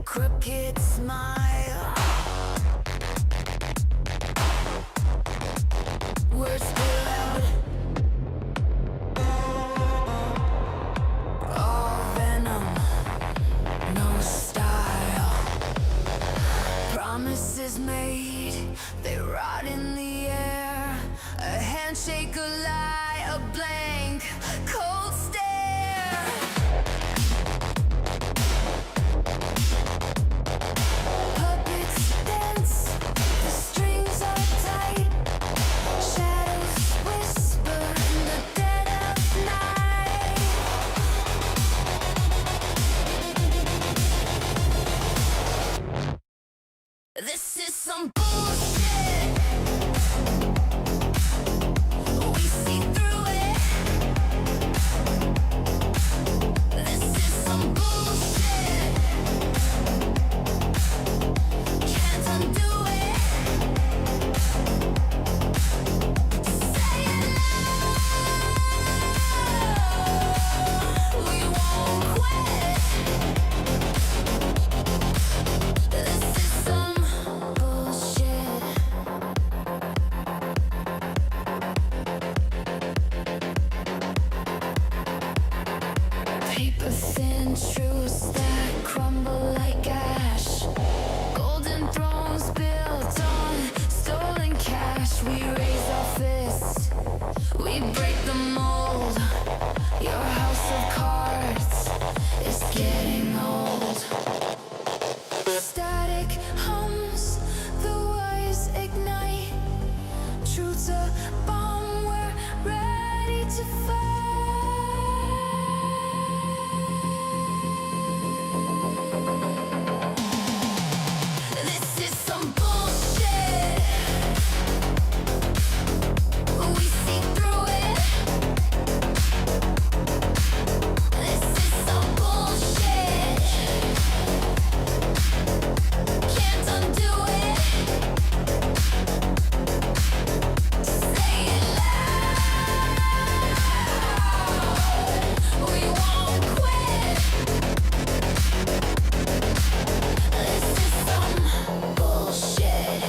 crooked smile. Words spill out, all venom, no style. Promises made, they rot in the air. A handshake, a lie, a blank, cold stare. Puppets dance, the strings are tight. Shadows whisper in the dead of night. This is some bullshit. We see through it. This is some bullshit. Can't undo it. Say it loud. We won't quit. This is some bullshit. Paper thin truths that crumble like ash. Golden thrones built on stolen cash. We raise our fists, we break the mold. Your house of cards is getting old. Static hums, the wires ignite. Truth's a bomb, we're ready to fight. This is some bullshit. We see through it. This is some bullshit. Can't undo it. Say it loud. We won't quit. This is some bullshit.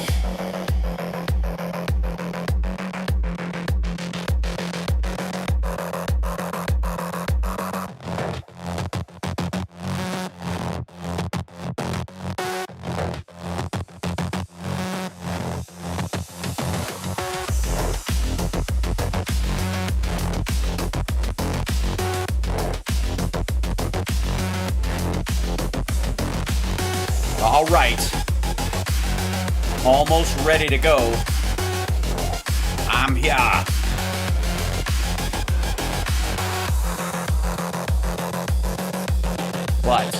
All right. Almost ready to go. I'm here. What?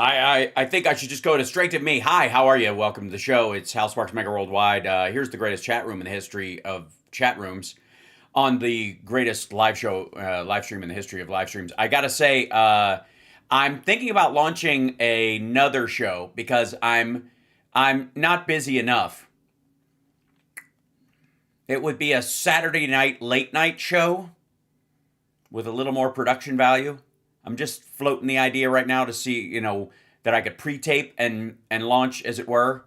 I think I should just go straight to me. Hi, how are you? Welcome to the show. It's Hal Sparks Megaworldwiide. Here's the greatest chat room in the history of chat rooms on the greatest live stream in the history of live streams. I gotta say, I'm thinking about launching another show because I'm not busy enough. It would be a Saturday night late night show with a little more production value. I'm just floating the idea right now to see, that I could pre-tape and launch, as it were.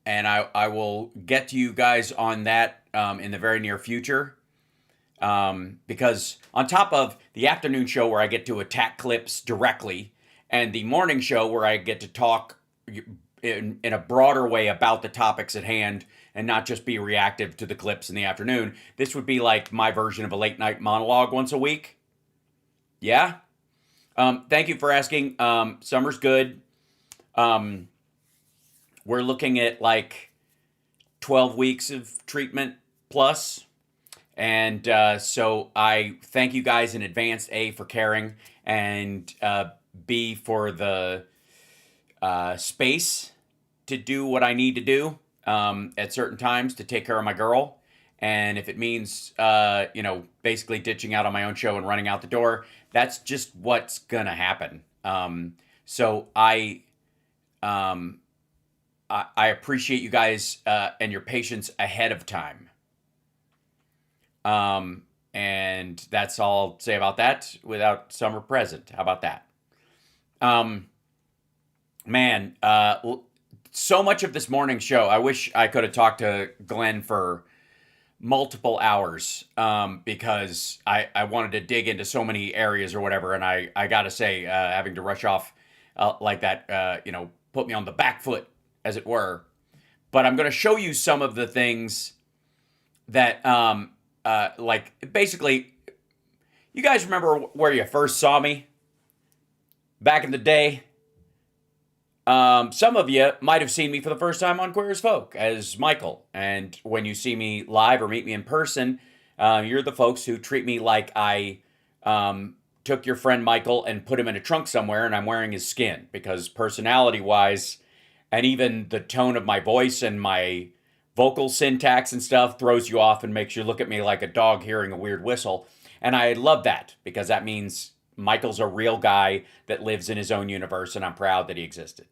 And I will get to you guys on that in the very near future. Because on top of the afternoon show where I get to attack clips directly, and the morning show where I get to talk in a broader way about the topics at hand and not just be reactive to the clips in the afternoon, this would be like my version of a late night monologue once a week. Yeah? Thank you for asking. Summer's good. We're looking at like 12 weeks of treatment plus. And so I thank you guys in advance, A, for caring, and B, for the space to do what I need to do at certain times to take care of my girl. And if it means, basically ditching out on my own show and running out the door, that's just what's going to happen. So I I appreciate you guys and your patience ahead of time. And that's all I'll say about that without summer present. How about that? Man, so much of this morning's show, I wish I could have talked to Glenn for multiple hours because I wanted to dig into so many areas or whatever. And I got to say, having to rush off like that, put me on the back foot, as it were. But I'm going to show you some of the things that, basically, you guys remember where you first saw me back in the day? Some of you might have seen me for the first time on Queer as Folk as Michael. And when you see me live or meet me in person, you're the folks who treat me like I took your friend Michael and put him in a trunk somewhere and I'm wearing his skin. Because personality-wise, and even the tone of my voice and my vocal syntax and stuff throws you off and makes you look at me like a dog hearing a weird whistle. And I love that because that means Michael's a real guy that lives in his own universe, and I'm proud that he existed.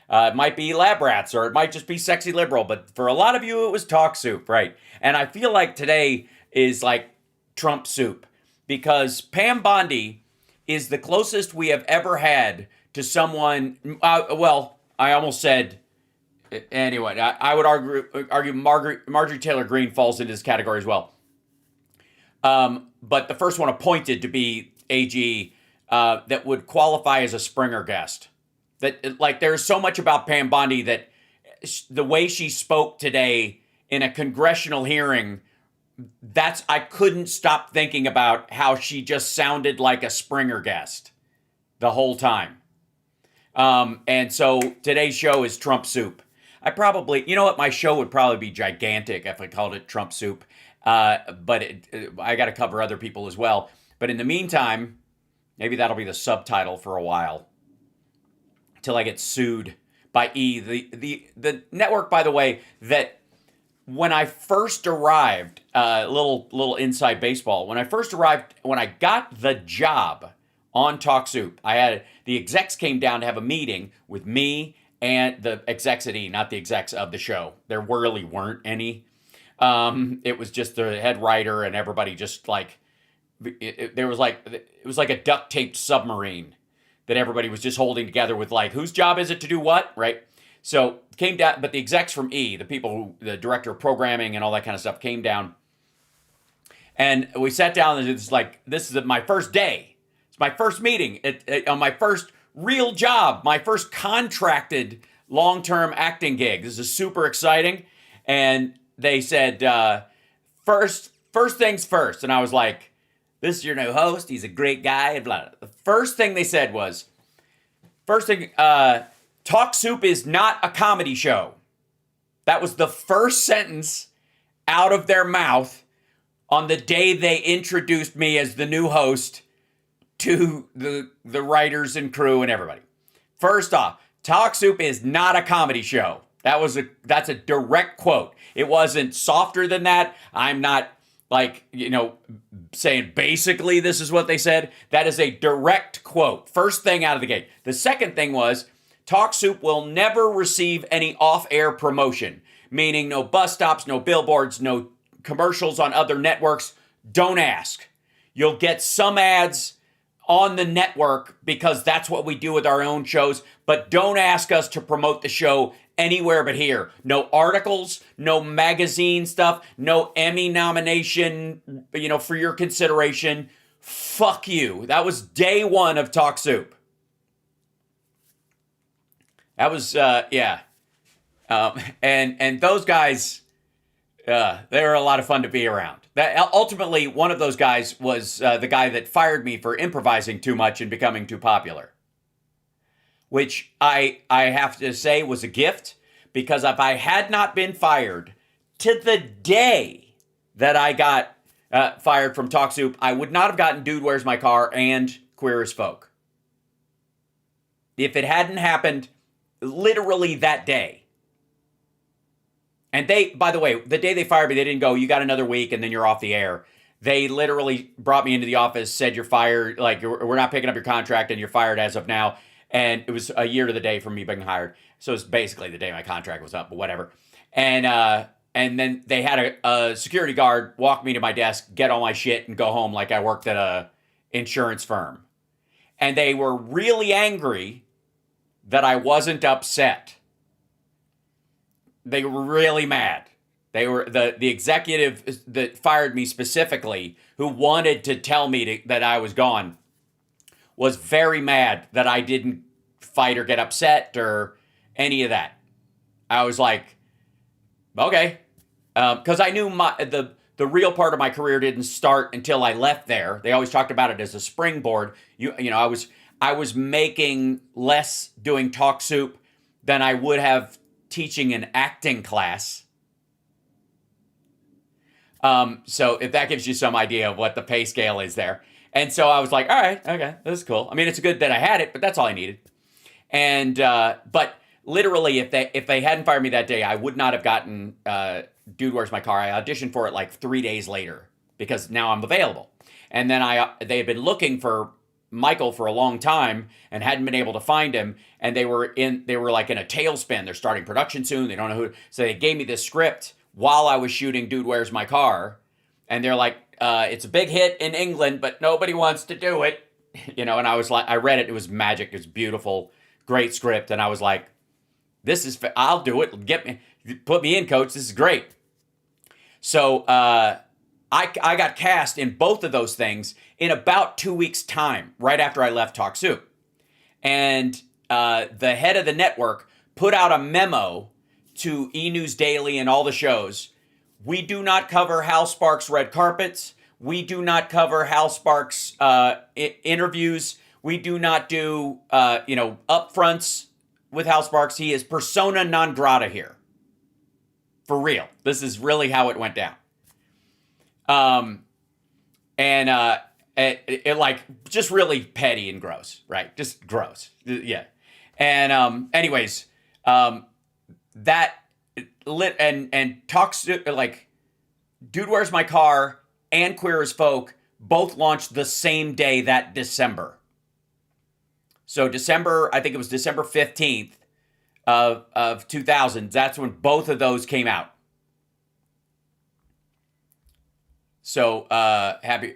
It might be Lab Rats, or it might just be Sexy Liberal, but for a lot of you, it was Talk Soup, right? And I feel like today is like Trump soup, because Pam Bondi is the closest we have ever had to someone, I almost said, anyway, I would argue Marjorie Taylor Greene falls into this category as well. But the first one appointed to be AG that would qualify as a Springer guest. That, like, there's so much about Pam Bondi that the way she spoke today in a congressional hearing, I couldn't stop thinking about how she just sounded like a Springer guest the whole time. And so today's show is Trump Soup. I probably, you know what, my show would probably be gigantic if I called it Trump Soup. But I got to cover other people as well. But in the meantime, maybe that'll be the subtitle for a while. Till I get sued by E. The network, by the way, that when I first arrived, little inside baseball, when I got the job on Talk Soup, the execs came down to have a meeting with me and the execs at E, not the execs of the show. There really weren't any. It was just the head writer and everybody just like, it was like a duct taped submarine that everybody was just holding together with like, whose job is it to do what, right? So came down, but the execs from E, the director of programming and all that kind of stuff came down. And we sat down and it's like, this is my first day. It's my first meeting on my first real job, my first contracted long-term acting gig. This is super exciting. And they said, first things first. And I was like, this is your new host. He's a great guy. And blah. The first thing they said was, Talk Soup is not a comedy show. That was the first sentence out of their mouth on the day they introduced me as the new host to the writers and crew and everybody. First off, Talk Soup is not a comedy show. That's a direct quote. It wasn't softer than that. I'm not saying basically this is what they said. That is a direct quote. First thing out of the gate. The second thing was, Talk Soup will never receive any off-air promotion, meaning no bus stops, no billboards, no commercials on other networks. Don't ask. You'll get some ads on the network because that's what we do with our own shows, but don't ask us to promote the show anywhere but here. No articles, no magazine stuff, no Emmy nomination, for your consideration. Fuck you. That was day one of Talk Soup. That was, yeah. And those guys, they were a lot of fun to be around. That ultimately, one of those guys was the guy that fired me for improvising too much and becoming too popular. Which I have to say was a gift, because if I had not been fired to the day that I got fired from Talk Soup, I would not have gotten Dude, Where's My Car and Queer as Folk. If it hadn't happened literally that day. And they, by the way, the day they fired me, they didn't go, you got another week and then you're off the air. They literally brought me into the office, said you're fired, like we're not picking up your contract and you're fired as of now. And it was a year to the day from me being hired. So it was basically the day my contract was up, but whatever. And then they had a security guard walk me to my desk, get all my shit, and go home like I worked at a insurance firm. And they were really angry that I wasn't upset. They were really mad. They were the executive that fired me specifically, who wanted to tell me that I was gone, was very mad that I didn't fight or get upset or any of that. I was like, okay, because I knew the real part of my career didn't start until I left there. They always talked about it as a springboard. You know, I was making less doing Talk Soup than I would have teaching an acting class. So if that gives you some idea of what the pay scale is there. And so I was like, all right, okay, this is cool. I mean, it's good that I had it, but that's all I needed. And, but literally if they hadn't fired me that day, I would not have gotten, Dude, Where's My Car? I auditioned for it like 3 days later because now I'm available. And then they had been looking for Michael for a long time and hadn't been able to find him. And they were like in a tailspin. They're starting production soon. They don't know who. So they gave me this script while I was shooting Dude, Where's My Car? And they're like, it's a big hit in England, but nobody wants to do it. You know, and I was like, I read it. It was magic. It was beautiful, great script. And I was like, I'll do it. Put me in, coach. This is great. So I got cast in both of those things in about 2 weeks' time, right after I left Talk Soup. And the head of the network put out a memo to E! News Daily and all the shows. We do not cover Hal Sparks' red carpets. We do not cover Hal Sparks' interviews. We do not do, upfronts with Hal Sparks. He is persona non grata here. For real. This is really how it went down. It like just really petty and gross, right? Just gross. Yeah. And anyways, that lit and talks like Dude, Where's My Car and Queer as Folk both launched the same day that December. So I think it was December 15th of 2000. That's when both of those came out. So happy,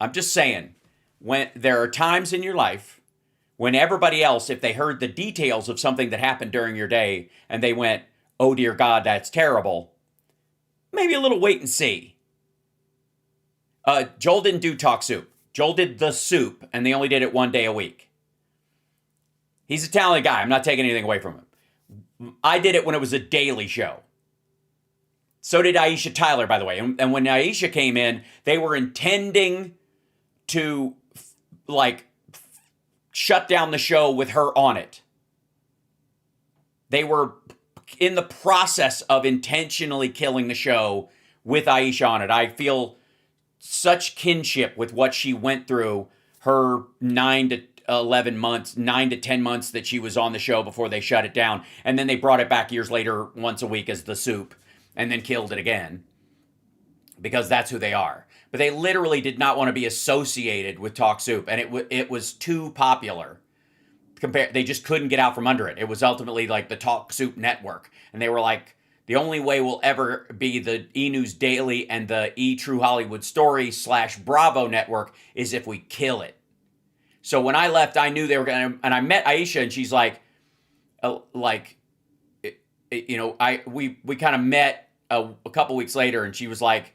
I'm just saying, when there are times in your life when everybody else, if they heard the details of something that happened during your day and they went, oh dear God, that's terrible, maybe a little wait and see. Joel didn't do Talk Soup. Joel did The Soup, and they only did it 1 day a week. He's a talented guy. I'm not taking anything away from him. I did it when it was a daily show. So did Aisha Tyler, by the way. And when Aisha came in, they were intending to, shut down the show with her on it. They were in the process of intentionally killing the show with Aisha on it. I feel such kinship with what she went through, her 9 to 10 months that she was on the show before they shut it down. And then they brought it back years later once a week as The Soup and then killed it again because that's who they are. But they literally did not want to be associated with Talk Soup, and it was too popular. They just couldn't get out from under it. It was ultimately like the Talk Soup network, and they were like, the only way we'll ever be the E! News Daily and the E! True Hollywood Story / Bravo network is if we kill it. So when I left, I knew they were going to, and I met Aisha, and she's like, we kind of met a couple weeks later, and she was like,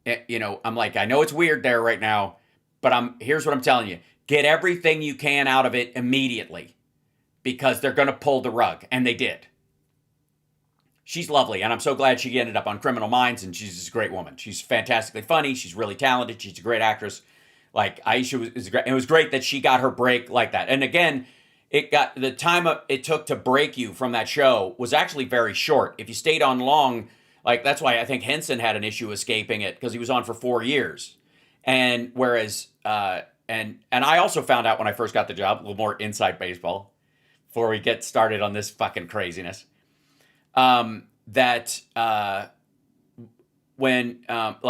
I'm like, I know it's weird there right now, but here's what I'm telling you. Get everything you can out of it immediately because they're going to pull the rug. And they did. She's lovely. And I'm so glad she ended up on Criminal Minds. And she's just a great woman. She's fantastically funny. She's really talented. She's a great actress. Like Aisha was great. It was great that she got her break like that. And again, the time it took to break you from that show was actually very short. If you stayed on long, that's why I think Henson had an issue escaping it because he was on for 4 years. And whereas, and I also found out when I first got the job, a little more inside baseball before we get started on this fucking craziness, that when, I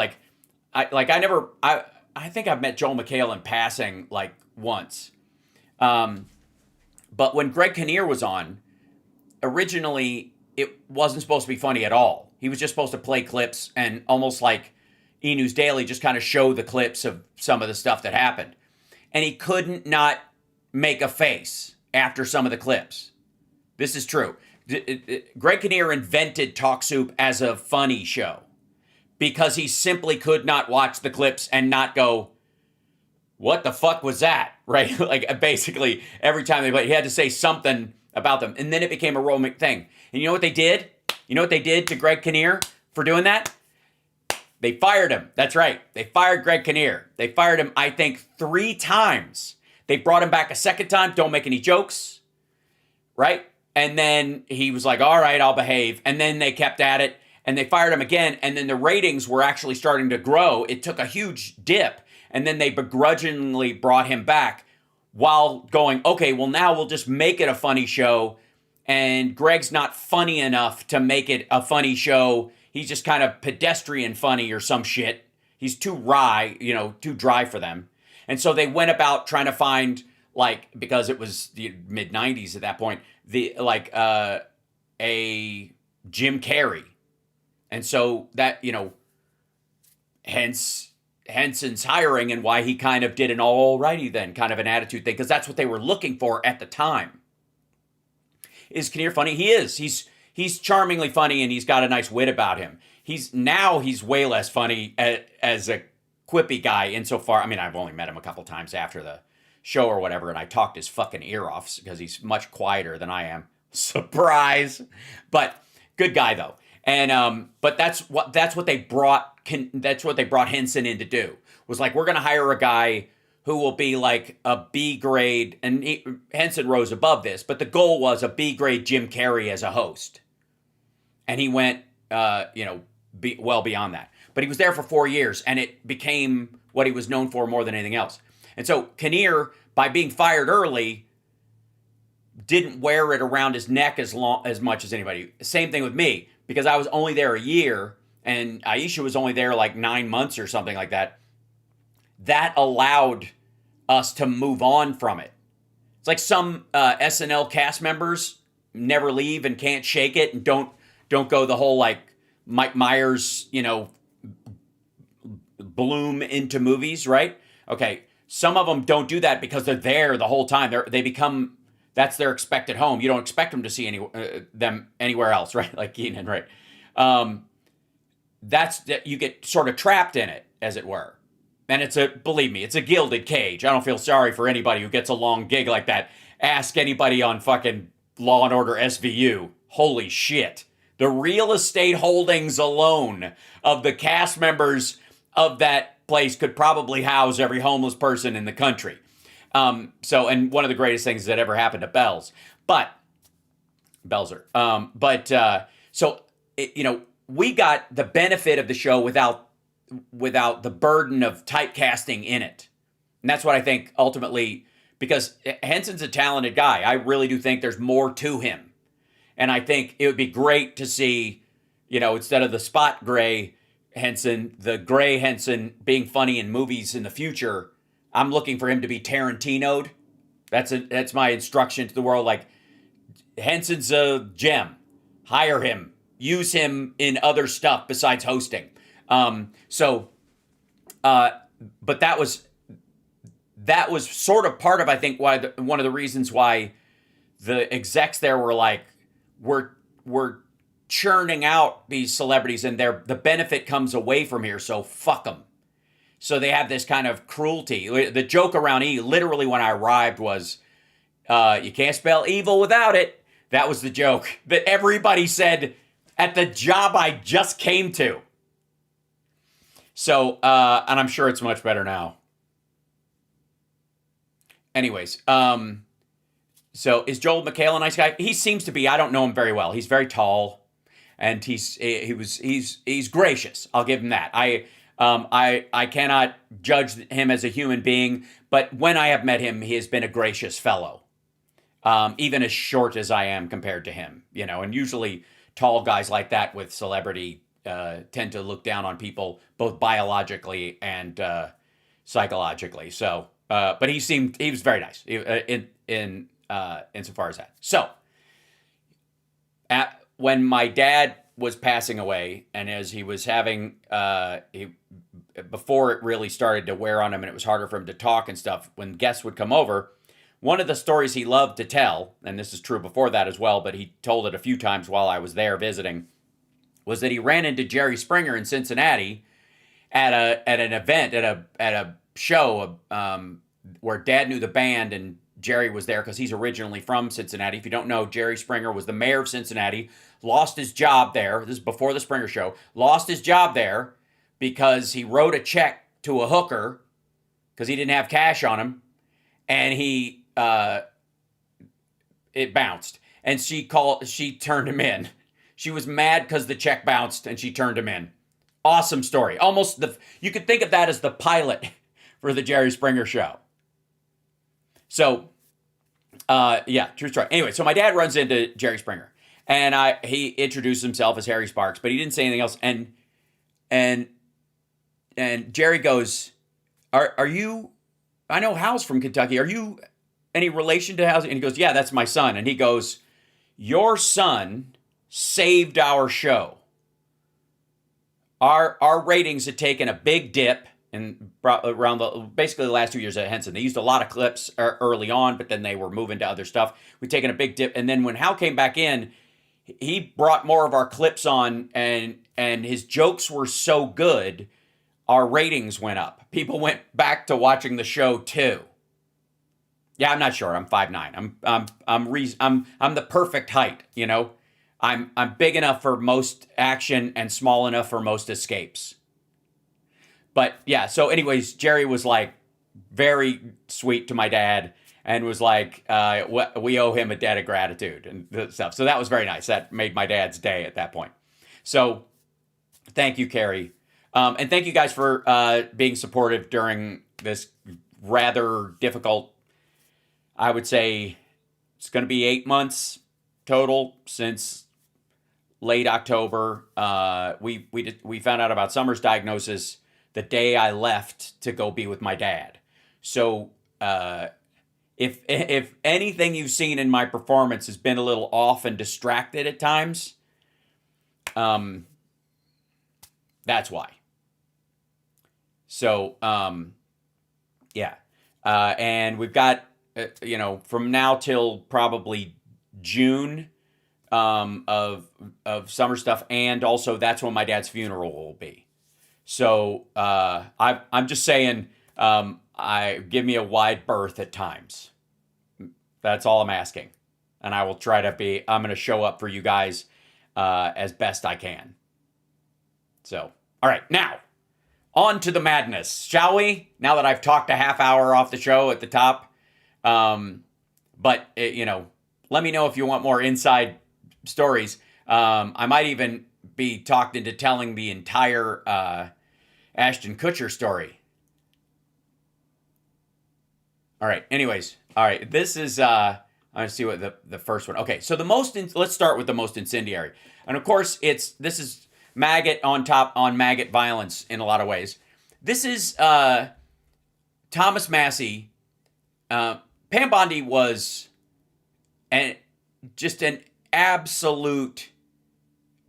think I've met Joel McHale in passing once. But when Greg Kinnear was on, originally it wasn't supposed to be funny at all. He was just supposed to play clips and almost like E! News Daily, just kind of show the clips of some of the stuff that happened. And he couldn't not make a face after some of the clips. This is true. Greg Kinnear invented Talk Soup as a funny show because he simply could not watch the clips and not go, what the fuck was that? Right? Like basically every time they played, he had to say something about them. And then it became a rolling thing. And you know what they did? You know what they did to Greg Kinnear for doing that? They fired him. That's right. They fired Greg Kinnear. They fired him, I think, 3 times. They brought him back a second time. Don't make any jokes. Right? And then he was like, all right, I'll behave. And then they kept at it and they fired him again. And then the ratings were actually starting to grow. It took a huge dip. And then they begrudgingly brought him back while going, okay, well, now we'll just make it a funny show. And Greg's not funny enough to make it a funny show. He's just kind of pedestrian funny or some shit. He's too wry, too dry for them. And so they went about trying to find, because it was the mid-90s at that point, a Jim Carrey. And so that, hence Henson's hiring and why he kind of did an alrighty then kind of an attitude thing, because that's what they were looking for at the time. Is Kinnear funny? He is. He's charmingly funny and he's got a nice wit about him. He's way less funny as a quippy guy insofar. I mean, I've only met him a couple times after the show or whatever, and I talked his fucking ear off because he's much quieter than I am. Surprise. But good guy though. And but that's what they brought Henson in to do. Was like, we're going to hire a guy who will be like a B grade, and Henson rose above this, but the goal was a B grade Jim Carrey as a host. And he went well beyond that. But he was there for 4 years and it became what he was known for more than anything else. And so Kinnear, by being fired early, didn't wear it around his neck as much as anybody. Same thing with me, because I was only there a year and Aisha was only there like 9 months or something like that. That allowed us to move on from it. It's like some SNL cast members never leave and can't shake it and don't go the whole like Mike Myers, bloom into movies, right? Okay, some of them don't do that because they're there the whole time. That's their expected home. You don't expect them to see them anywhere else, right? Like Keenan, right? You get sort of trapped in it, as it were. And believe me, it's a gilded cage. I don't feel sorry for anybody who gets a long gig like that. Ask anybody on fucking Law and Order SVU. Holy shit. The real estate holdings alone of the cast members of that place could probably house every homeless person in the country. And one of the greatest things that ever happened to Belzer. We got the benefit of the show without the burden of typecasting in it. And that's what I think ultimately, because Henson's a talented guy. I really do think there's more to him. And I think it would be great to see, instead of the spot gray Henson, the gray Henson being funny in movies in the future. I'm looking for him to be Tarantino'd. That's my instruction to the world. Like, Henson's a gem. Hire him. Use him in other stuff besides hosting. But that was sort of part of, I think, why one of the reasons why the execs there were like, we're churning out these celebrities and the benefit comes away from here, so fuck them. So they have this kind of cruelty. The joke around E, literally when I arrived, was, you can't spell evil without it. That was the joke that everybody said at the job I just came to. So, and I'm sure it's much better now. Anyways, so is Joel McHale a nice guy? He seems to be. I don't know him very well. He's very tall, and he's gracious. I'll give him that. I cannot judge him as a human being, but when I have met him, he has been a gracious fellow. Even as short as I am compared to him, and usually tall guys like that with celebrity tend to look down on people both biologically and psychologically. So but he was very nice insofar as that. So, when my dad was passing away, and as he was having, before it really started to wear on him and it was harder for him to talk and stuff, when guests would come over, one of the stories he loved to tell, and this is true before that as well, but he told it a few times while I was there visiting, was that he ran into Jerry Springer in Cincinnati at an event, at a show where Dad knew the band and Jerry was there because he's originally from Cincinnati. If you don't know, Jerry Springer was the mayor of Cincinnati, lost his job there. This is before the Springer Show. Lost his job there because he wrote a check to a hooker because he didn't have cash on him, and it bounced. And she turned him in. She was mad because the check bounced and she turned him in. Awesome story. You could think of that as the pilot for the Jerry Springer Show. So, yeah, true story. Anyway, so my dad runs into Jerry Springer, and he introduced himself as Harry Sparks, but he didn't say anything else. And Jerry goes, "Are you? I know Hal's from Kentucky. Are you any relation to Hal?" And he goes, "Yeah, that's my son." And he goes, "Your son saved our show. Our ratings had taken a big dip around basically the last 2 years at Henson. They used a lot of clips early on, but then they were moving to other stuff. We'd taken a big dip, and then when Hal came back in, he brought more of our clips on, and his jokes were so good, our ratings went up. People went back to watching the show too." Yeah, I'm not short. I'm 5'9". I'm the perfect height, you know. I'm big enough for most action and small enough for most escapes. But yeah, so anyways, Jerry was like very sweet to my dad and was like, we owe him a debt of gratitude and stuff. So that was very nice. That made my dad's day at that point. So thank you, Carrie. And thank you guys for being supportive during this rather difficult, I would say it's going to be 8 months total since late October. We found out about Summer's diagnosis the day I left to go be with my dad. So if anything you've seen in my performance has been a little off and distracted at times, that's why. So yeah, and we've got from now till probably June of summer stuff, and also that's when my dad's funeral will be. So I'm just saying, give me a wide berth at times. That's all I'm asking, and I will try to I'm going to show up for you guys as best I can. So, all right, now on to the madness, shall we? Now that I've talked a half hour off the show at the top, but let me know if you want more inside stories. I might even be talked into telling the entire Ashton Kutcher story. All right. Anyways, all right. This is I'm gonna see what the first one. Okay. So let's start with the most incendiary, and of course this is maggot on maggot violence in a lot of ways. This is Thomas Massey. Pam Bondi was just an absolute,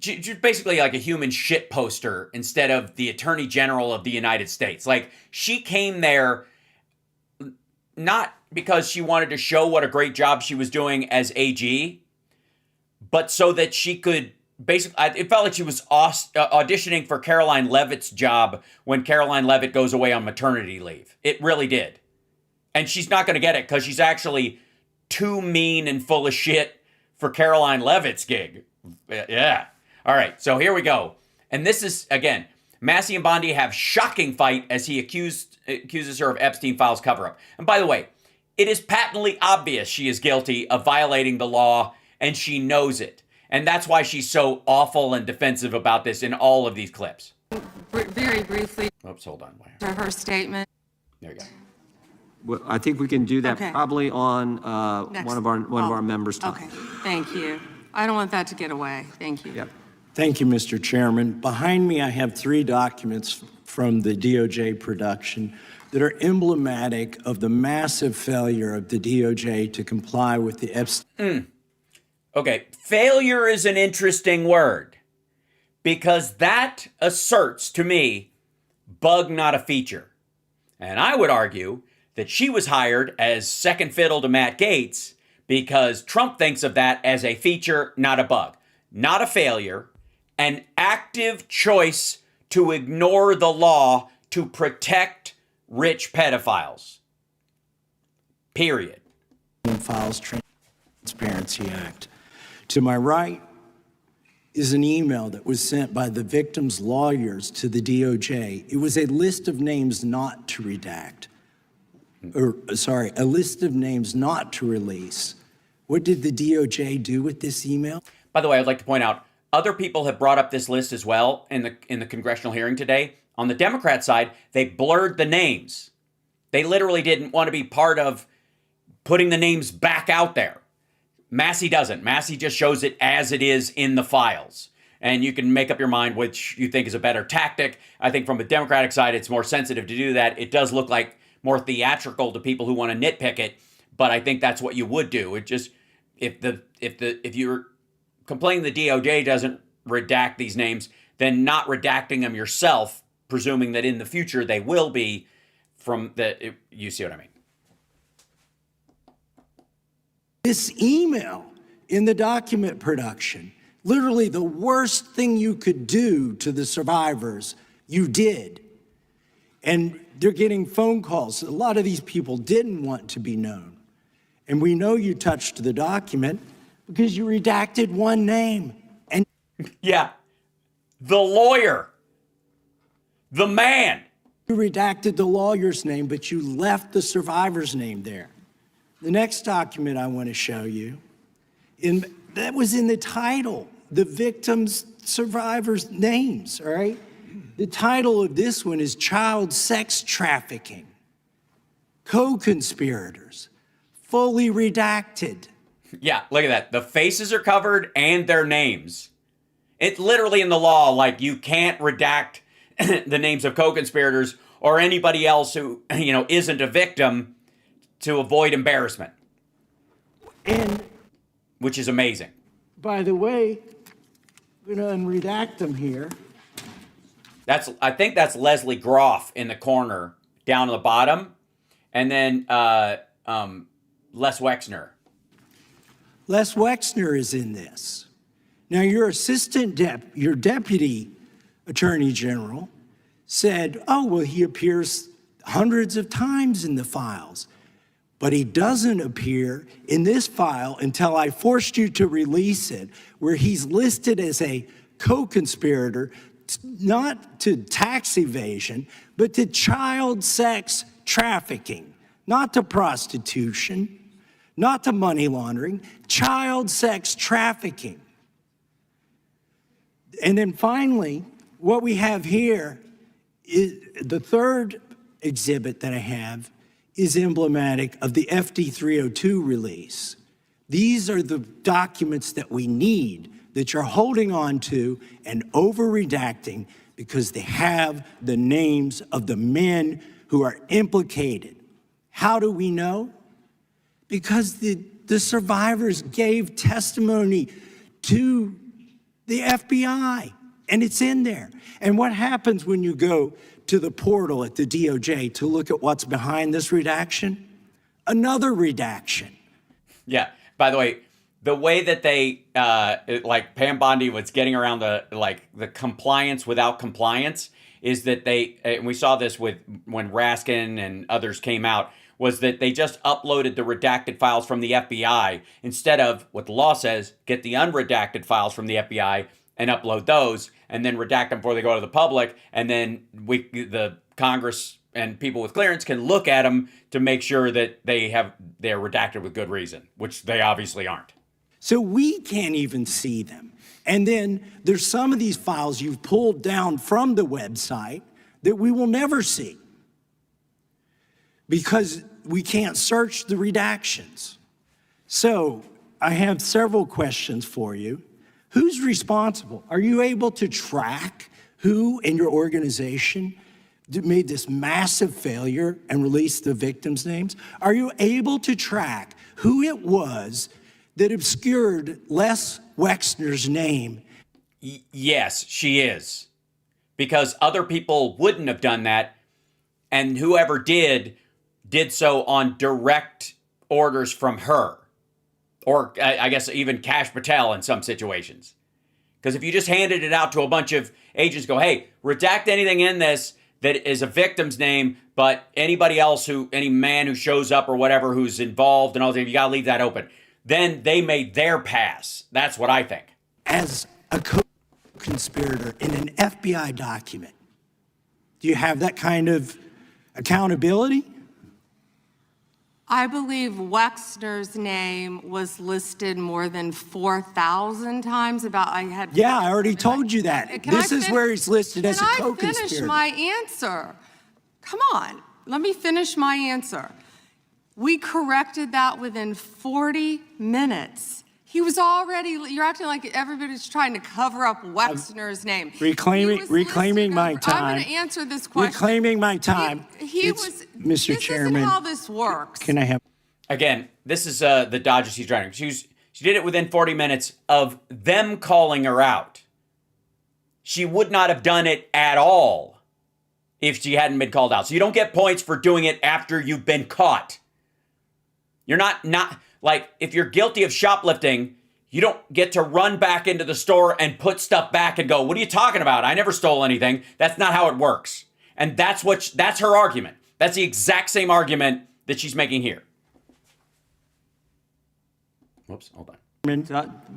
just basically like a human shit poster instead of the Attorney General of the United States. Like, she came there not because she wanted to show what a great job she was doing as AG, but so that she could basically, it felt like she was auditioning for Caroline Leavitt's job when Caroline Leavitt goes away on maternity leave. It really did. And she's not going to get it because she's actually too mean and full of shit for Caroline Leavitt's gig. Yeah. All right. So here we go. And this is, again, Massey and Bondi have shocking fight as he accuses her of Epstein Files cover-up. And by the way, it is patently obvious she is guilty of violating the law, and she knows it. And that's why she's so awful and defensive about this in all of these clips. Very briefly. Oops, hold on. To her statement. There you go. Well, I think we can do that Okay. probably on one of our members' time. Okay, thank you. I don't want that to get away. Thank you. Yep. Thank you, Mr. Chairman. Behind me, I have 3 documents from the DOJ production that are emblematic of the massive failure of the DOJ to comply with the Epstein. Okay, failure is an interesting word because that asserts to me bug, not a feature. And I would argue that she was hired as second fiddle to Matt Gaetz because Trump thinks of that as a feature, not a bug, not a failure, an active choice to ignore the law to protect rich pedophiles. Period. Files Transparency Act. To my right is an email that was sent by the victim's lawyers to the DOJ. It was a list of names not to redact, a list of names not to release. What did the DOJ do with this email? By the way, I'd like to point out, other people have brought up this list as well in the congressional hearing today. On the Democrat side, they blurred the names. They literally didn't want to be part of putting the names back out there. Massey doesn't. Massey just shows it as it is in the files. And you can make up your mind which you think is a better tactic. I think from the Democratic side, it's more sensitive to do that. It does look like more theatrical to people who want to nitpick it, but I think that's what you would do. It just, if you're complaining the DOJ doesn't redact these names, then not redacting them yourself, presuming that in the future they will be you see what I mean? This email in the document production, literally the worst thing you could do to the survivors, you did. And they're getting phone calls. A lot of these people didn't want to be known. And we know you touched the document because you redacted one name. And yeah, the lawyer, the man. You redacted the lawyer's name, but you left the survivor's name there. The next document I want to show you, that was in the title, the victims' survivors' names, all right? The title of this one is Child Sex Trafficking, Co-Conspirators, fully redacted. Yeah, look at that. The faces are covered and their names. It's literally in the law, like you can't redact the names of co-conspirators or anybody else who, isn't a victim to avoid embarrassment. And which is amazing. By the way, I'm going to unredact them here. I think that's Leslie Groff in the corner down at the bottom. And then Les Wexner. Les Wexner is in this. Now, your your deputy attorney general said, oh, well, he appears hundreds of times in the files, but he doesn't appear in this file until I forced you to release it, where he's listed as a co-conspirator, not to tax evasion, but to child sex trafficking, not to prostitution, not to money laundering, child sex trafficking. And then finally, what we have here is the third exhibit that I have is emblematic of the FD 302 release. These are the documents that we need that you're holding on to and over-redacting because they have the names of the men who are implicated. How do we know? Because the survivors gave testimony to the FBI, and it's in there. And what happens when you go to the portal at the DOJ to look at what's behind this redaction? Another redaction. Yeah, by the way, the way that they, like Pam Bondi was getting around the compliance without compliance is that and we saw this when Raskin and others came out, was that they just uploaded the redacted files from the FBI instead of what the law says, get the unredacted files from the FBI and upload those and then redact them before they go to the public. And then the Congress and people with clearance can look at them to make sure that they're redacted with good reason, which they obviously aren't. So we can't even see them. And then there's some of these files you've pulled down from the website that we will never see because we can't search the redactions. So I have several questions for you. Who's responsible? Are you able to track who in your organization made this massive failure and released the victims' names? Are you able to track who it was that obscured Les Wexner's name? Yes, she is. Because other people wouldn't have done that, and whoever did so on direct orders from her. Or I guess even Kash Patel in some situations. Because if you just handed it out to a bunch of agents, go, hey, redact anything in this that is a victim's name, but anybody else any man who shows up or whatever who's involved and all that, you got to leave that open. Then they made their pass. That's what I think. As a co-conspirator in an FBI document, do you have that kind of accountability? I believe Wexner's name was listed more than 4,000 times. Yeah, I already told you that. This is where he's listed as a co-conspirator. Can I finish my answer? Come on, let me finish my answer. We corrected that within 40 minutes. He was already, you're acting like everybody's trying to cover up Wexner's name. Reclaiming my time. I'm going to answer this question. Reclaiming my time. Mr. Chairman. This isn't how this works. Can I have? Again, this is the dodges he's trying to. She did it within 40 minutes of them calling her out. She would not have done it at all if she hadn't been called out. So you don't get points for doing it after you've been caught. You're not like, if you're guilty of shoplifting, you don't get to run back into the store and put stuff back and go, what are you talking about? I never stole anything. That's not how it works. And that's her argument. That's the exact same argument that she's making here. Whoops, hold on.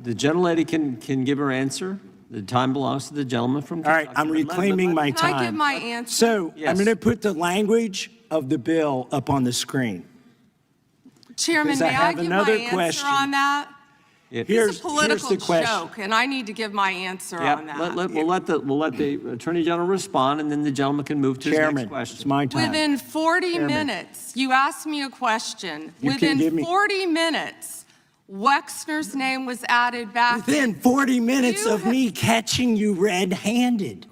The gentlelady can give her answer. The time belongs to the gentleman from Kentucky. All right, I'm reclaiming my time. Can I give my answer? So Yes. I'm going to put the language of the bill up on the screen. Chairman, Because I may I have give another my question. answer on that? Here's It's a political the question. joke, and I need to give my answer on that. We'll let the Attorney General respond, and then the gentleman can move to his Chairman, next question. it's my time. Within 40 Chairman. minutes, you asked me a question. You can give Within me- 40 minutes, Wexner's name was added back. Within 40 minutes of me catching you red-handed.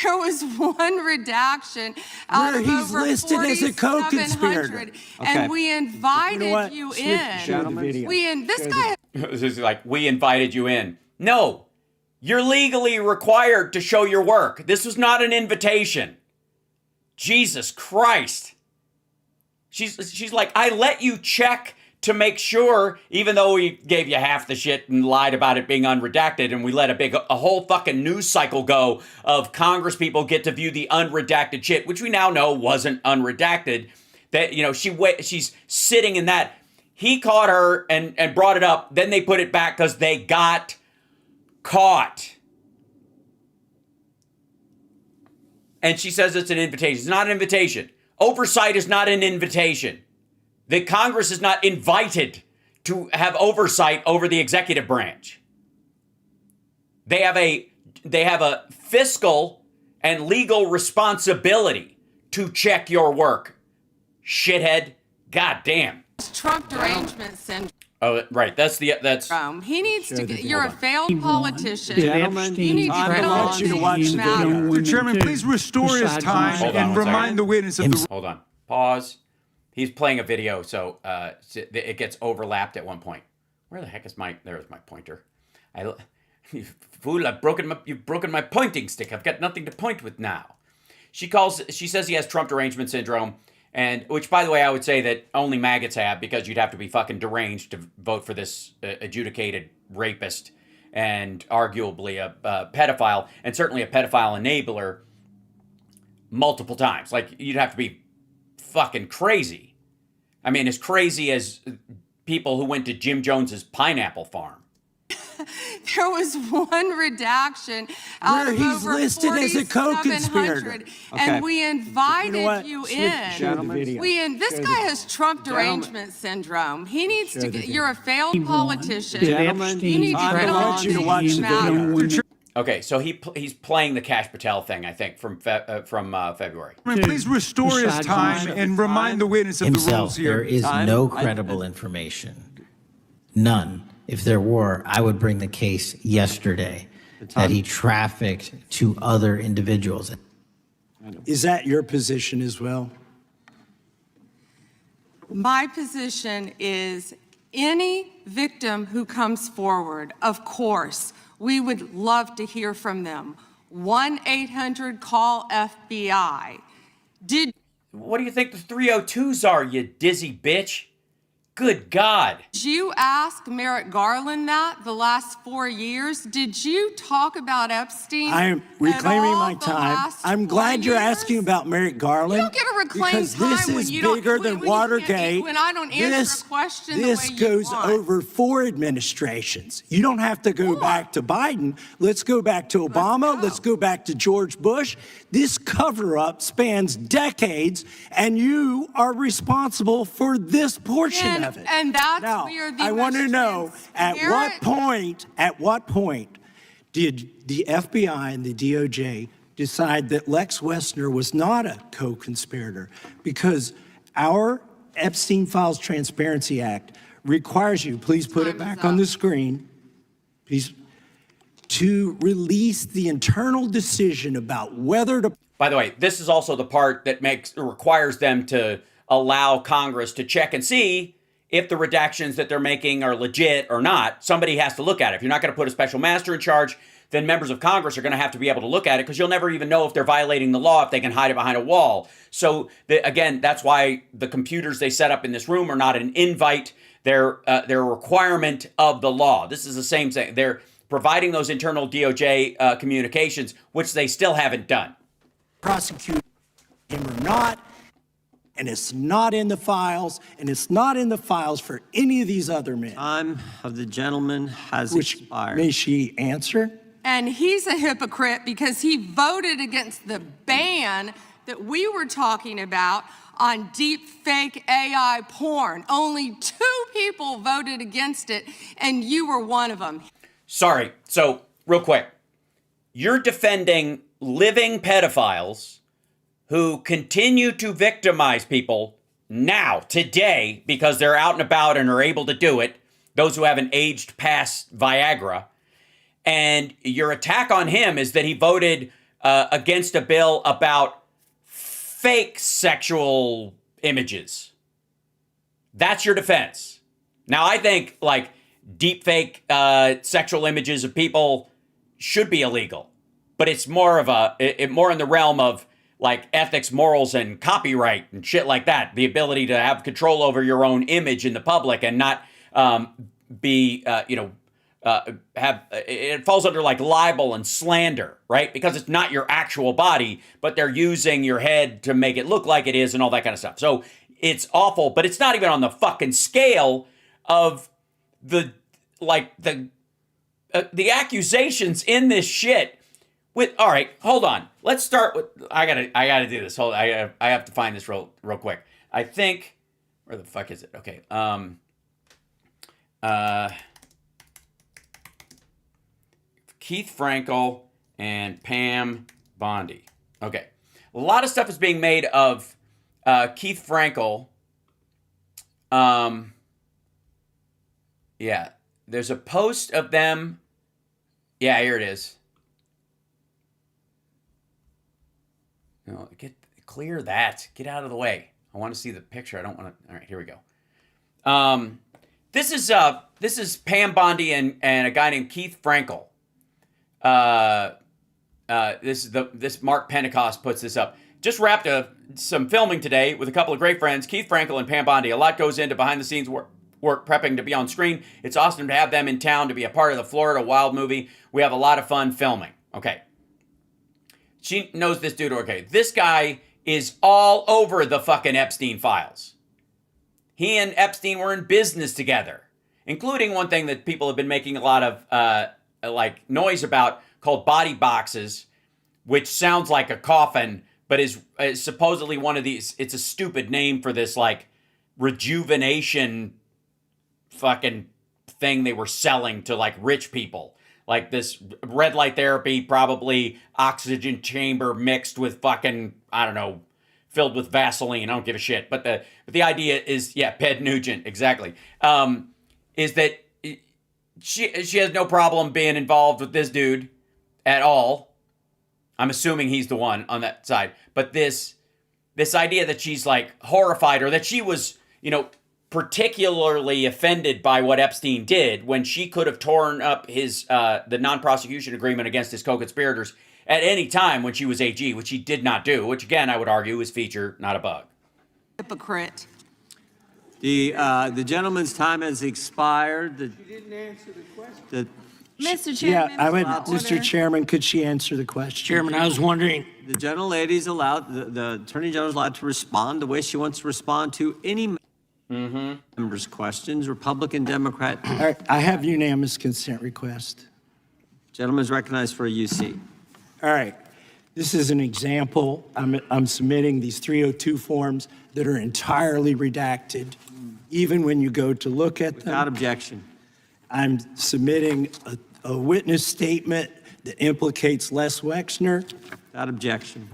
There was one redaction out Where of he's over listed as a co-conspirator. 4,700, Okay. and we invited you Show in. the video. This guy. This is like, we invited you in. No, you're legally required to show your work. This was not an invitation. Jesus Christ. She's like, I let you check to make sure, even though we gave you half the shit and lied about it being unredacted, and we let a whole fucking news cycle go of Congress people get to view the unredacted shit, which we now know wasn't unredacted, that, she's sitting in that. He caught her and brought it up, then they put it back because they got caught. And she says it's an invitation. It's not an invitation. Oversight is not an invitation. The Congress is not invited to have oversight over the executive branch. They have a fiscal and legal responsibility to check your work. Shithead. God damn. Trump derangement syndrome. Oh, right. That's He needs to get, you're a failed politician. Gentlemen, You need to time get belongs on to these you to watch the matters. video. Mr. Chairman, please restore his time Hold on and one second. remind the witness of the... Hold on. Pause. He's playing a video, so it gets overlapped at one point. Where the heck is there's my pointer. You fool, you've broken my pointing stick. I've got nothing to point with now. She says he has Trump derangement syndrome, and which, by the way, I would say that only maggots have, because you'd have to be fucking deranged to vote for this adjudicated rapist and arguably a pedophile, and certainly a pedophile enabler multiple times. Like, you'd have to be fucking crazy. I mean, as crazy as people who went to Jim Jones's pineapple farm. There was one redaction out Where of he's over listed as a co-conspirator. 4,700, Okay. and we invited you Show the in. video. This guy has Trump derangement syndrome. He needs to get, you're a failed politician. Gentlemen, You need to time get belongs on to you to these watch the video. matters. Okay, so he's playing the Kash Patel thing, I think, from February. Please restore his time and remind the witness of the rules Himself, there here. is no credible information. None. If there were, I would bring the case yesterday that he trafficked to other individuals. Is that your position as well? My position is any victim who comes forward, of course, we would love to hear from them. 1-800-CALL-FBI. What do you think the 302s are, you dizzy bitch? Good God. Did you ask Merrick Garland that the last 4 years? Did you talk about Epstein? I'm reclaiming at all my the time. last I'm 4 glad you're years? asking about Merrick Garland. You don't get to reclaim because time this when is you don't- bigger when- than when you can't- Watergate. when I don't answer a question the this way you goes want. over 4 administrations. You don't have to go back to Biden. Let's go back to Obama. Let's go back to George Bush. This cover-up spans decades, and you are responsible for this portion of it. And that's now, where the I want to know at what point did the FBI and the DOJ decide that Lex Wessner was not a co-conspirator? Because our Epstein Files Transparency Act requires you, please put it back on the screen, please, to release the internal decision about whether to. By the way, this is also the part that requires them to allow Congress to check and see if the redactions that they're making are legit or not. Somebody has to look at it. If you're not going to put a special master in charge, then members of Congress are going to have to be able to look at it, because you'll never even know if they're violating the law if they can hide it behind a wall. So again, that's why the computers they set up in this room are not an invite. They're a requirement of the law. This is the same thing. They're providing those internal DOJ communications, which they still haven't done. Prosecute him or not, and it's not in the files, and it's not in the files for any of these other men. Time of the gentleman has Which, expired. may she answer? And he's a hypocrite because he voted against the ban that we were talking about on deep fake AI porn. Only 2 people voted against it, and you were one of them. Sorry. So real quick, you're defending living pedophiles who continue to victimize people now, today, because they're out and about and are able to do it, those who haven't aged past Viagra. And your attack on him is that he voted against a bill about fake sexual images. That's your defense. Now, I think, like, deep fake sexual images of people should be illegal, but it's more of more in the realm of like ethics, morals, and copyright and shit like that. The ability to have control over your own image in the public and not it falls under like libel and slander, right? Because it's not your actual body, but they're using your head to make it look like it is and all that kind of stuff. So it's awful, but it's not even on the fucking scale of the accusations in this shit. All right, hold on. Let's start with. I gotta do this. I have to find this real quick. I think, where the fuck is it? Okay. Keith Frankel and Pam Bondi. Okay, a lot of stuff is being made of Keith Frankel. Yeah, there's a post of them. Yeah, here it is. No, clear that. Get out of the way. I want to see the picture. I don't want to. All right, here we go. This is Pam Bondi and a guy named Keith Frankel. This Mark Pentecost puts this up. Just wrapped some filming today with a couple of great friends, Keith Frankel and Pam Bondi. A lot goes into behind the scenes work prepping to be on screen. It's awesome to have them in town to be a part of the Florida Wild movie. We have a lot of fun filming. Okay. She knows this dude. Okay. This guy is all over the fucking Epstein files. He and Epstein were in business together, including one thing that people have been making a lot of noise about called body boxes, which sounds like a coffin, but is supposedly one of these. It's a stupid name for this like rejuvenation fucking thing they were selling to like rich people. Like this red light therapy, probably oxygen chamber mixed with fucking, I don't know, filled with Vaseline. I don't give a shit. But the idea is, yeah, Ped Nugent, exactly. Is that she has no problem being involved with this dude at all. I'm assuming he's the one on that side. But this idea that she's like horrified, or that she was, particularly offended by what Epstein did, when she could have torn up his the non-prosecution agreement against his co-conspirators at any time when she was AG, which she did not do, which again I would argue is feature, not a bug. Hypocrite. The gentleman's time has expired. You didn't answer the question. Mr. Yeah, Chairman. I would, order. Mr. Chairman, could she answer the question? Chairman, I was wondering, The gentlelady's allowed, the Attorney General's allowed to respond the way she wants to respond to any member's questions, Republican, Democrat. All right, I have unanimous consent request. Gentleman's recognized for a UC. All right, this is an example. I'm submitting these 302 forms that are entirely redacted, even when you go to look at Without them. objection. I'm submitting a witness statement that implicates Les Wexner. Without objection.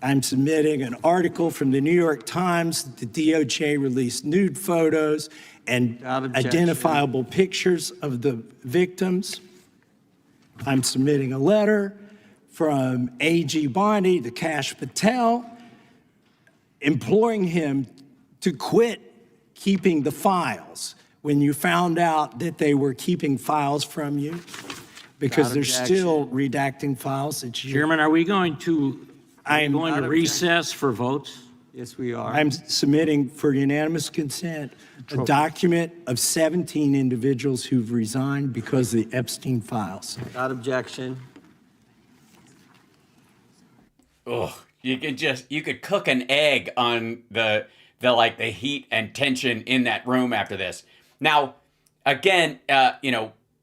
I'm submitting an article from the New York Times. The DOJ released nude photos and Without objection. identifiable pictures of the victims. I'm submitting a letter from AG Bondi to Kash Patel, imploring him to quit keeping the files when you found out that they were keeping files from you, because Without they're objection. still redacting files that you. Chairman, are we going to I'm to recess for votes? Yes, we are. I'm submitting for unanimous consent a document of 17 individuals who've resigned because of the Epstein files. Without objection. Ugh, you could cook an egg on the heat and tension in that room after this. Now, again,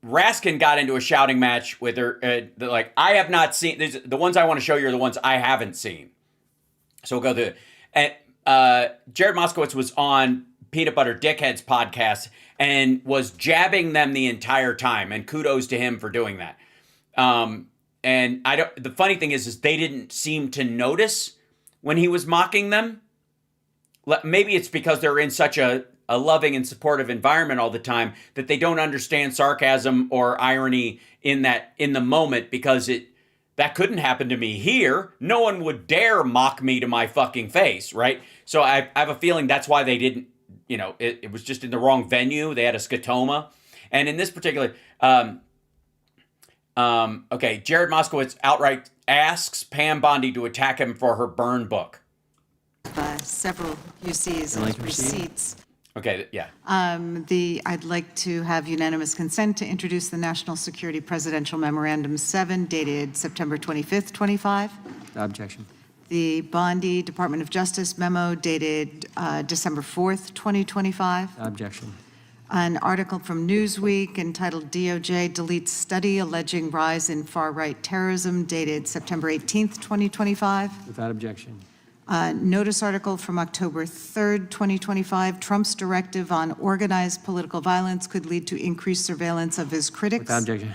Raskin got into a shouting match with her. I have not seen the ones I want to show you are the ones I haven't seen. So we'll go through it. And Jared Moskowitz was on Peanut Butter Dickhead's podcast and was jabbing them the entire time. And kudos to him for doing that. And the funny thing is they didn't seem to notice when he was mocking them. Maybe it's because they're in such a loving and supportive environment all the time that they don't understand sarcasm or irony in the moment, because that couldn't happen to me here. No one would dare mock me to my fucking face, right? So I have a feeling that's why they didn't, it was just in the wrong venue. They had a scotoma. And in this particular, Jared Moskowitz outright asks Pam Bondi to attack him for her burn book. Several UCs as receipts. Okay, yeah. I'd like to have unanimous consent to introduce the National Security Presidential Memorandum 7 dated September 25th, 25. Without objection. The Bondi Department of Justice memo dated December 4th, 2025. Without objection. An article from Newsweek entitled DOJ Deletes Study Alleging Rise in Far-Right Terrorism dated September 18th, 2025. Without objection. Notice article from October 3rd, 2025, Trump's directive on organized political violence could lead to increased surveillance of his critics. Without objection.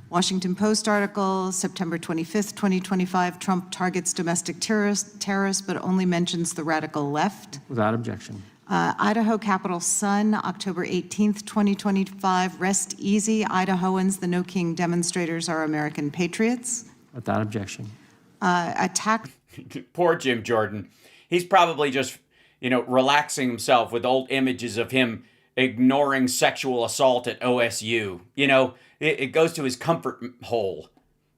Washington Post article, September 25th, 2025, Trump targets domestic terrorists, but only mentions the radical left. Without objection. Idaho Capital Sun, October 18th, 2025, rest easy, Idahoans, the No King demonstrators are American patriots. Without objection. Attack. Poor Jim Jordan. He's probably just, relaxing himself with old images of him ignoring sexual assault at OSU. It goes to his comfort hole.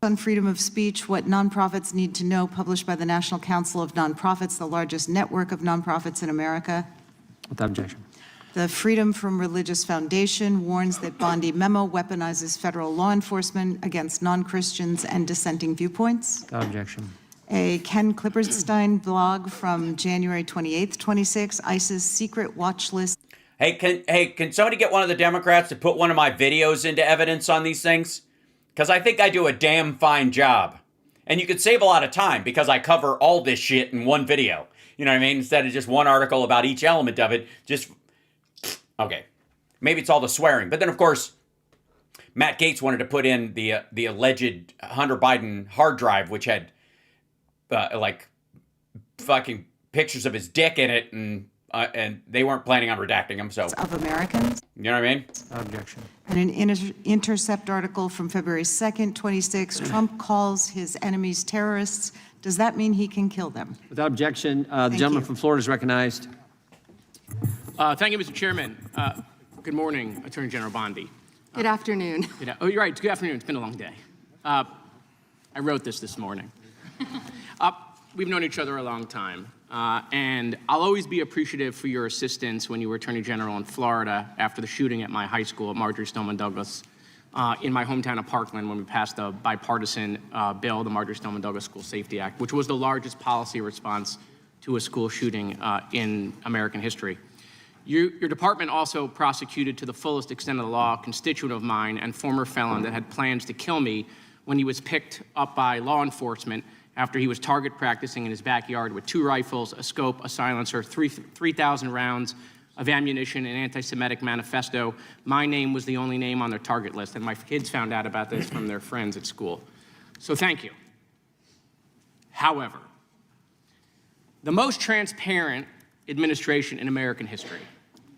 On freedom of speech, what nonprofits need to know, published by the National Council of Nonprofits, the largest network of nonprofits in America. Without objection. The Freedom from Religious Foundation warns that Bondi memo weaponizes federal law enforcement against non-Christians and dissenting viewpoints. Without objection. A Ken Klipperstein blog from January 28th, 26, ICE's secret watch list. Hey, can somebody get one of the Democrats to put one of my videos into evidence on these things? Because I think I do a damn fine job. And you could save a lot of time because I cover all this shit in one video. You know what I mean? Instead of just one article about each element of it, okay. Maybe it's all the swearing. But then, of course, Matt Gaetz wanted to put in the alleged Hunter Biden hard drive, which had fucking pictures of his dick in it and and they weren't planning on redacting them. So, Of Americans. you know what I mean? Objection. And an Intercept article from February 2nd, 26, Trump calls his enemies terrorists. Does that mean he can kill them? Without objection, the gentleman you. from Florida is recognized. Thank you, Mr. Chairman. Good morning, Attorney General Bondi. Good afternoon. Oh, you're right. Good afternoon. It's been a long day. I wrote this morning. We've known each other a long time, and I'll always be appreciative for your assistance when you were Attorney General in Florida after the shooting at my high school at Marjory Stoneman Douglas in my hometown of Parkland when we passed the bipartisan bill, the Marjory Stoneman Douglas School Safety Act, which was the largest policy response to a school shooting in American history. Your department also prosecuted to the fullest extent of the law a constituent of mine and former felon that had plans to kill me when he was picked up by law enforcement after he was target practicing in his backyard with 2 rifles, a scope, a silencer, 3,000 rounds of ammunition, an anti-Semitic manifesto. My name was the only name on their target list, and my kids found out about this from their friends at school. So thank you. However, the most transparent administration in American history.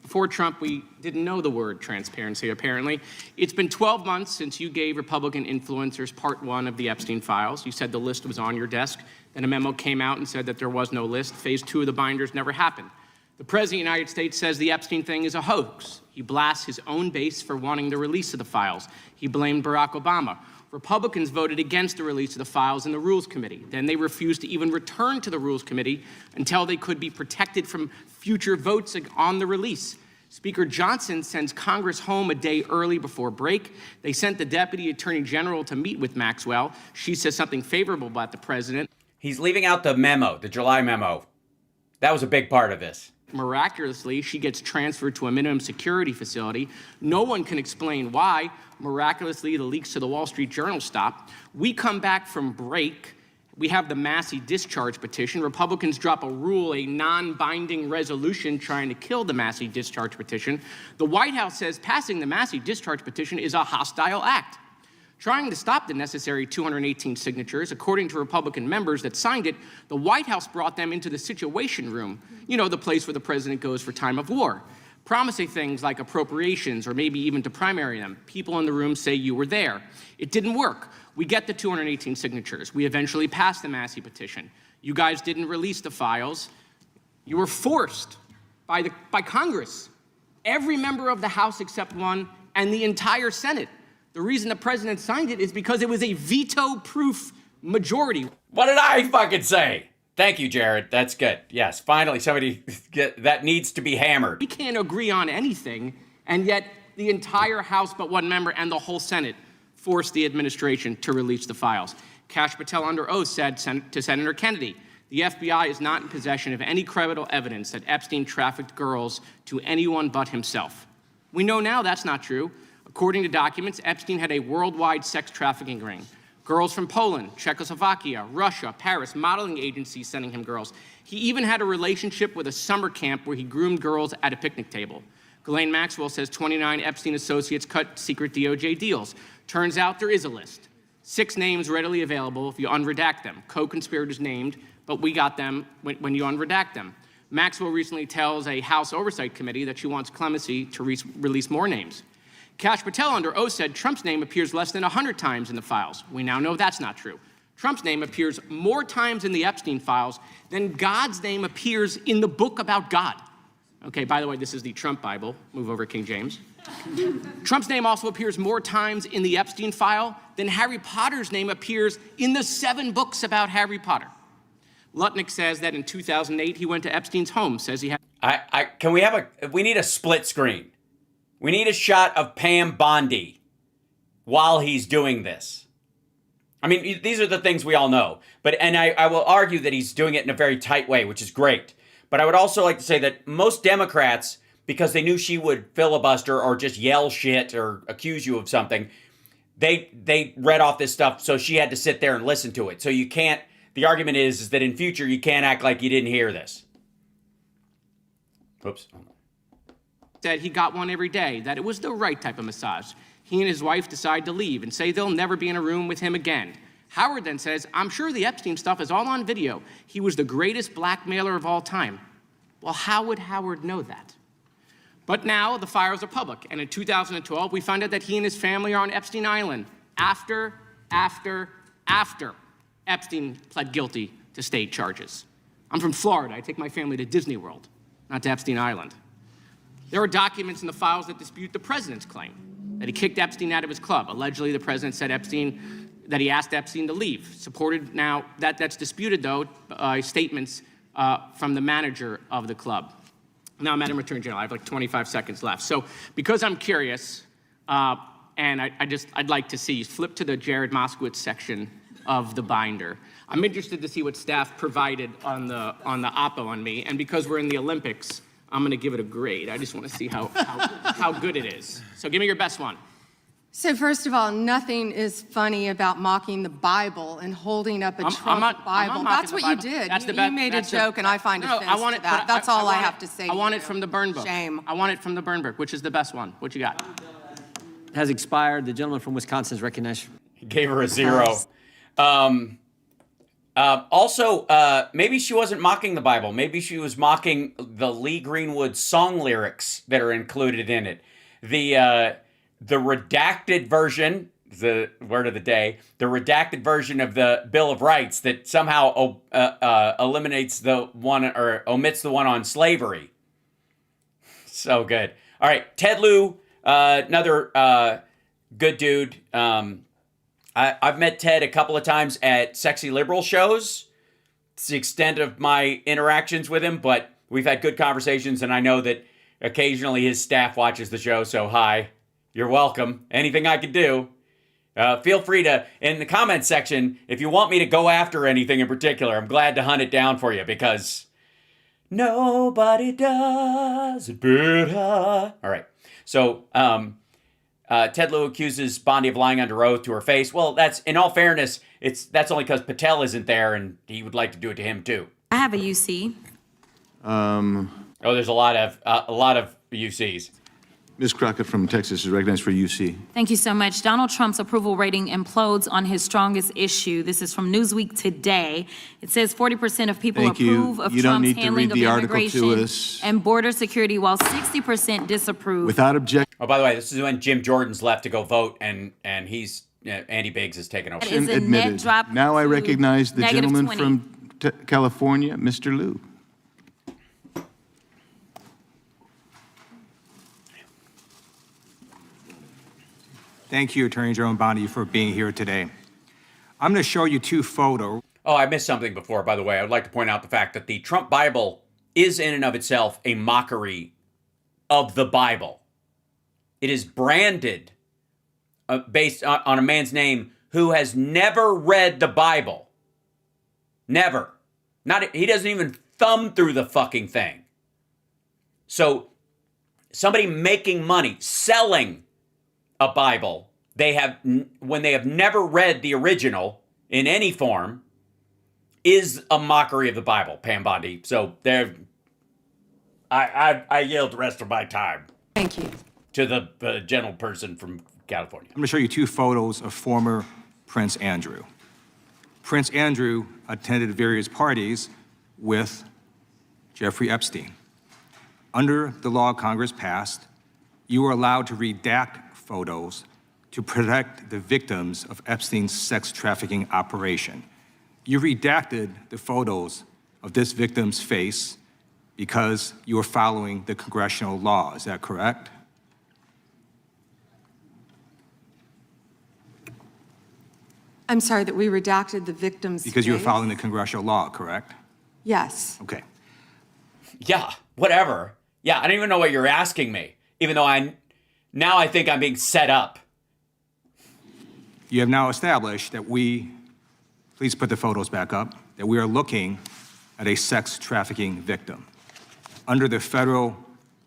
Before Trump, we didn't know the word transparency, apparently. It's been 12 months since you gave Republican influencers part 1 of the Epstein files. You said the list was on your desk. Then a memo came out and said that there was no list. Phase 2 of the binders never happened. The President of the United States says the Epstein thing is a hoax. He blasts his own base for wanting the release of the files. He blamed Barack Obama. Republicans voted against the release of the files in the Rules Committee. Then they refused to even return to the Rules Committee until they could be protected from future votes on the release. Speaker Johnson sends Congress home a day early before break. They sent the Deputy Attorney General to meet with Maxwell. She says something favorable about the president. He's leaving out the memo, the July memo. That was a big part of this. Miraculously, she gets transferred to a minimum security facility. No one can explain why. Miraculously, the leaks to the Wall Street Journal stop. We come back from break. We have the Massey discharge petition. Republicans drop a rule, a non-binding resolution trying to kill the Massey discharge petition. The White House says passing the Massey discharge petition is a hostile act. Trying to stop the necessary 218 signatures, according to Republican members that signed it, the White House brought them into the Situation Room, you know, the place where the president goes for time of war, promising things like appropriations or maybe even to primary them. People in the room say you were there. It didn't work. We get the 218 signatures. We eventually passed the Massey petition. You guys didn't release the files. You were forced by Congress, every member of the House except one, and the entire Senate. The reason the president signed it is because it was a veto-proof majority. What did I fucking say? Thank you, Jared. That's good. Yes, finally somebody that needs to be hammered. We can't agree on anything, and yet the entire House but one member and the whole Senate forced the administration to release the files. Kash Patel under oath said to Senator Kennedy, the FBI is not in possession of any credible evidence that Epstein trafficked girls to anyone but himself. We know now that's not true. According to documents, Epstein had a worldwide sex trafficking ring. Girls from Poland, Czechoslovakia, Russia, Paris, modeling agencies sending him girls. He even had a relationship with a summer camp where he groomed girls at a picnic table. Ghislaine Maxwell says 29 Epstein associates cut secret DOJ deals. Turns out there is a list. 6 names readily available if you unredact them. Co-conspirators named, but we got them when you unredact them. Maxwell recently tells a House Oversight Committee that she wants clemency to release more names. Kash Patel under oath said Trump's name appears less than 100 times in the files. We now know that's not true. Trump's name appears more times in the Epstein files than God's name appears in the book about God. Okay, by the way, this is the Trump Bible. Move over, King James. Trump's name also appears more times in the Epstein file than Harry Potter's name appears in the 7 books about Harry Potter. Lutnick says that in 2008, he went to Epstein's home, says he had... We need a split screen. We need a shot of Pam Bondi while he's doing this. I mean, these are the things we all know. And I will argue that he's doing it in a very tight way, which is great. But I would also like to say that most Democrats, because they knew she would filibuster or just yell shit or accuse you of something, they read off this stuff, so she had to sit there and listen to it. So you can't, the argument is that in future you can't act like you didn't hear this. Oops. Said he got one every day, that it was the right type of massage. He and his wife decide to leave and say they'll never be in a room with him again. Howard then says, I'm sure the Epstein stuff is all on video. He was the greatest blackmailer of all time. Well, how would Howard know that? But now the files are public, and in 2012, we found out that he and his family are on Epstein Island after Epstein pled guilty to state charges. I'm from Florida. I take my family to Disney World, not to Epstein Island. There are documents in the files that dispute the president's claim that he kicked Epstein out of his club. Allegedly, the president said that he asked Epstein to leave. Supported now, that's disputed, though, statements from the manager of the club. Now, Madam Attorney General, I have like 25 seconds left. So because I'm curious, and I'd like to see you flip to the Jared Moskowitz section of the binder. I'm interested to see what staff provided on the oppo on me, and because we're in the Olympics, I'm going to give it a grade. I just want to see how good it is. So give me your best one. So first of all, nothing is funny about mocking the Bible and holding up a Trump Bible. That's what you did. You made a joke, and I find offense to that. That's all I have to say. I want it from the burn book. Shame. I want it from the burn book, which is the best one. What you got? Has expired. The gentleman from Wisconsin is recognized. Gave her a 0. Also, maybe she wasn't mocking the Bible. Maybe she was mocking the Lee Greenwood song lyrics that are included in it. The redacted version, the word of the day, the redacted version of the Bill of Rights that somehow eliminates the one or omits the one on slavery. So good. All right, Ted Lieu, another good dude. I've met Ted a couple of times at Sexy Liberal shows. It's the extent of my interactions with him, but we've had good conversations, and I know that occasionally his staff watches the show, so hi. You're welcome. Anything I could do. Feel free to, in the comments section, if you want me to go after anything in particular, I'm glad to hunt it down for you because nobody does it better. All right. So, Ted Lieu accuses Bondi of lying under oath to her face. Well, that's, in all fairness, that's only because Patel isn't there and he would like to do it to him too. I have a UC. There's a lot of UCs. Ms. Crockett from Texas is recognized for UC. Thank you so much. Donald Trump's approval rating implodes on his strongest issue. This is from Newsweek today. It says 40% of people approve of Trump's handling of immigration and border security, while 60% disapprove. Without objection. Oh, by the way, this is when Jim Jordan's left to go vote, and he's Andy Biggs has taken over. That is a net drop. Now I recognize the gentleman 20. from California, Mr. Lieu. Thank you, Attorney General Bondi, for being here today. I'm going to show you 2 photos. Oh, I missed something before, by the way. I would like to point out the fact that the Trump Bible is in and of itself a mockery of the Bible. It is branded based on a man's name who has never read the Bible. Never. He doesn't even thumb through the fucking thing. So somebody making money, selling a Bible, when they have never read the original in any form, is a mockery of the Bible, Pam Bondi. So I yield the rest of my time. Thank you. To the gentle person from California. I'm going to show you 2 photos of former Prince Andrew. Prince Andrew attended various parties with Jeffrey Epstein. Under the law Congress passed, you were allowed to redact photos to protect the victims of Epstein's sex trafficking operation. You redacted the photos of this victim's face because you were following the congressional law. Is that correct? I'm sorry that we redacted the victim's Because you were face? following the congressional law, correct? Yes. Okay. Yeah, whatever. Yeah, I don't even know what you're asking me, even though now I think I'm being set up. You have now established that please put the photos back up, that we are looking at a sex trafficking victim. Under the Federal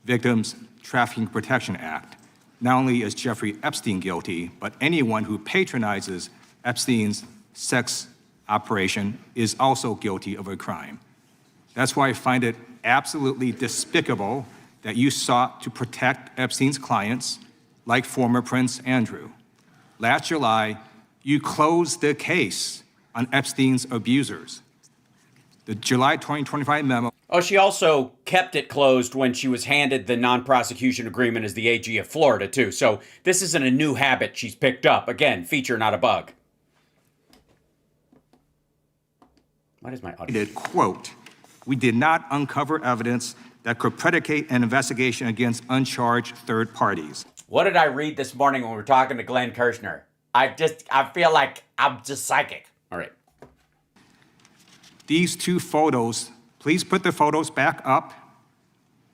Victims Trafficking Protection Act, not only is Jeffrey Epstein guilty, but anyone who patronizes Epstein's sex operation is also guilty of a crime. That's why I find it absolutely despicable that you sought to protect Epstein's clients, like former Prince Andrew. Last July, you closed the case on Epstein's abusers. The July 2025 memo. Oh, she also kept it closed when she was handed the non-prosecution agreement as the AG of Florida, too. So this isn't a new habit she's picked up. Again, feature, not a bug. What is my audio? Quote, we did not uncover evidence that could predicate an investigation against uncharged third parties. What did I read this morning when we were talking to Glenn Kirshner? I feel like I'm just psychic. All right. These two photos, please put the photos back up.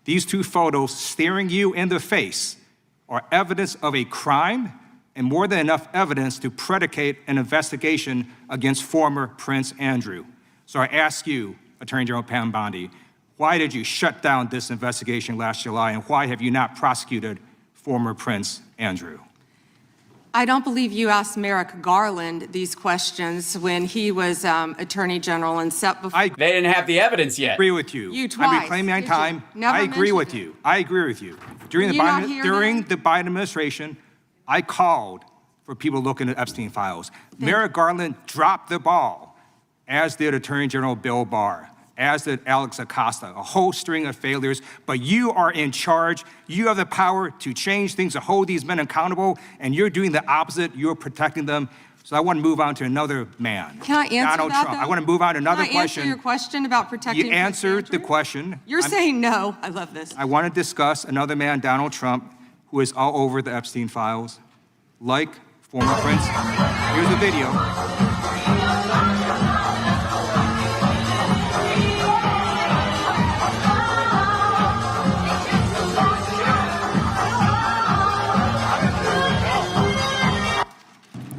These two photos staring you in the face are evidence of a crime and more than enough evidence to predicate an investigation against former Prince Andrew. So I ask you, Attorney General Pam Bondi, why did you shut down this investigation last July, and why have you not prosecuted former Prince Andrew? I don't believe you asked Merrick Garland these questions when he was Attorney General and set before. They didn't have the evidence yet. I agree with you. You twice. I'm reclaiming my time. I agree with you. I agree with you. During the Biden administration, I called for people looking at Epstein files. Merrick Garland dropped the ball, as did Attorney General Bill Barr, as did Alex Acosta, a whole string of failures. But you are in charge. You have the power to change things, to hold these men accountable, and you're doing the opposite. You're protecting them. So I want to move on to another man. Can I answer Donald that, Trump. though? I want to move on to another Can I question. answer your question about protecting You answered Prince the question. You're saying no. I love this. I want to discuss another man, Donald Trump, who is all over the Epstein files, like former Prince. Here's a video.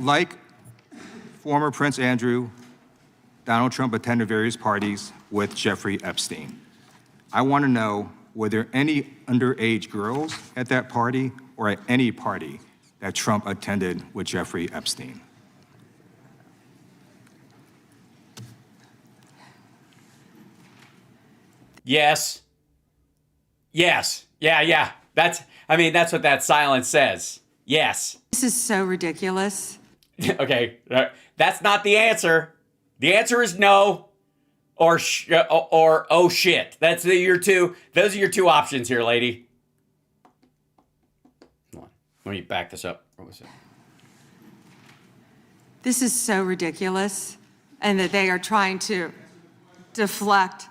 Like former Prince Andrew, Donald Trump attended various parties with Jeffrey Epstein. I want to know, were there any underage girls at that party or at any party that Trump attended with Jeffrey Epstein? Yes. Yes. Yeah. That's what that silence says. Yes. This is so ridiculous. Okay, that's not the answer. The answer is no, or oh shit. Those are your two options here, lady. Hold on. Let me back this up. What was it? This is so ridiculous, and that they are trying to deflect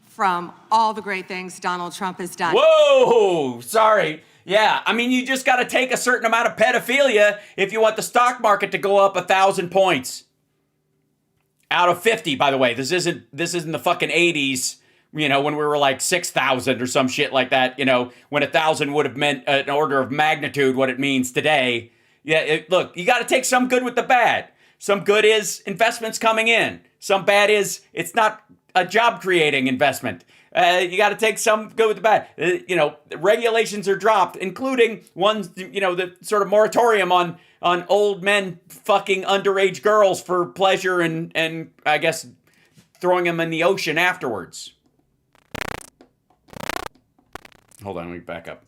from all the great things Donald Trump has done. Whoa, sorry. Yeah, I mean, you just got to take a certain amount of pedophilia if you want the stock market to go up 1,000 points. Out of 50, by the way. This isn't the fucking 80s, when we were like 6,000 or some shit like that, when 1,000 would have meant an order of magnitude what it means today. Yeah, look, you got to take some good with the bad. Some good is investments coming in. Some bad is it's not a job-creating investment. You got to take some good with the bad. Regulations are dropped, including ones, the sort of moratorium on old men fucking underage girls for pleasure and I guess throwing them in the ocean afterwards. Hold on, let me back up.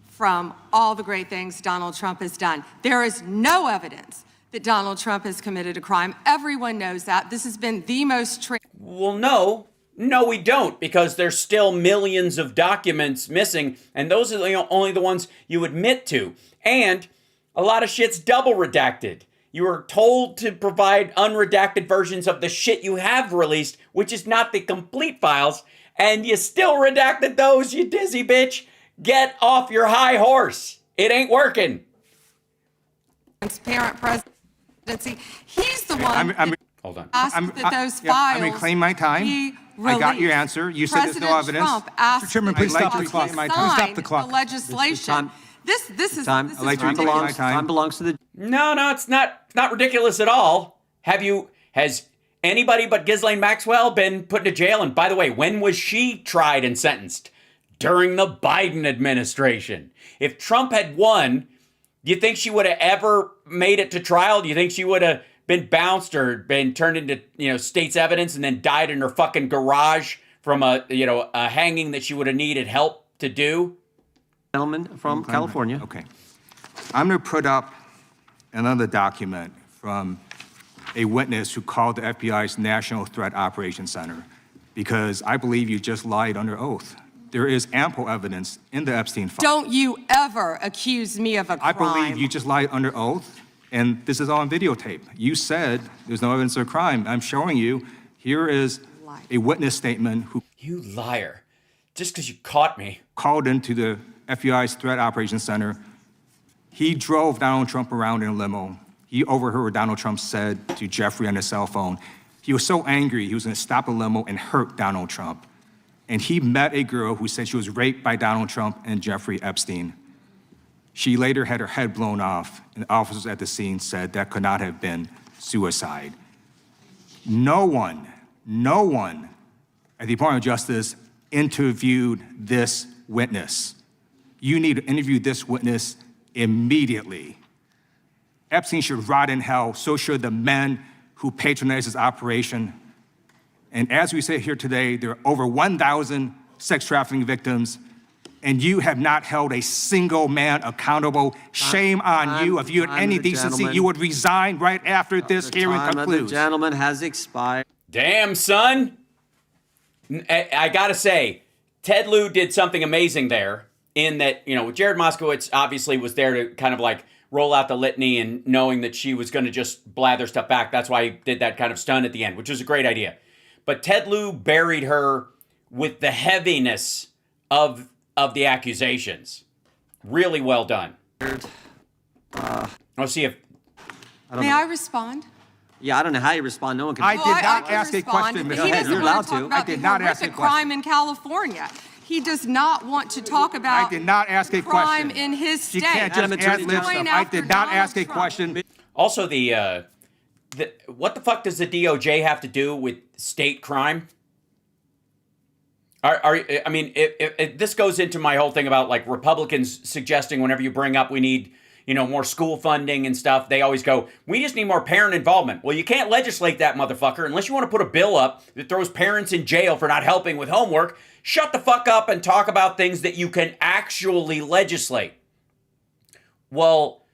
From all the great things Donald Trump has done. There is no evidence that Donald Trump has committed a crime. Everyone knows that. This has been the most... Well, no. No, we don't, because there's still millions of documents missing, and those are only the ones you admit to. And a lot of shit's double redacted. You were told to provide unredacted versions of the shit you have released, which is not the complete files, and you still redacted those, you dizzy bitch. Get off your high horse. It ain't working. Transparent presidency. He's the one Hold on. asked that those files. I'm reclaiming my time. I got your answer. You said there's no evidence. Trump asked Chairman, please stop the clock. Stop the clock. The legislation. This is ridiculous. Time belongs to the... No, it's not ridiculous at all. Has anybody but Ghislaine Maxwell been put into jail? And by the way, when was she tried and sentenced? During the Biden administration. If Trump had won, do you think she would have ever made it to trial? Do you think she would have been bounced or been turned into, state's evidence and then died in her fucking garage from a hanging that she would have needed help to do? Gentleman from California. Okay. I'm going to put up another document from a witness who called the FBI's National Threat Operations Center. because I believe you just lied under oath. There is ample evidence in the Epstein file. Don't you ever accuse me of a crime. I believe you just lied under oath, and this is all on videotape. You said there's no evidence of a crime. I'm showing you. Here is a witness statement who... You liar. Just because you caught me. ...called into the FBI's Threat Operations Center. He drove Donald Trump around in a limo. He overheard what Donald Trump said to Jeffrey on his cell phone. He was so angry, he was going to stop the limo and hurt Donald Trump. And he met a girl who said she was raped by Donald Trump and Jeffrey Epstein. She later had her head blown off, and officers at the scene said that could not have been suicide. No one at the Department of Justice interviewed this witness. You need to interview this witness immediately. Epstein should rot in hell, so should the men who patronized his operation. And as we sit here today, there are over 1,000 sex trafficking victims, and you have not held a single man accountable. Shame on you. If you had any decency, you would resign right after this hearing concludes. The gentleman has expired. Damn, son. I gotta say, Ted Lieu did something amazing there in that, Jared Moskowitz obviously was there to kind of like roll out the litany and knowing that she was going to just blather stuff back. That's why he did that kind of stunt at the end, which was a great idea. But Ted Lieu buried her with the heaviness of the accusations. Really well done. Let's see if... May I respond? Yeah, I don't know how you respond. No one can. I did not ask a question, Ms. He doesn't You're want allowed to talk to. about I did the not ask a horrific question. crime in California. He does not want to talk about I did not ask a crime question. in his state. She can't just Madam ad Attorney lib General. stuff. I did not ask a question. Also, what the fuck does the DOJ have to do with state crime? If this goes into my whole thing about like Republicans suggesting whenever you bring up we need, more school funding and stuff, they always go, we just need more parent involvement. Well, you can't legislate that, motherfucker, unless you want to put a bill up that throws parents in jail for not helping with homework. Shut the fuck up and talk about things that you can actually legislate. Well,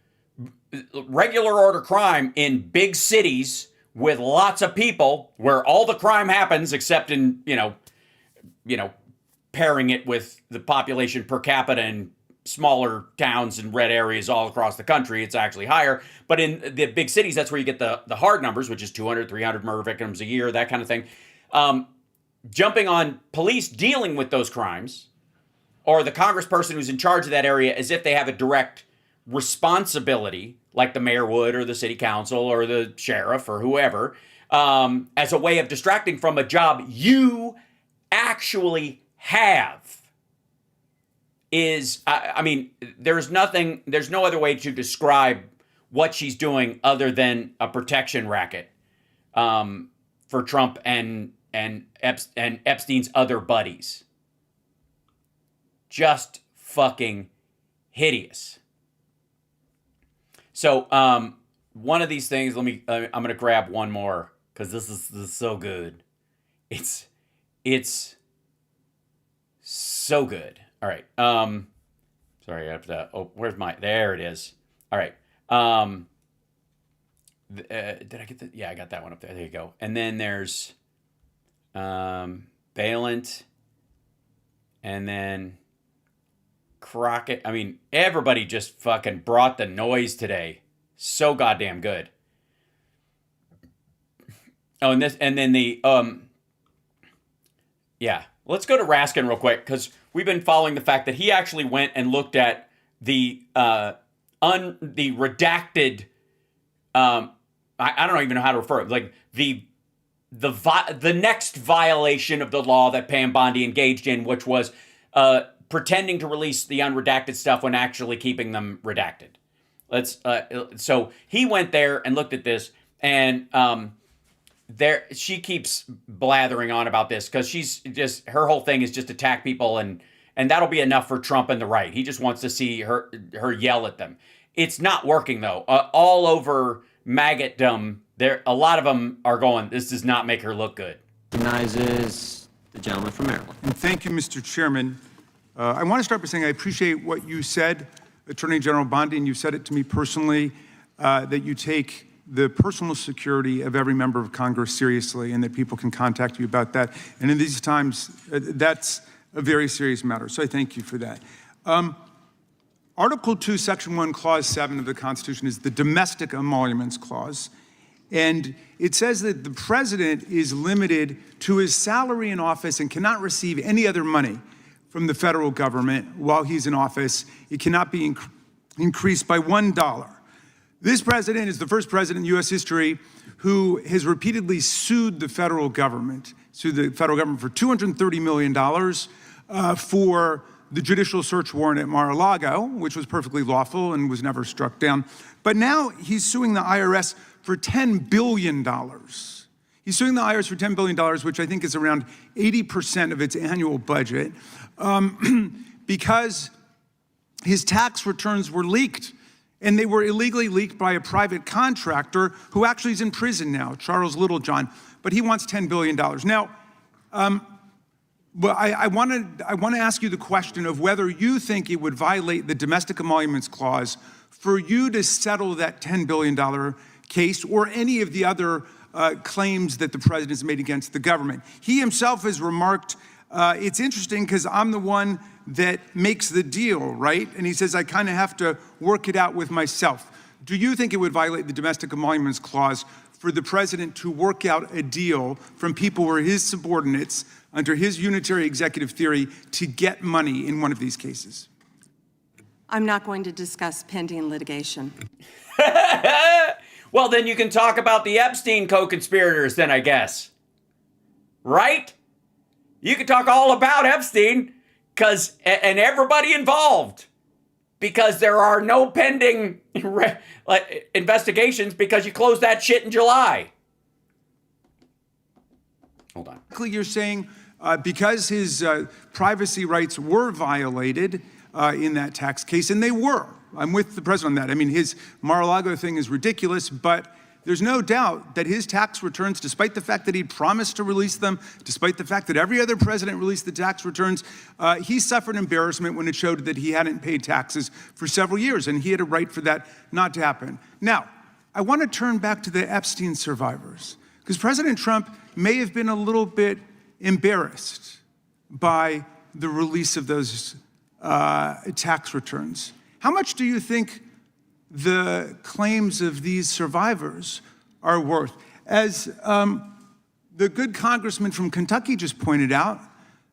regular order crime in big cities with lots of people where all the crime happens except in, pairing it with the population per capita in smaller towns and red areas all across the country, it's actually higher. But in the big cities, that's where you get the hard numbers, which is 200, 300 murder victims a year, that kind of thing. Jumping on police dealing with those crimes, or the congressperson who's in charge of that area as if they have a direct responsibility, like the mayor would, or the city council, or the sheriff, or whoever, as a way of distracting from a job you actually have. There's no other way to describe what she's doing other than a protection racket for Trump and Epstein's other buddies. Just fucking hideous. So one of these things, I'm gonna grab one more because this is so good. It's so good. All right. Sorry, I have to. There it is. All right. Did I get that? Yeah, I got that one up there. There you go. And then there's Valent, and then Crockett. Everybody just fucking brought the noise today. So goddamn good. Oh, and then the yeah. Let's go to Raskin real quick because we've been following the fact that he actually went and looked at the redacted. I don't even know how to refer it. Like the next violation of the law that Pam Bondi engaged in, which was pretending to release the unredacted stuff when actually keeping them redacted. So he went there and looked at this, and she keeps blathering on about this because her whole thing is just attack people, and that'll be enough for Trump and the right. He just wants to see her yell at them. It's not working though. All over maggotdom, a lot of them are going, this does not make her look good. Recognizes the gentleman from Maryland. And thank you, Mr. Chairman. I want to start by saying I appreciate what you said, Attorney General Bondi, and you said it to me personally, that you take the personal security of every member of Congress seriously, and that people can contact you about that. And in these times, that's a very serious matter. So I thank you for that. Article 2, Section 1, Clause 7 of the Constitution is the Domestic Emoluments Clause. And it says that the president is limited to his salary in office and cannot receive any other money from the federal government while he's in office. It cannot be increased by $1. This president is the first president in U.S. history who has repeatedly sued the federal government for $230 million for the judicial search warrant at Mar-a-Lago, which was perfectly lawful and was never struck down. But now he's suing the IRS for $10 billion. He's suing the IRS for $10 billion, which I think is around 80% of its annual budget, because his tax returns were leaked. And they were illegally leaked by a private contractor who actually is in prison now, Charles Littlejohn, but he wants $10 billion. Now, but I want to ask you the question of whether you think it would violate the Domestic Emoluments Clause for you to settle that $10 billion case or any of the other claims that the president has made against the government. He himself has remarked, it's interesting because I'm the one that makes the deal, right? And he says, I kind of have to work it out with myself. Do you think it would violate the Domestic Emoluments Clause for the president to work out a deal from people who are his subordinates under his unitary executive theory to get money in one of these cases? I'm not going to discuss pending litigation. Well, then you can talk about the Epstein co-conspirators then, I guess. Right? You can talk all about Epstein and everybody involved, because there are no pending investigations because you closed that shit in July. Hold on. You're saying because his privacy rights were violated in that tax case, and they were. I'm with the president on that. I mean, his Mar-a-Lago thing is ridiculous, but there's no doubt that his tax returns, despite the fact that he promised to release them, despite the fact that every other president released the tax returns, he suffered embarrassment when it showed that he hadn't paid taxes for several years, and he had a right for that not to happen. Now, I want to turn back to the Epstein survivors, because President Trump may have been a little bit embarrassed by the release of those tax returns. How much do you think the claims of these survivors are worth? As the good congressman from Kentucky just pointed out,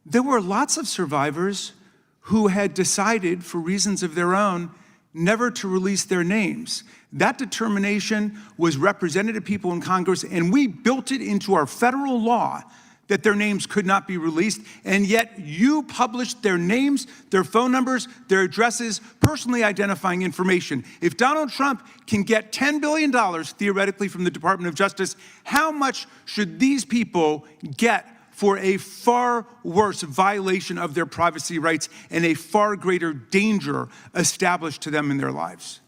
there were lots of survivors who had decided, for reasons of their own, never to release their names. That determination was represented to people in Congress, and we built it into our federal law that their names could not be released, and yet you published their names, their phone numbers, their addresses, personally identifying information. If Donald Trump can get $10 billion, theoretically, from the Department of Justice, how much should these people get for a far worse violation of their privacy rights and a far greater danger established to them in their lives?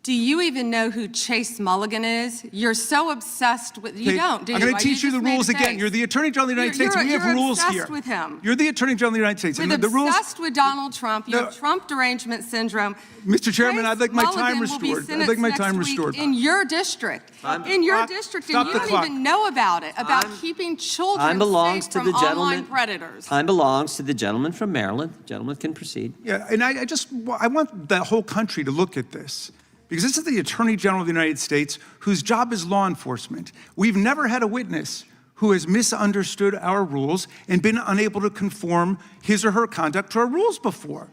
Do you even know who Chase Mulligan is? You're so obsessed with, you don't, do you? I'm going to teach you the rules again. You're the Attorney General of the United States. We have rules here. You're obsessed with him. You're the Attorney General of the United States. With obsessed with Donald Trump. You have Trump derangement syndrome. Mr. Chairman, I'd like my time Mulligan will be restored. I'd like my time restored. In your district. In your district, and you don't even know about it, about keeping children safe from online predators. Time belongs to the gentleman from Maryland. The gentleman can proceed. Yeah, and I want the whole country to look at this, because this is the Attorney General of the United States, whose job is law enforcement. We've never had a witness who has misunderstood our rules and been unable to conform his or her conduct to our rules before.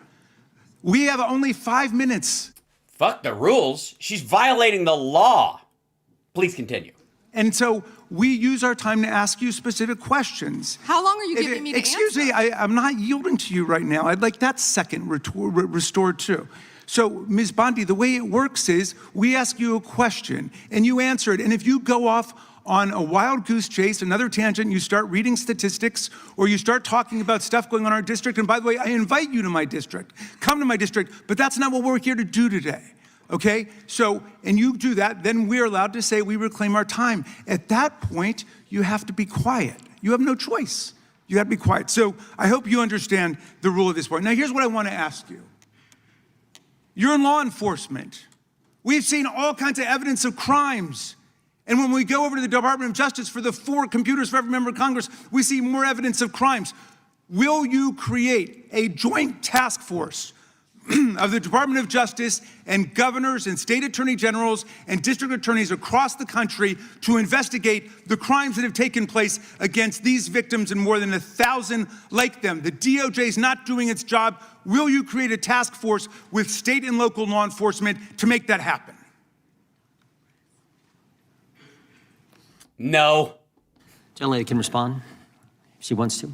We have only 5 minutes. Fuck the rules. She's violating the law. Please continue. And so we use our time to ask you specific questions. How long are you giving me to Excuse answer? me, I'm not yielding to you right now. I'd like that second restored too. So, Ms. Bondi, the way it works is we ask you a question and you answer it. And if you go off on a wild goose chase, another tangent, you start reading statistics or you start talking about stuff going on in our district. And by the way, I invite you to my district. Come to my district, but that's not what we're here to do today. Okay? So, and you do that, then we're allowed to say we reclaim our time. At that point, you have to be quiet. You have no choice. You have to be quiet. So I hope you understand the rule at this point. Now, here's what I want to ask you. You're in law enforcement. We've seen all kinds of evidence of crimes. And when we go over to the Department of Justice for the 4 computers for every member of Congress, we see more evidence of crimes. Will you create a joint task force of the Department of Justice and governors and state attorney generals and district attorneys across the country to investigate the crimes that have taken place against these victims and more than 1,000 like them? The DOJ is not doing its job. Will you create a task force with state and local law enforcement to make that happen? No. Gentlelady can respond if she wants to.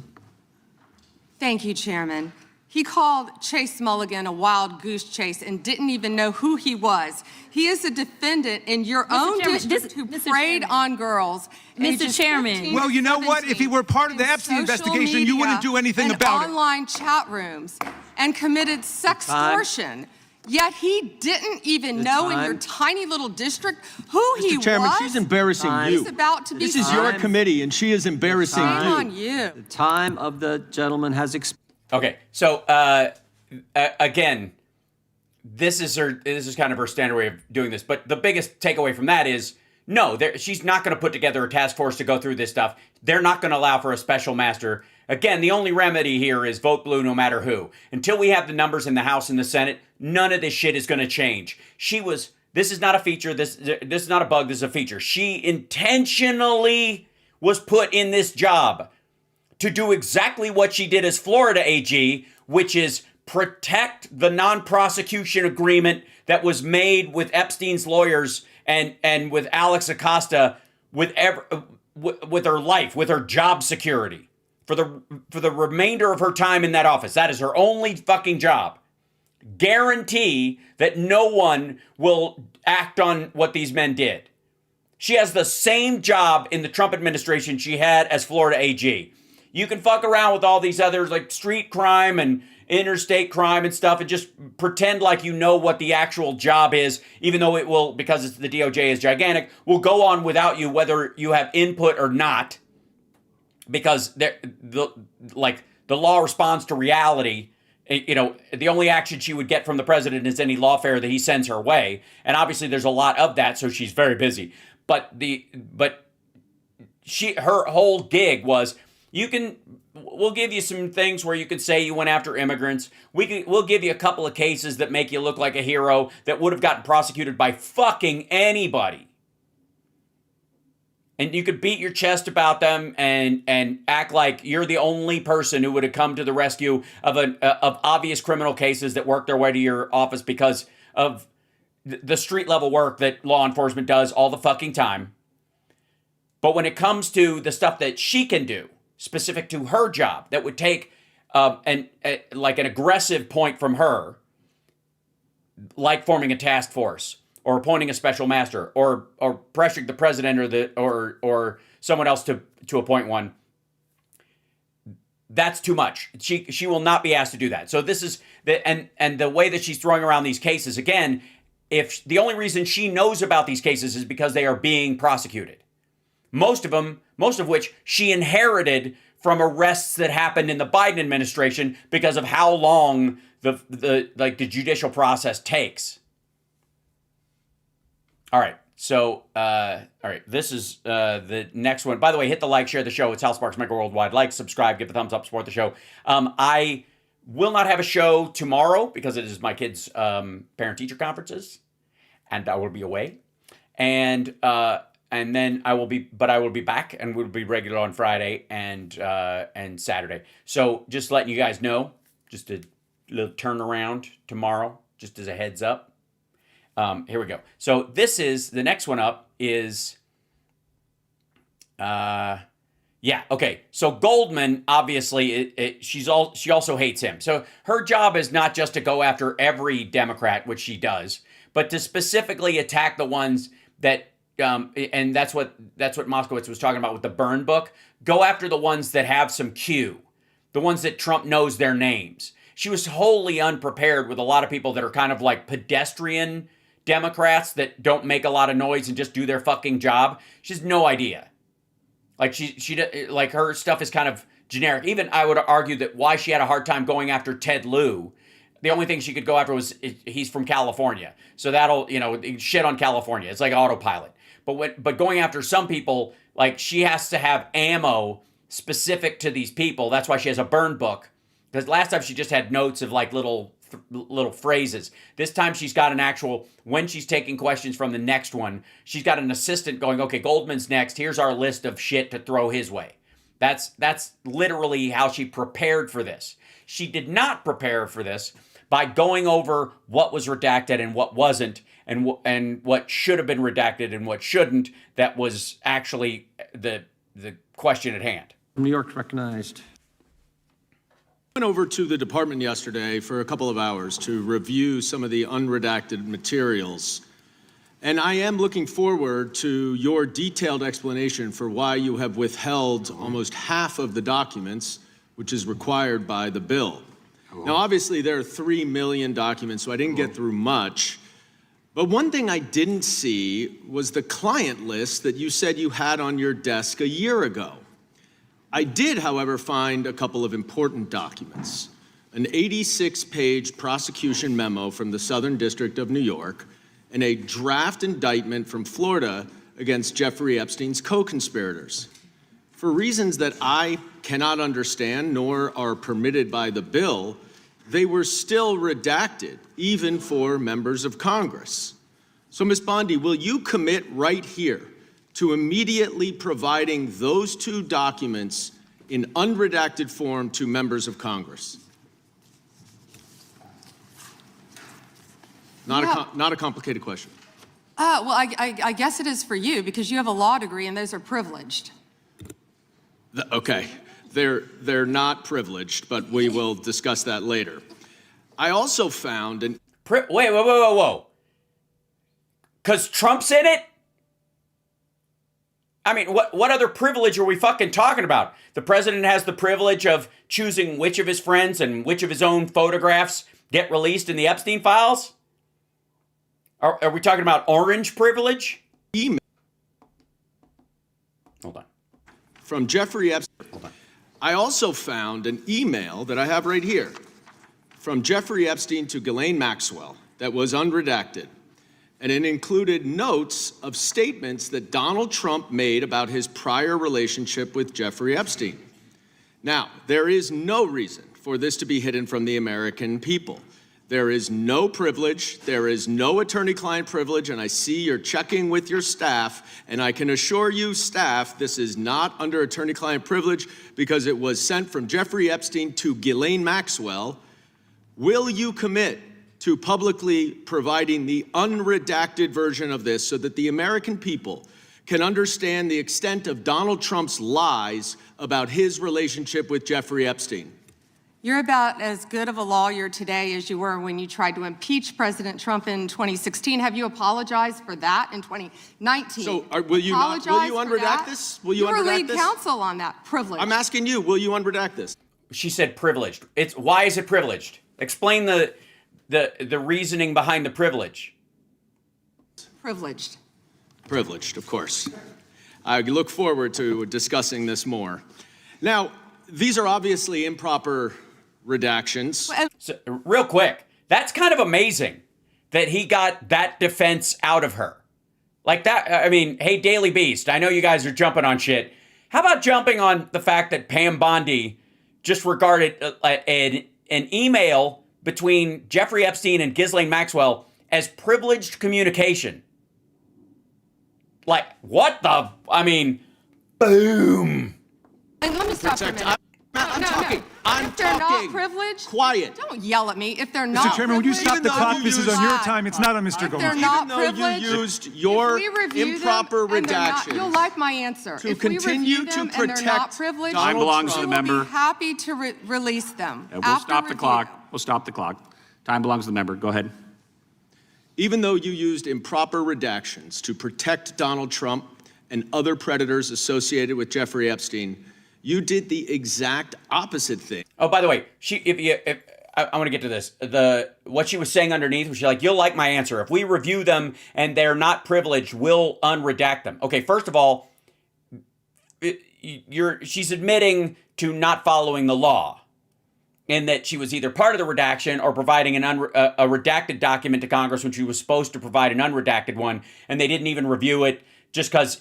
Thank you, Chairman. He called Chase Mulligan a wild goose chase and didn't even know who he was. He is a defendant in your own Chairman, district who preyed on girls. Mr. Chairman. Well, you know what? If he were part of the Epstein investigation, you wouldn't do anything about it. Online chat rooms and committed sextortion. Yet he didn't even know in your tiny little district who he was. Mr. Chairman, she's embarrassing you. He's about to be This is your committee, and she is embarrassing Shame you. on you. The time of the gentleman has expired. Okay, so again, this is kind of her standard way of doing this. But the biggest takeaway from that is no, she's not going to put together a task force to go through this stuff. They're not going to allow for a special master. Again, the only remedy here is vote blue no matter who. Until we have the numbers in the House and the Senate, none of this shit is going to change. This is not a feature. This is not a bug. This is a feature. She intentionally was put in this job to do exactly what she did as Florida AG, which is protect the non-prosecution agreement that was made with Epstein's lawyers and with Alex Acosta with her life, with her job security for the remainder of her time in that office. That is her only fucking job. Guarantee that no one will act on what these men did. She has the same job in the Trump administration she had as Florida AG. You can fuck around with all these others like street crime and interstate crime and stuff and just pretend like you know what the actual job is, even though it will, because the DOJ is gigantic, will go on without you whether you have input or not, because the law responds to reality. You know, the only action she would get from the president is any lawfare that he sends her way. And obviously there's a lot of that, so she's very busy. But her whole gig was, we'll give you some things where you can say you went after immigrants. We'll give you a couple of cases that make you look like a hero that would have gotten prosecuted by fucking anybody. And you could beat your chest about them and act like you're the only person who would have come to the rescue of obvious criminal cases that work their way to your office because of the street level work that law enforcement does all the fucking time. But when it comes to the stuff that she can do, specific to her job, that would take an aggressive point from her, like forming a task force or appointing a special master or pressuring the president or someone else to appoint one, that's too much. She will not be asked to do that. So this is and the way that she's throwing around these cases, again, if the only reason she knows about these cases is because they are being prosecuted. Most of which she inherited from arrests that happened in the Biden administration because of how long the judicial process takes. All right. So, this is the next one. By the way, hit the like, share the show. It's Hal Sparks, Megaworldwiide. Like, subscribe, give a thumbs up, support the show. I will not have a show tomorrow because it is my kids' parent-teacher conferences, and I will be away. And then I will be back, and we'll be regular on Friday and Saturday. So just letting you guys know, just a little turnaround tomorrow, just as a heads up. Here we go. So the next one up is, okay. So Goldman, obviously, she also hates him. So her job is not just to go after every Democrat, which she does, but to specifically attack the ones that. And that's what Moskowitz was talking about with the burn book. Go after the ones that have some Q, the ones that Trump knows their names. She was wholly unprepared with a lot of people that are kind of like pedestrian Democrats that don't make a lot of noise and just do their fucking job. She has no idea. Like like her stuff is kind of generic. Even I would argue that why she had a hard time going after Ted Lieu the only thing she could go after was he's from California. So that'll, shit on California. It's like autopilot. But going after some people, like she has to have ammo specific to these people. That's why she has a burn book. Because last time she just had notes of like little phrases. This time she's got an actual, when she's taking questions from the next one, she's got an assistant going, okay, Goldman's next. Here's our list of shit to throw his way. That's literally how she prepared for this. She did not prepare for this by going over what was redacted and what wasn't, and what should have been redacted and what shouldn't. That was actually the question at hand. New York recognized. I went over to the department yesterday for a couple of hours to review some of the unredacted materials. And I am looking forward to your detailed explanation for why you have withheld almost half of the documents, which is required by the bill. Now, obviously, there are 3 million documents, so I didn't get through much. But one thing I didn't see was the client list that you said you had on your desk a year ago. I did, however, find a couple of important documents. An 86-page prosecution memo from the Southern District of New York, and a draft indictment from Florida against Jeffrey Epstein's co-conspirators. For reasons that I cannot understand nor are permitted by the bill, they were still redacted, even for members of Congress. So, Ms. Bondi, will you commit right here to immediately providing those 2 documents in unredacted form to members of Congress? Not a complicated question. Well, I guess it is for you because you have a law degree and those are privileged. Okay, they're not privileged, but we will discuss that later. I also found an... Whoa. Because Trump's in it? I mean, what other privilege are we fucking talking about? The president has the privilege of choosing which of his friends and which of his own photographs get released in the Epstein files? Are we talking about orange privilege? Email. Hold on. From Jeffrey Epstein. Hold on. I also found an email that I have right here from Jeffrey Epstein to Ghislaine Maxwell that was unredacted. And it included notes of statements that Donald Trump made about his prior relationship with Jeffrey Epstein. Now, there is no reason for this to be hidden from the American people. There is no privilege, there is no attorney-client privilege, and I see you're checking with your staff, and I can assure you, staff, this is not under attorney-client privilege because it was sent from Jeffrey Epstein to Ghislaine Maxwell. Will you commit to publicly providing the unredacted version of this so that the American people can understand the extent of Donald Trump's lies about his relationship with Jeffrey Epstein? You're about as good of a lawyer today as you were when you tried to impeach President Trump in 2016. Have you apologized for that in 2019? So will you unredact this? Will you were unredact lead this? counsel on that privilege. I'm asking you, will you unredact this? She said privileged. Why is it privileged? Explain the reasoning behind the privilege. Privileged. Privileged, of course. I look forward to discussing this more. Now, these are obviously improper redactions. So, real quick, that's kind of amazing that he got that defense out of her. Like that, I mean, hey, Daily Beast, I know you guys are jumping on shit. How about jumping on the fact that Pam Bondi just regarded an email between Jeffrey Epstein and Ghislaine Maxwell as privileged communication? Like, what the, I mean, boom. And let me stop for a minute. I'm talking. If they're not privileged, quiet. Don't yell at me. If they're not Mr. Chairman, would you privileged, stop the clock? This is on your time. It's not on Mr. If they're Goldman. not Even though privileged, you used your if we review improper them and they're not- redactions you'll like my answer. to If we continue review to them and they're not protect privileged, Donald Time belongs we to the will member. be happy to release them. We'll after stop the review. clock. We'll stop the clock. Time belongs to the member. Go ahead. Even though you used improper redactions to protect Donald Trump and other predators associated with Jeffrey Epstein, you did the exact opposite thing. Oh, by the way, I want to get to this. What she was saying underneath was she like, you'll like my answer. If we review them and they're not privileged, we'll unredact them. Okay, first of all, she's admitting to not following the law. in that she was either part of the redaction or providing a redacted document to Congress when she was supposed to provide an unredacted one, and they didn't even review it just because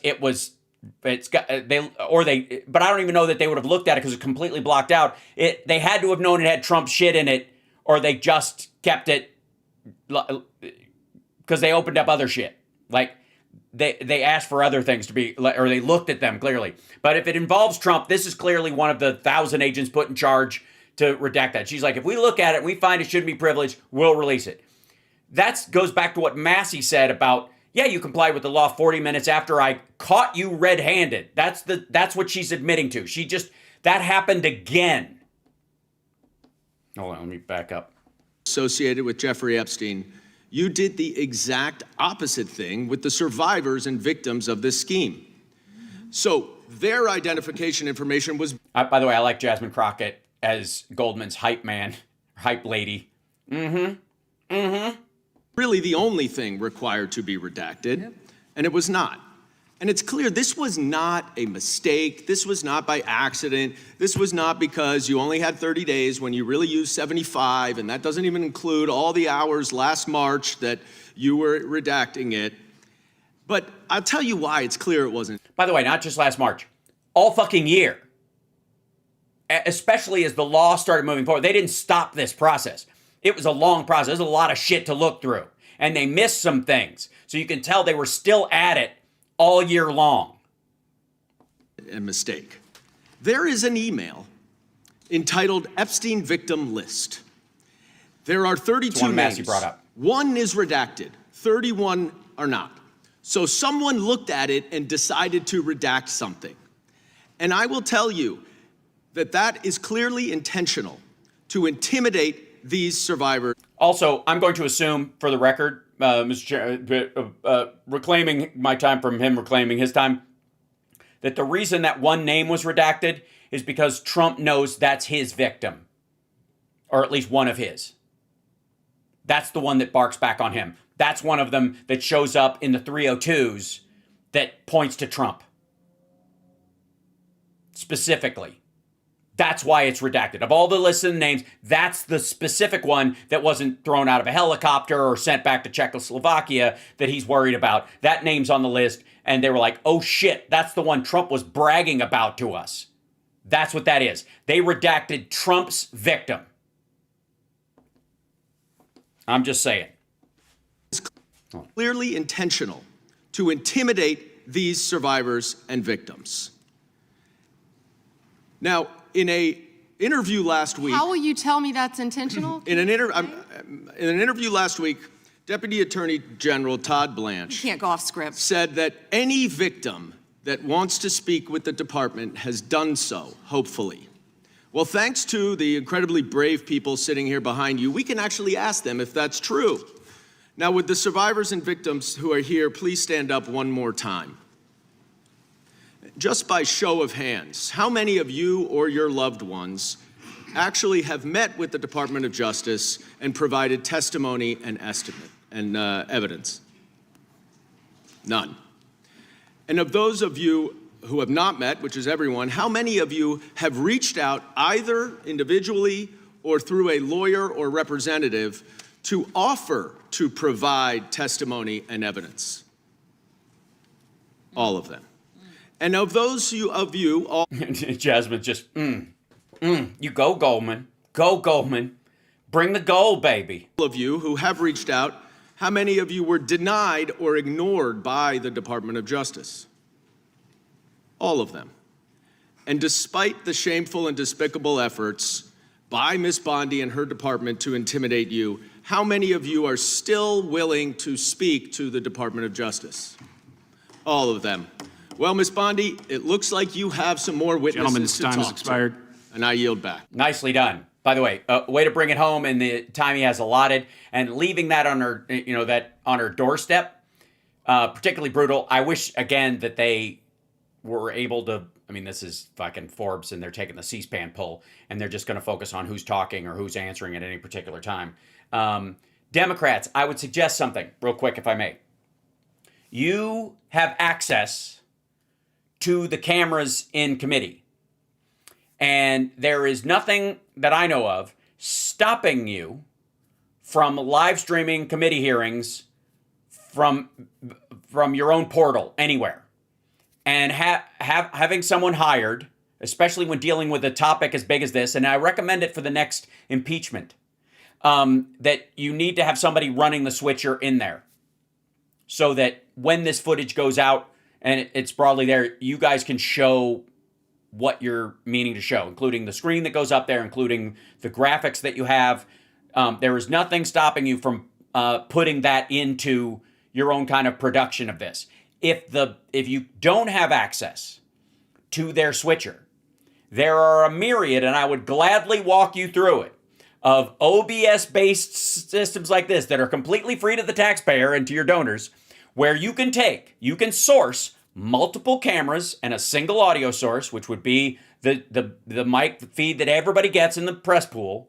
but I don't even know that they would have looked at it because it's completely blocked out. They had to have known it had Trump shit in it, or they just kept it because they opened up other shit. Like they asked for other things to be, or they looked at them clearly. But if it involves Trump, this is clearly one of the 1,000 agents put in charge to redact that. She's like, if we look at it and we find it shouldn't be privileged, we'll release it. That goes back to what Massey said about, yeah, you complied with the law 40 minutes after I caught you red-handed. That's what she's admitting to. That happened again. Hold on, let me back up. Associated with Jeffrey Epstein, you did the exact opposite thing with the survivors and victims of this scheme. So their identification information was... By the way, I like Jasmine Crockett as Goldman's hype man, hype lady. Really the only thing required to be redacted, and it was not. And it's clear this was not a mistake. This was not by accident. This was not because you only had 30 days when you really used 75, and that doesn't even include all the hours last March that you were redacting it. But I'll tell you why it's clear it wasn't. By the way, not just last March, all fucking year. Especially as the law started moving forward. They didn't stop this process. It was a long process. There's a lot of shit to look through. And they missed some things. So you can tell they were still at it all year long. A mistake. There is an email entitled Epstein Victim List. There are 32 one names. Massey brought up. One is redacted. 31 are not. So someone looked at it and decided to redact something. And I will tell you that is clearly intentional to intimidate these survivors. Also, I'm going to assume, for the record, Mr. Chair, reclaiming my time from him reclaiming his time, that the reason that one name was redacted is because Trump knows that's his victim, or at least one of his. That's the one that barks back on him. That's one of them that shows up in the 302s that points to Trump. Specifically. That's why it's redacted. Of all the listed names, that's the specific one that wasn't thrown out of a helicopter or sent back to Czechoslovakia that he's worried about. That name's on the list, and they were like, oh shit, that's the one Trump was bragging about to us. That's what that is. They redacted Trump's victim. I'm just saying. It's clearly intentional to intimidate these survivors and victims. Now, in an interview last week... How will you tell me that's intentional? In an interview last week, Deputy Attorney General Todd Blanche... You can't go off script. ...said that any victim that wants to speak with the department has done so, hopefully. Well, thanks to the incredibly brave people sitting here behind you, we can actually ask them if that's true. Now, would the survivors and victims who are here please stand up one more time? Just by show of hands, how many of you or your loved ones actually have met with the Department of Justice and provided testimony and estimate and evidence? None. And of those of you who have not met, which is everyone, how many of you have reached out either individually or through a lawyer or representative to offer to provide testimony and evidence? All of them. And of those of you all... Jasmine just, You go, Goldman. Go, Goldman. Bring the gold, baby. All of you who have reached out, how many of you were denied or ignored by the Department of Justice? All of them. And despite the shameful and despicable efforts by Ms. Bondi and her department to intimidate you, how many of you are still willing to speak to the Department of Justice? All of them. Well, Ms. Bondi, it looks like you have some more witnesses Gentlemen, this to time talk has expired. to, and I yield back. Nicely done. By the way, way to bring it home in the time he has allotted, and leaving that on her, on her doorstep, particularly brutal. I wish again that they were able to. I mean, this is fucking Forbes, and they're taking the C-SPAN poll, and they're just going to focus on who's talking or who's answering at any particular time. Democrats, I would suggest something real quick, if I may. You have access to the cameras in committee. And there is nothing that I know of stopping you from live streaming committee hearings from your own portal anywhere. And having someone hired, especially when dealing with a topic as big as this, and I recommend it for the next impeachment, that you need to have somebody running the switcher in there so that when this footage goes out and it's broadly there, you guys can show what you're meaning to show, including the screen that goes up there, including the graphics that you have. There is nothing stopping you from putting that into your own kind of production of this. If you don't have access to their switcher, there are a myriad, and I would gladly walk you through it, of OBS-based systems like this that are completely free to the taxpayer and to your donors, where you can source multiple cameras and a single audio source, which would be the mic feed that everybody gets in the press pool,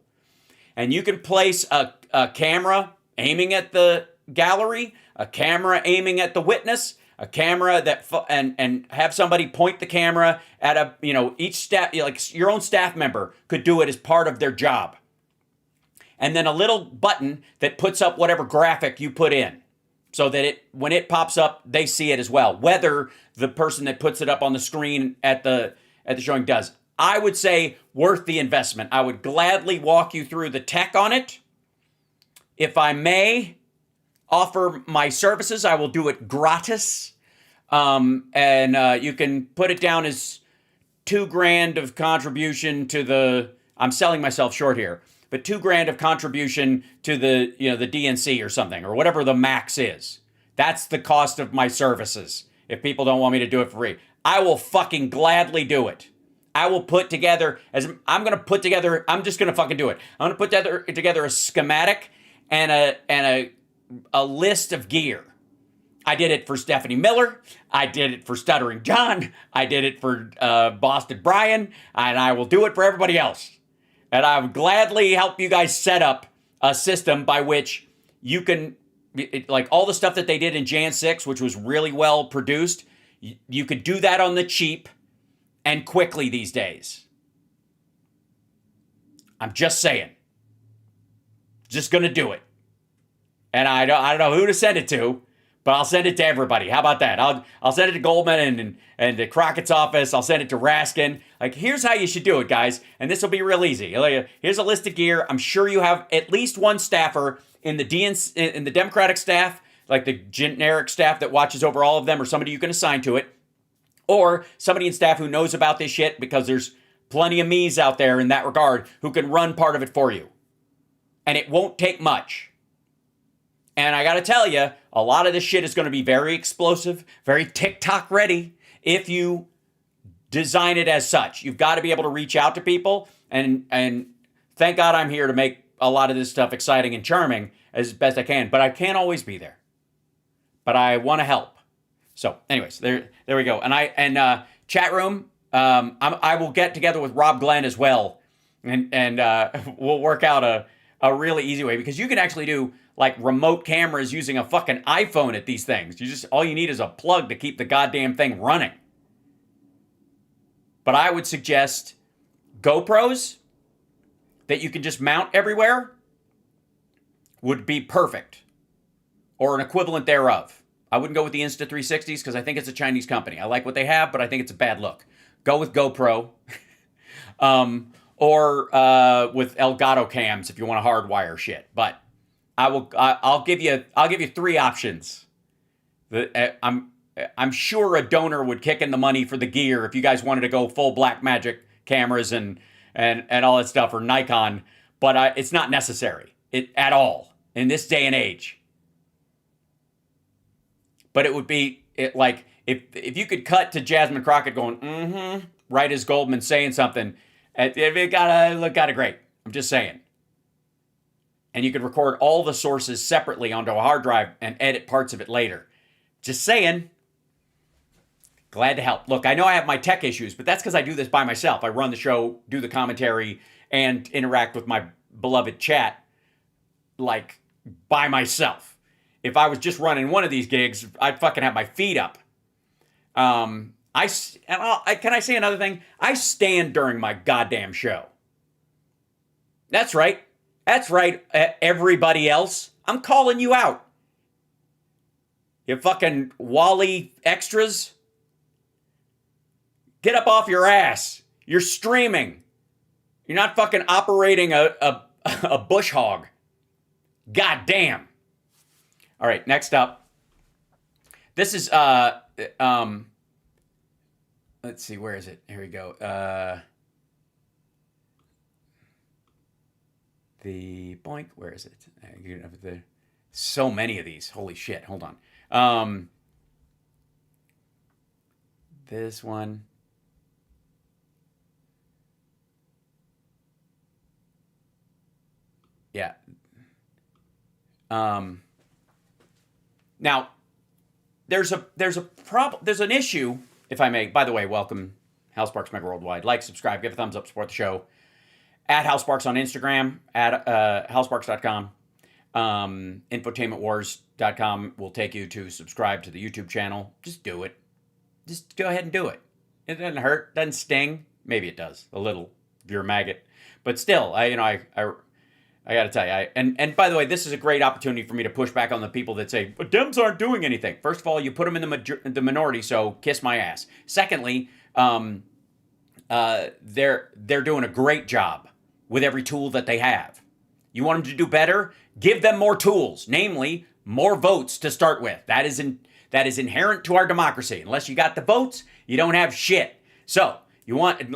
and you can place a camera aiming at the gallery, a camera aiming at the witness, a camera that and have somebody point the camera at each staff, like your own staff member could do it as part of their job. And then a little button that puts up whatever graphic you put in so that when it pops up, they see it as well, whether the person that puts it up on the screen at the showing does. I would say worth the investment. I would gladly walk you through the tech on it. If I may offer my services, I will do it gratis. And you can put it down as $2,000 of contribution to I'm selling myself short here, but $2,000 of contribution to the DNC or something, or whatever the max is. That's the cost of my services. If people don't want me to do it for free, I will fucking gladly do it. I will put together, I'm just going to fucking do it. I'm going to put together a schematic and a list of gear. I did it for Stephanie Miller. I did it for Stuttering John. I did it for Boston Brian. And I will do it for everybody else. And I would gladly help you guys set up a system by which you can, like all the stuff that they did in Jan 6, which was really well produced, you could do that on the cheap and quickly these days. I'm just saying. Just going to do it. And I don't know who to send it to, but I'll send it to everybody. How about that? I'll send it to Goldman and to Crockett's office. I'll send it to Raskin. Like, here's how you should do it, guys. And this will be real easy. Here's a list of gear. I'm sure you have at least one staffer in the Democratic staff, like the generic staff that watches over all of them, or somebody you can assign to it, or somebody in staff who knows about this shit, because there's plenty of me's out there in that regard who can run part of it for you. And it won't take much. And I got to tell you, a lot of this shit is going to be very explosive, very TikTok ready if you design it as such. You've got to be able to reach out to people. And thank God I'm here to make a lot of this stuff exciting and charming as best I can. But I can't always be there. But I want to help. So anyways, there we go. And chat room, I will get together with Rob Glenn as well. And we'll work out a really easy way, because you can actually do like remote cameras using a fucking iPhone at these things. All you need is a plug to keep the goddamn thing running. But I would suggest GoPros that you can just mount everywhere would be perfect, or an equivalent thereof. I wouldn't go with the Insta360s because I think it's a Chinese company. I like what they have, but I think it's a bad look. Go with GoPro. Or with Elgato cams if you want to hardwire shit. But I'll give you 3 options. I'm sure a donor would kick in the money for the gear if you guys wanted to go full Blackmagic cameras and all that stuff, or Nikon, but it's not necessary at all in this day and age. But it would be like if you could cut to Jasmine Crockett going right as Goldman saying something. It gotta look kind of great. I'm just saying. And you could record all the sources separately onto a hard drive and edit parts of it later. Just saying. Glad to help. Look, I know I have my tech issues, but that's because I do this by myself. I run the show, do the commentary, and interact with my beloved chat like by myself. If I was just running one of these gigs, I'd fucking have my feet up. Can I say another thing? I stand during my goddamn show. That's right. That's right, everybody else. I'm calling you out. You fucking Wally extras. Get up off your ass. You're streaming. You're not fucking operating a bush hog. God damn. All right, next up. This is, let's see, where is it? Here we go. The boink, where is it? So many of these. Holy shit, hold on. This one. Yeah. Now, there's an issue, if I may. By the way, welcome, Hal Sparks Megaworldwiide. Like, subscribe, give a thumbs up, support the show. At Hal Sparks on Instagram, at halsparks.com. Infotainmentwars.com will take you to subscribe to the YouTube channel. Just do it. Just go ahead and do it. It doesn't hurt, doesn't sting. Maybe it does, a little, if you're a maggot. But still, I got to tell you, and by the way, this is a great opportunity for me to push back on the people that say, but Dems aren't doing anything. First of all, you put them in the minority, so kiss my ass. Secondly, they're doing a great job with every tool that they have. You want them to do better? Give them more tools, namely more votes to start with. That is inherent to our democracy. Unless you got the votes, you don't have shit. So you want,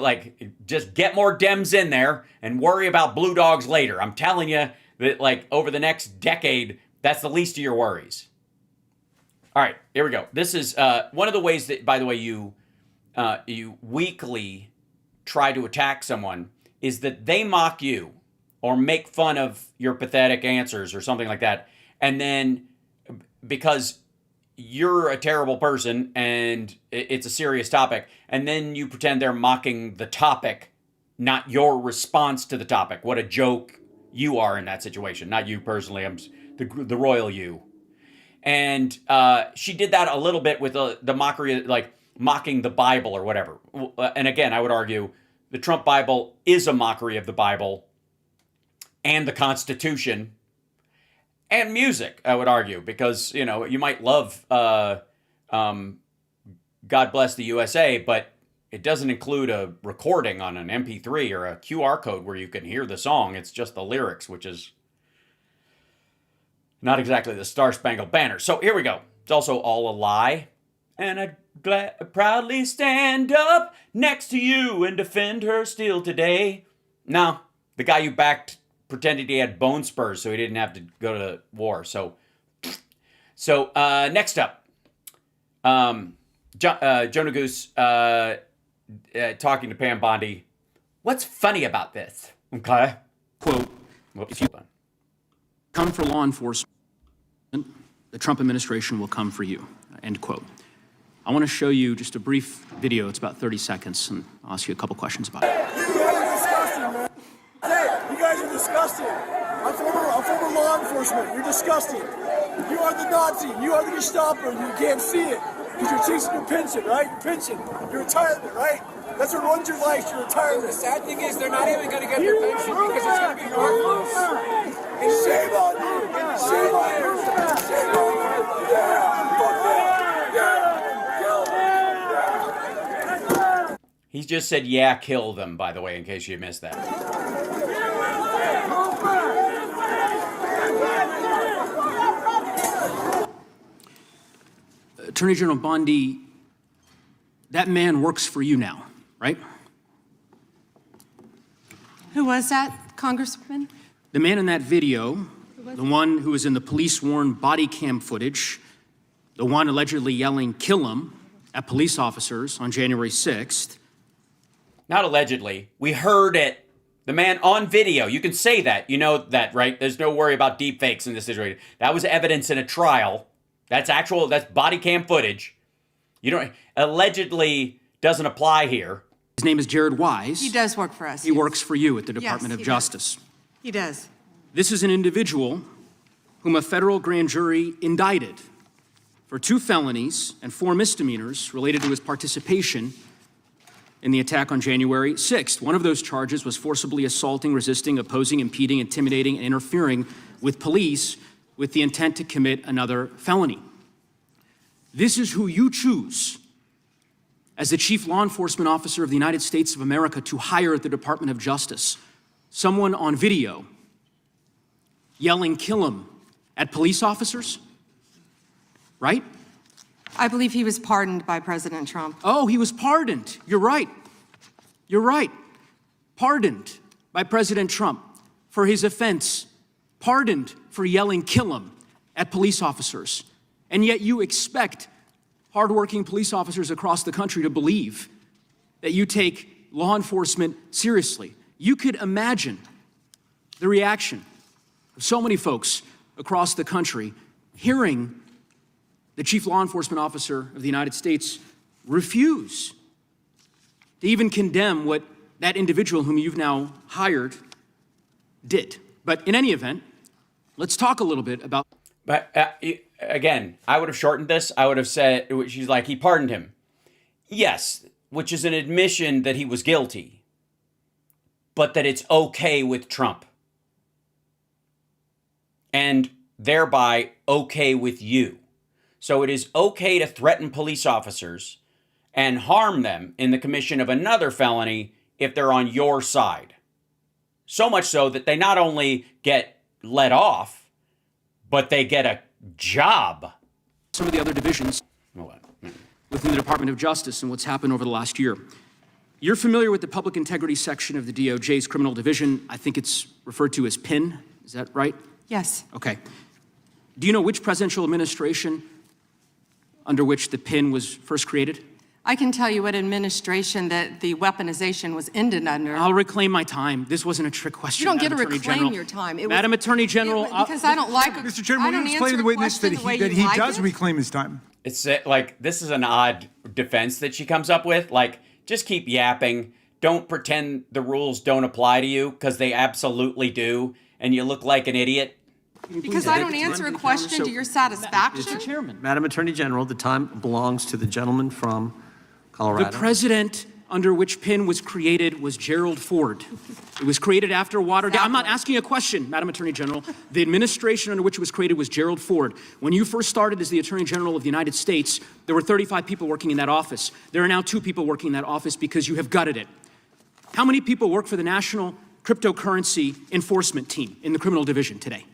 just get more Dems in there and worry about blue dogs later. I'm telling you that, over the next decade, that's the least of your worries. All right, here we go. This is one of the ways that, by the way, you weakly try to attack someone is that they mock you or make fun of your pathetic answers or something like that. And then because you're a terrible person and it's a serious topic, and then you pretend they're mocking the topic, not your response to the topic. What a joke you are in that situation. Not you personally. I'm the royal you. And she did that a little bit with the mockery, mocking the Bible or whatever. And again, I would argue the Trump Bible is a mockery of the Bible and the Constitution and music, I would argue, because, you might love God Bless the USA, but it doesn't include a recording on an MP3 or a QR code where you can hear the song. It's just the lyrics, which is not exactly the Star Spangled Banner. So here we go. It's also all a lie. And I proudly stand up next to you and defend her still today. No, the guy you backed pretended he had bone spurs so he didn't have to go to war. So next up, Jonah Goose talking to Pam Bondi. What's funny about this? Okay. Quote, Whoops, if you hold on. come for law enforcement, the Trump administration will come for you, end quote. I want to show you just a brief video. It's about 30 seconds, and I'll ask you a couple questions about it. You guys are disgusting, man. Hey, you guys are disgusting. I'm former law enforcement. You're disgusting. You are the Nazi. You are the Gestapo. You can't see it because you're chasing your pension, right? Your pension, your retirement, right? That's what runs your life, your retirement. The sad thing is they're not even going to get their pension because it's going to be worthless. And shame on you. Shame on you. Shame on you. Yeah. Fuck that. Yeah. He just said, yeah, kill them, by the way, in case you missed that. Attorney General Bondi, that man works for you now, right? Who was that, Congressman? The man in that video, the one who was in the police-worn body cam footage, the one allegedly yelling, kill him, at police officers on January 6th. Not allegedly. We heard it. The man on video. You can say that. You know that, right? There's no worry about deep fakes in this situation. That was evidence in a trial. That's body cam footage. Allegedly doesn't apply here. His name is Jared Wise. He does work for us. He works for you at the Department of Justice. He does. This is an individual whom a federal grand jury indicted for 2 felonies and 4 misdemeanors related to his participation in the attack on January 6th. One of those charges was forcibly assaulting, resisting, opposing, impeding, intimidating, and interfering with police with the intent to commit another felony. This is who you choose as the chief law enforcement officer of the United States of America to hire at the Department of Justice. Someone on video yelling, "Kill him," at police officers, right? I believe he was pardoned by President Trump. Oh, he was pardoned. You're right. You're right. Pardoned by President Trump for his offense. Pardoned for yelling, "Kill him," at police officers. And yet you expect hardworking police officers across the country to believe that you take law enforcement seriously. You could imagine the reaction of so many folks across the country hearing the chief law enforcement officer of the United States refuse to even condemn what that individual whom you've now hired did. But in any event, let's talk a little bit about. But again, I would have shortened this. I would have said, she's like, he pardoned him. Yes, which is an admission that he was guilty, but that it's okay with Trump. And thereby okay with you. So it is okay to threaten police officers and harm them in the commission of another felony if they're on your side. So much so that they not only get let off, but they get a job. Some of the other divisions within the Department of Justice and what's happened over the last year. You're familiar with the public integrity section of the DOJ's criminal division. I think it's referred to as PIN. Is that right? Yes. Okay. Do you know which presidential administration under which the PIN was first created? I can tell you what administration that the weaponization was ended under. I'll reclaim my time. This wasn't a trick question. You don't get to Madam Attorney reclaim General. your time. Madam Attorney General. Because I don't like it. Mr. Chairman, will you explain to the witness that he does reclaim his time? It's like, this is an odd defense that she comes up with. Like, just keep yapping. Don't pretend the rules don't apply to you, because they absolutely do. And you look like an idiot. Because I don't answer a question to your satisfaction? Mr. Chairman. Madam Attorney General, the time belongs to the gentleman from Colorado. The president under which PIN was created was Gerald Ford. It was created after Watergate. I'm not asking a question, Madam Attorney General. The administration under which it was created was Gerald Ford. When you first started as the Attorney General of the United States, there were 35 people working in that office. There are now 2 people working in that office because you have gutted it. How many people work for the National Cryptocurrency Enforcement Team in the criminal division today?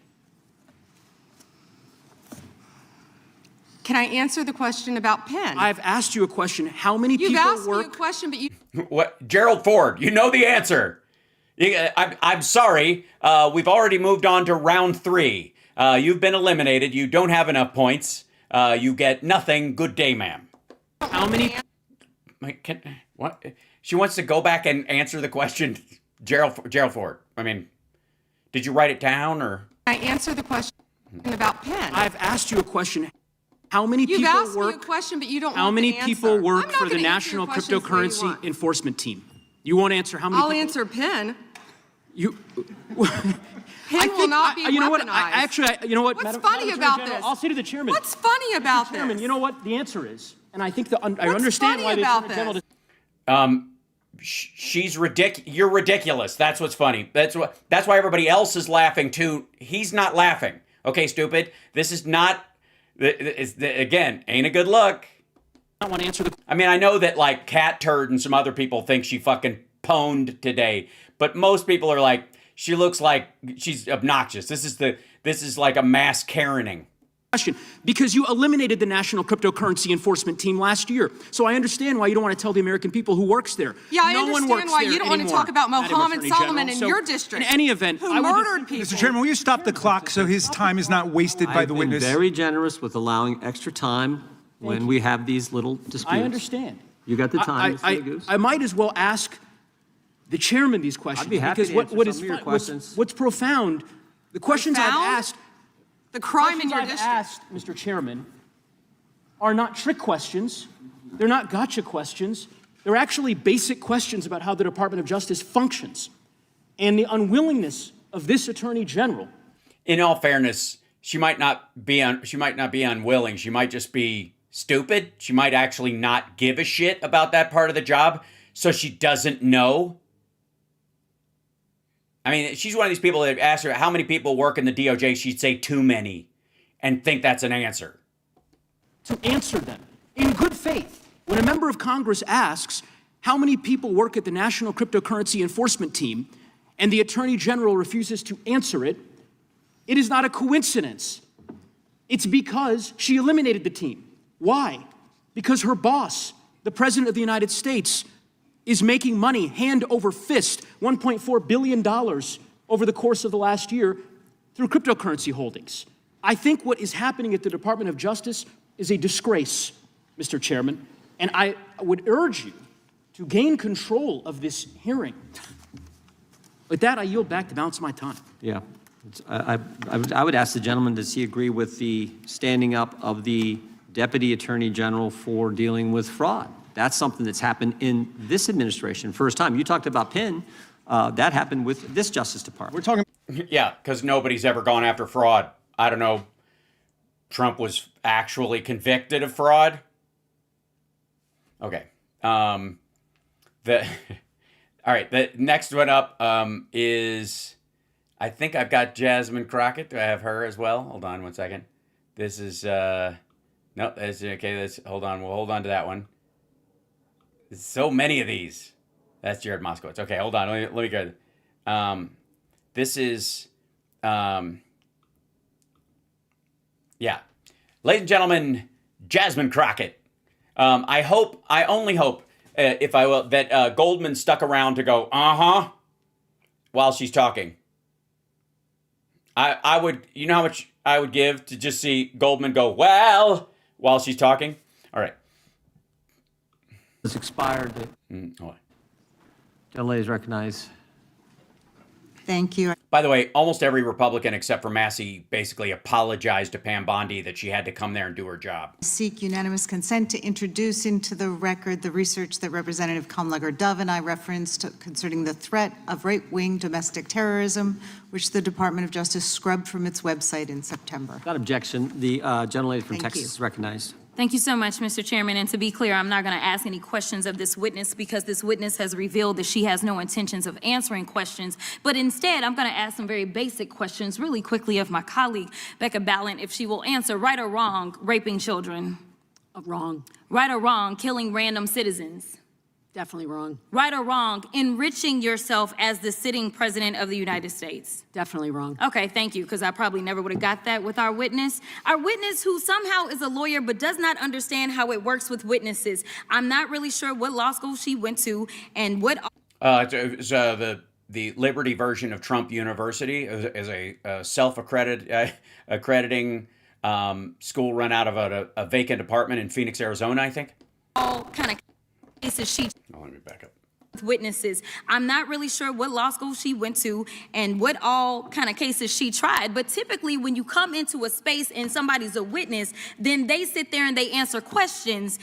Can I answer the question about PIN? I've asked you a question. How many You've people asked work? me a question, but you... What? Gerald Ford, you know the answer. I'm sorry. We've already moved on to round 3. You've been eliminated. You don't have enough points. You get nothing. Good day, ma'am. How many? What? She wants to go back and answer the question. Gerald Ford. I mean, did you write it down or? I answer the question about PIN. I've asked you a question. How many You've people asked work? me a question, but you don't How want many the people answer. work I'm for not the gonna answer your National questions the way you Cryptocurrency want. Enforcement Team? You won't answer how many I'll people? answer PIN. You. PIN will not be you know what? weaponized. You know what? What's Madam funny Attorney about General, this? I'll say to the chairman. What's funny about Mr. Chairman, this? you know what the answer is, and I think I What's understand why funny the about Attorney General. She's ridiculous. You're ridiculous. That's what's funny. That's why everybody else is laughing too. He's not laughing. Okay, stupid. This is not. Again, ain't a good look. I want to answer the. I mean, I know that like Cat Turd and some other people think she fucking pwned today, but most people are like, she looks like she's obnoxious. This is like a mass Karening. Question, because you eliminated the National Cryptocurrency Enforcement Team last year. So I understand why you don't want to tell the American people who works there. Yeah, I no one understand works why there you don't want to anymore, talk about Madam Mohammed Attorney Solomon General. in So, your district. In any event, who I would murdered people. Mr. Chairman, will you stop the clock so his time is not wasted by the witness? I've been very generous with allowing extra time when we have these little disputes. I understand. You got the time, Mr. Goose. I might as well ask the chairman these questions. I'd be happy because to what answer is some of your fun- questions. what's profound, the questions I've Profound? asked, The crime in your I've district. asked, Mr. Chairman, are not trick questions. They're not gotcha questions. They're actually basic questions about how the Department of Justice functions. And the unwillingness of this Attorney General. In all fairness, she might not be unwilling. She might just be stupid. She might actually not give a shit about that part of the job. So she doesn't know? I mean, she's one of these people that ask her how many people work in the DOJ, she'd say too many and think that's an answer. To answer them in good faith. When a member of Congress asks how many people work at the National Cryptocurrency Enforcement Team and the Attorney General refuses to answer it, it is not a coincidence. It's because she eliminated the team. Why? Because her boss, the President of the United States, is making money hand over fist, $1.4 billion over the course of the last year through cryptocurrency holdings. I think what is happening at the Department of Justice is a disgrace, Mr. Chairman, and I would urge you to gain control of this hearing. With that, I yield back the balance of my time. Yeah. I would ask the gentleman, does he agree with the standing up of the Deputy Attorney General for dealing with fraud? That's something that's happened in this administration. First time. You talked about Penn. That happened with this Justice Department. We're talking. Yeah, because nobody's ever gone after fraud. I don't know. Trump was actually convicted of fraud. Okay. All right. The next one up is, I think I've got Jasmine Crockett. Do I have her as well? Hold on 1 second. This is, no, that's okay. Hold on. We'll hold on to that one. There's so many of these. That's Jared Moskowitz. Okay, hold on. Let me go. This is, yeah. Ladies and gentlemen, Jasmine Crockett. I only hope, if I will, that Goldman stuck around to go, uh-huh, while she's talking. I would, you know how much I would give to just see Goldman go, well, while she's talking? All right. It's expired. Gentlelady is recognized. Thank you. By the way, almost every Republican except for Massey basically apologized to Pam Bondi that she had to come there and do her job. Seek unanimous consent to introduce into the record the research that Representative Kamlager-Dove and I referenced concerning the threat of right-wing domestic terrorism, which the Department of Justice scrubbed from its website in September. Without objection, the gentlelady from Thank Texas you. is recognized. Thank you so much, Mr. Chairman. And to be clear, I'm not going to ask any questions of this witness because this witness has revealed that she has no intentions of answering questions. But instead, I'm going to ask some very basic questions really quickly of my colleague, Becca Ballant, if she will answer right or wrong, raping children. Wrong. Right or wrong, killing random citizens. Definitely wrong. Right or wrong, enriching yourself as the sitting president of the United States. Definitely wrong. Okay, thank you, because I probably never would have got that with our witness. Our witness who somehow is a lawyer but does not understand how it works with witnesses. I'm not really sure what law school she went to and what... It's the Liberty version of Trump University is a self-accrediting school run out of a vacant apartment in Phoenix, Arizona, I think. All kind of cases she... Oh, let me back up. Witnesses. I'm not really sure what law school she went to and what all kind of cases she tried, but typically when you come into a space and somebody's a witness, then they sit there and they answer questions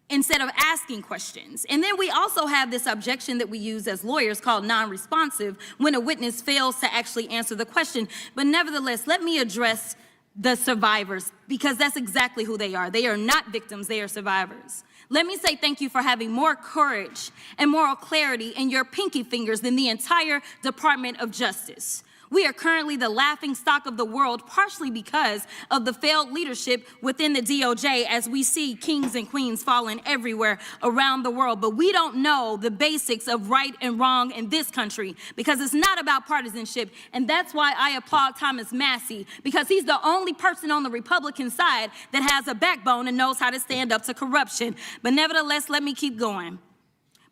instead of asking questions. And then we also have this objection that we use as lawyers called non-responsive when a witness fails to actually answer the question. But nevertheless, let me address the survivors because that's exactly who they are. They are not victims, they are survivors. Let me say thank you for having more courage and moral clarity in your pinky fingers than the entire Department of Justice. We are currently the laughing stock of the world, partially because of the failed leadership within the DOJ as we see kings and queens falling everywhere around the world. But we don't know the basics of right and wrong in this country because it's not about partisanship. And that's why I applaud Thomas Massey, because he's the only person on the Republican side that has a backbone and knows how to stand up to corruption. But nevertheless, let me keep going.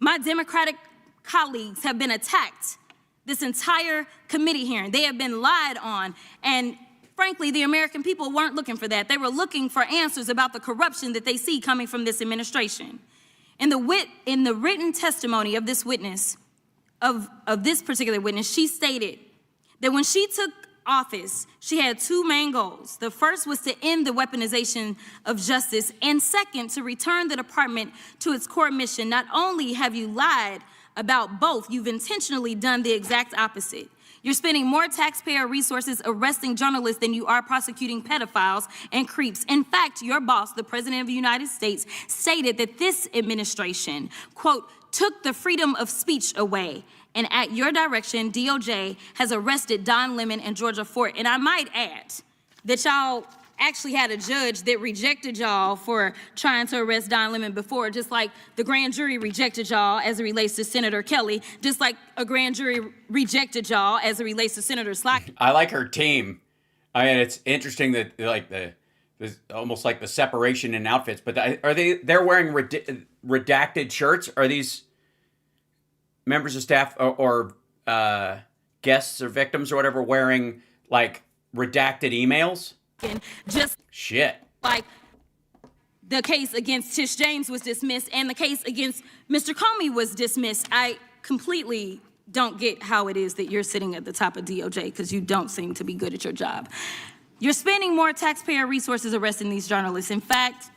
My Democratic colleagues have been attacked this entire committee hearing. They have been lied on, and frankly, the American people weren't looking for that. They were looking for answers about the corruption that they see coming from this administration. In the written testimony of this witness, of this particular witness, she stated that when she took office, she had two main goals. The first was to end the weaponization of justice, and second, to return the department to its core mission. Not only have you lied about both, you've intentionally done the exact opposite. You're spending more taxpayer resources arresting journalists than you are prosecuting pedophiles and creeps. In fact, your boss, the President of the United States, stated that this administration, quote, took the freedom of speech away. And at your direction, DOJ has arrested Don Lemon and Georgia Fort. And I might add that y'all actually had a judge that rejected y'all for trying to arrest Don Lemon before, just like the grand jury rejected y'all as it relates to Senator Kelly, just like a grand jury rejected y'all as it relates to Senator Slack. I like her team. I mean, it's interesting that like there's almost like the separation in outfits, but they're wearing redacted shirts? Are these members of staff or guests or victims or whatever wearing like redacted emails? Just shit. Like the case against Tish James was dismissed and the case against Mr. Comey was dismissed. I completely don't get how it is that you're sitting at the top of DOJ because you don't seem to be good at your job. You're spending more taxpayer resources arresting these journalists. In fact,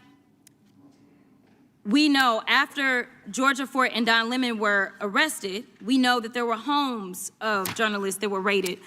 we know after Georgia Fort and Don Lemon were arrested, we know that there were homes of journalists that were raided.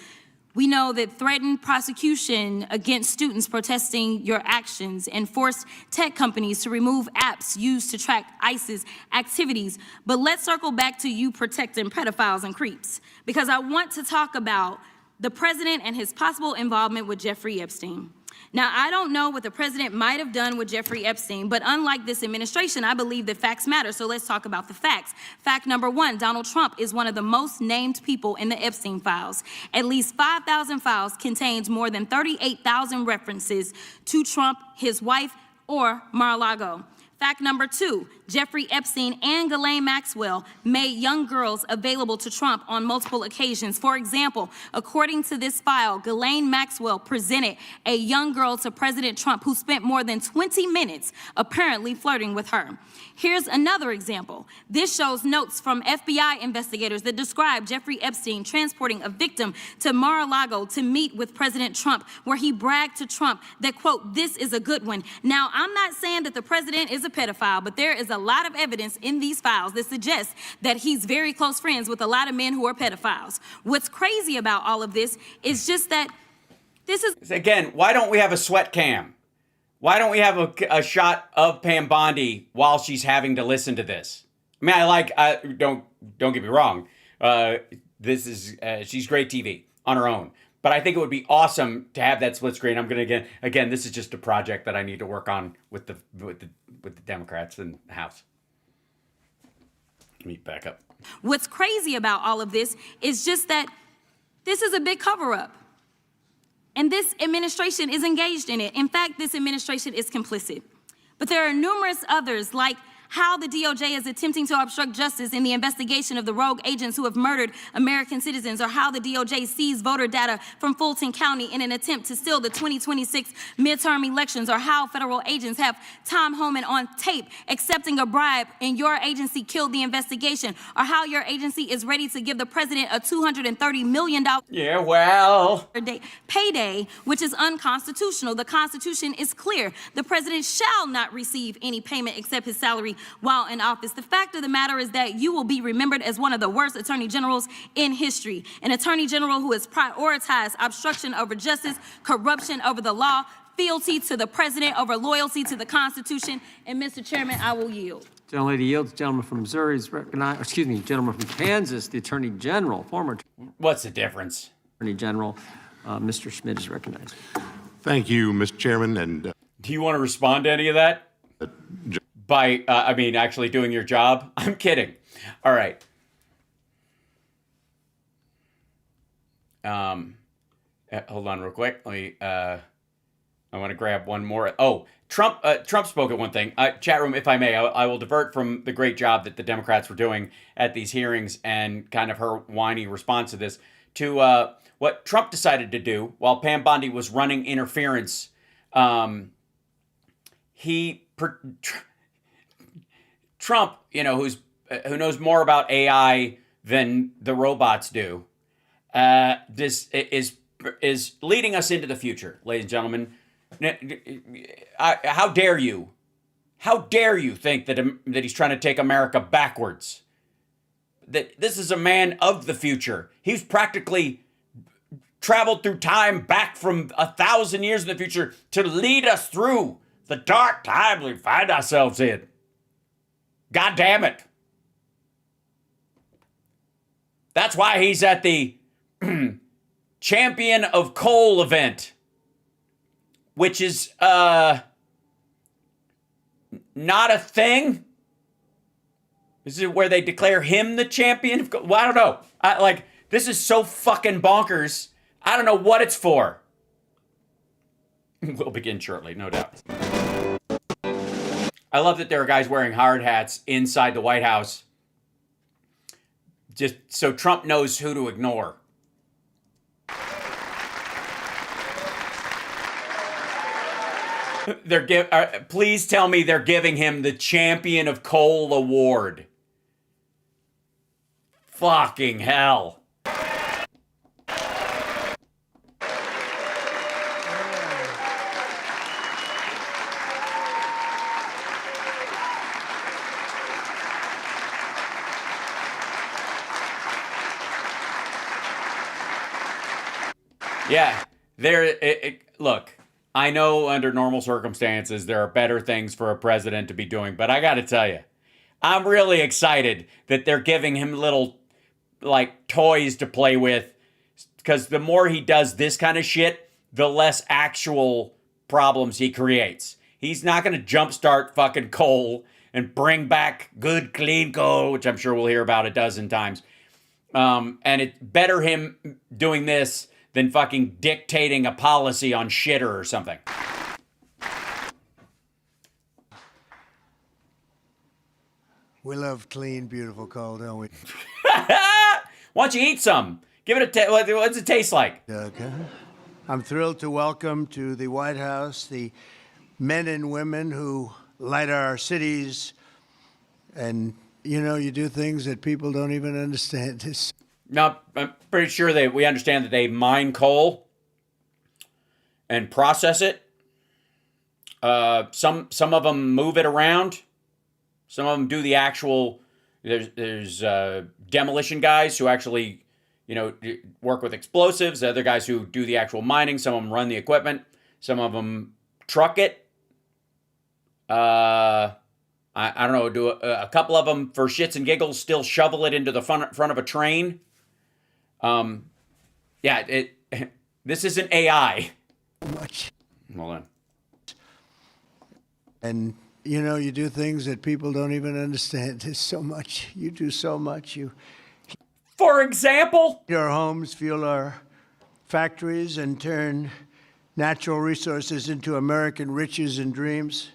We know that threatened prosecution against students protesting your actions and forced tech companies to remove apps used to track ISIS activities. But let's circle back to you protecting pedophiles and creeps, because I want to talk about the president and his possible involvement with Jeffrey Epstein. Now, I don't know what the president might have done with Jeffrey Epstein, but unlike this administration, I believe that facts matter, so let's talk about the facts. Fact number one, Donald Trump is one of the most named people in the Epstein files. At least 5,000 files contained more than 38,000 references to Trump, his wife, or Mar-a-Lago. Fact number two, Jeffrey Epstein and Ghislaine Maxwell made young girls available to Trump on multiple occasions. For example, according to this file, Ghislaine Maxwell presented a young girl to President Trump who spent more than 20 minutes apparently flirting with her. Here's another example. This shows notes from FBI investigators that describe Jeffrey Epstein transporting a victim to Mar-a-Lago to meet with President Trump, where he bragged to Trump that, quote, "this is a good one." Now, I'm not saying that the president is a pedophile, but there is a lot of evidence in these files that suggests that he's very close friends with a lot of men who are pedophiles. What's crazy about all of this is just that this is... Again, why don't we have a sweat cam? Why don't we have a shot of Pam Bondi while she's having to listen to this? I mean, don't get me wrong. This is, she's great TV on her own. But I think it would be awesome to have that split screen. I'm going to, again, this is just a project that I need to work on with the Democrats in the House. Let me back up. What's crazy about all of this is just that this is a big cover-up. And this administration is engaged in it. In fact, this administration is complicit. But there are numerous others, like how the DOJ is attempting to obstruct justice in the investigation of the rogue agents who have murdered American citizens, or how the DOJ seized voter data from Fulton County in an attempt to steal the 2026 midterm elections, or how federal agents have Tom Homan on tape accepting a bribe and your agency killed the investigation, or how your agency is ready to give the president a $230 million payday, which is unconstitutional. The Constitution is clear. The president shall not receive any payment except his salary while in office. The fact of the matter is that you will be remembered as one of the worst attorney generals in history. An attorney general who has prioritized obstruction over justice, corruption over the law, fealty to the president over loyalty to the Constitution. And Mr. Chairman, I will yield. Gentlelady yields. Gentleman from Missouri is recognized. Excuse me, gentleman from Kansas, the Attorney General, former What's the difference? Attorney General, Mr. Schmidt is recognized. Thank you, Mr. Chairman. And do you want to respond to any of that? By, actually doing your job? I'm kidding. All right. Hold on real quick. Let me, I want to grab one more. Oh, Trump spoke at one thing. Chat room, if I may, I will divert from the great job that the Democrats were doing at these hearings and kind of her whiny response to this to what Trump decided to do while Pam Bondi was running interference. Trump, who knows more about AI than the robots do, this is leading us into the future, ladies and gentlemen. How dare you? How dare you think that he's trying to take America backwards? That this is a man of the future. He's practically traveled through time back from 1,000 years in the future to lead us through the dark times we find ourselves in. God damn it. That's why he's at the Champion of Coal event, which is not a thing. This is where they declare him the champion of coal. Well, I don't know. This is so fucking bonkers. I don't know what it's for. We'll begin shortly, no doubt. I love that there are guys wearing hard hats inside the White House just so Trump knows who to ignore. Please tell me they're giving him the Champion of Coal award. Fucking hell. Yeah, look, I know under normal circumstances there are better things for a president to be doing, but I got to tell you, I'm really excited that they're giving him little, toys to play with, because the more he does this kind of shit, the less actual problems he creates. He's not going to jumpstart fucking coal and bring back good, clean coal, which I'm sure we'll hear about a dozen times. And it's better him doing this than fucking dictating a policy on shitter or something. We love clean, beautiful coal, don't we? Why don't you eat some? Give it a what's it taste like? Okay. I'm thrilled to welcome to the White House the men and women who light our cities, and you do things that people don't even understand. This. No, I'm pretty sure we understand that they mine coal and process it. Some of them move it around. Some of them do the actual. There's demolition guys who actually, work with explosives. The other guys who do the actual mining. Some of them run the equipment. Some of them truck it. I don't know. Do a couple of them for shits and giggles still shovel it into the front of a train. This isn't AI. Much. Hold on. And you do things that people don't even understand. There's so much. You do so much. For example? Our homes fuel our factories and turn natural resources into American riches and dreams.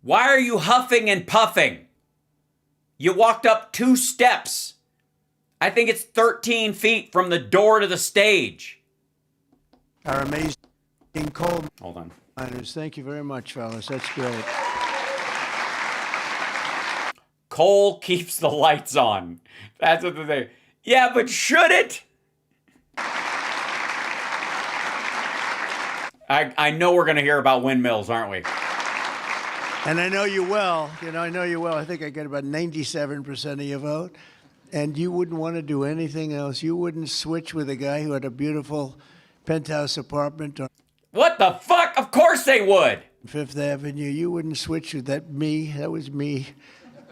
Why are you huffing and puffing? You walked up 2 steps. I think it's 13 feet from the door to the stage. Our amazing coal Hold on. miners. Thank you very much, fellas. That's great. Coal keeps the lights on. That's what they say. Yeah, but should it? I know we're going to hear about windmills, aren't we? And I know you well. I know you well. I think I get about 97% of your vote. And you wouldn't want to do anything else. You wouldn't switch with a guy who had a beautiful penthouse apartment on What the fuck? Of course they would. Fifth Avenue. You wouldn't switch with that me. That was me.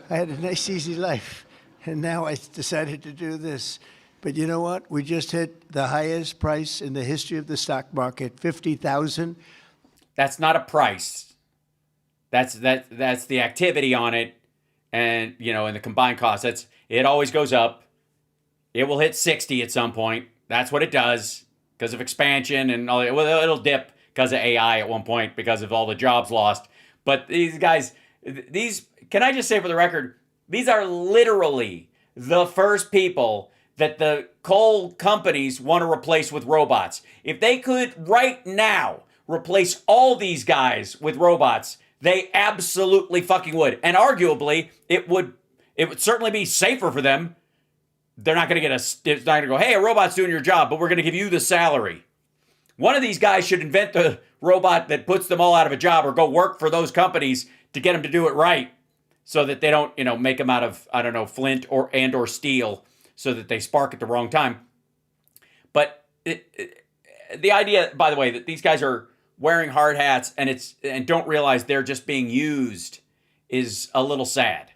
I had a nice, easy life. And now I decided to do this. But you know what? We just hit the highest price in the history of the stock market, 50,000. That's not a price. That's the activity on it, and and the combined cost. It always goes up. It will hit 60 at some point. That's what it does because of expansion and all. Well, it'll dip because of AI at one point because of all the jobs lost. But these guys, can I just say for the record, these are literally the first people that the coal companies want to replace with robots. If they could right now replace all these guys with robots, they absolutely fucking would. And arguably, it would certainly be safer for them. They're not going to it's not going to go, hey, a robot's doing your job, but we're going to give you the salary. One of these guys should invent the robot that puts them all out of a job or go work for those companies to get them to do it right so that they don't, make them out of, I don't know, flint or steel so that they spark at the wrong time. But the idea, by the way, that these guys are wearing hard hats and don't realize they're just being used is a little sad.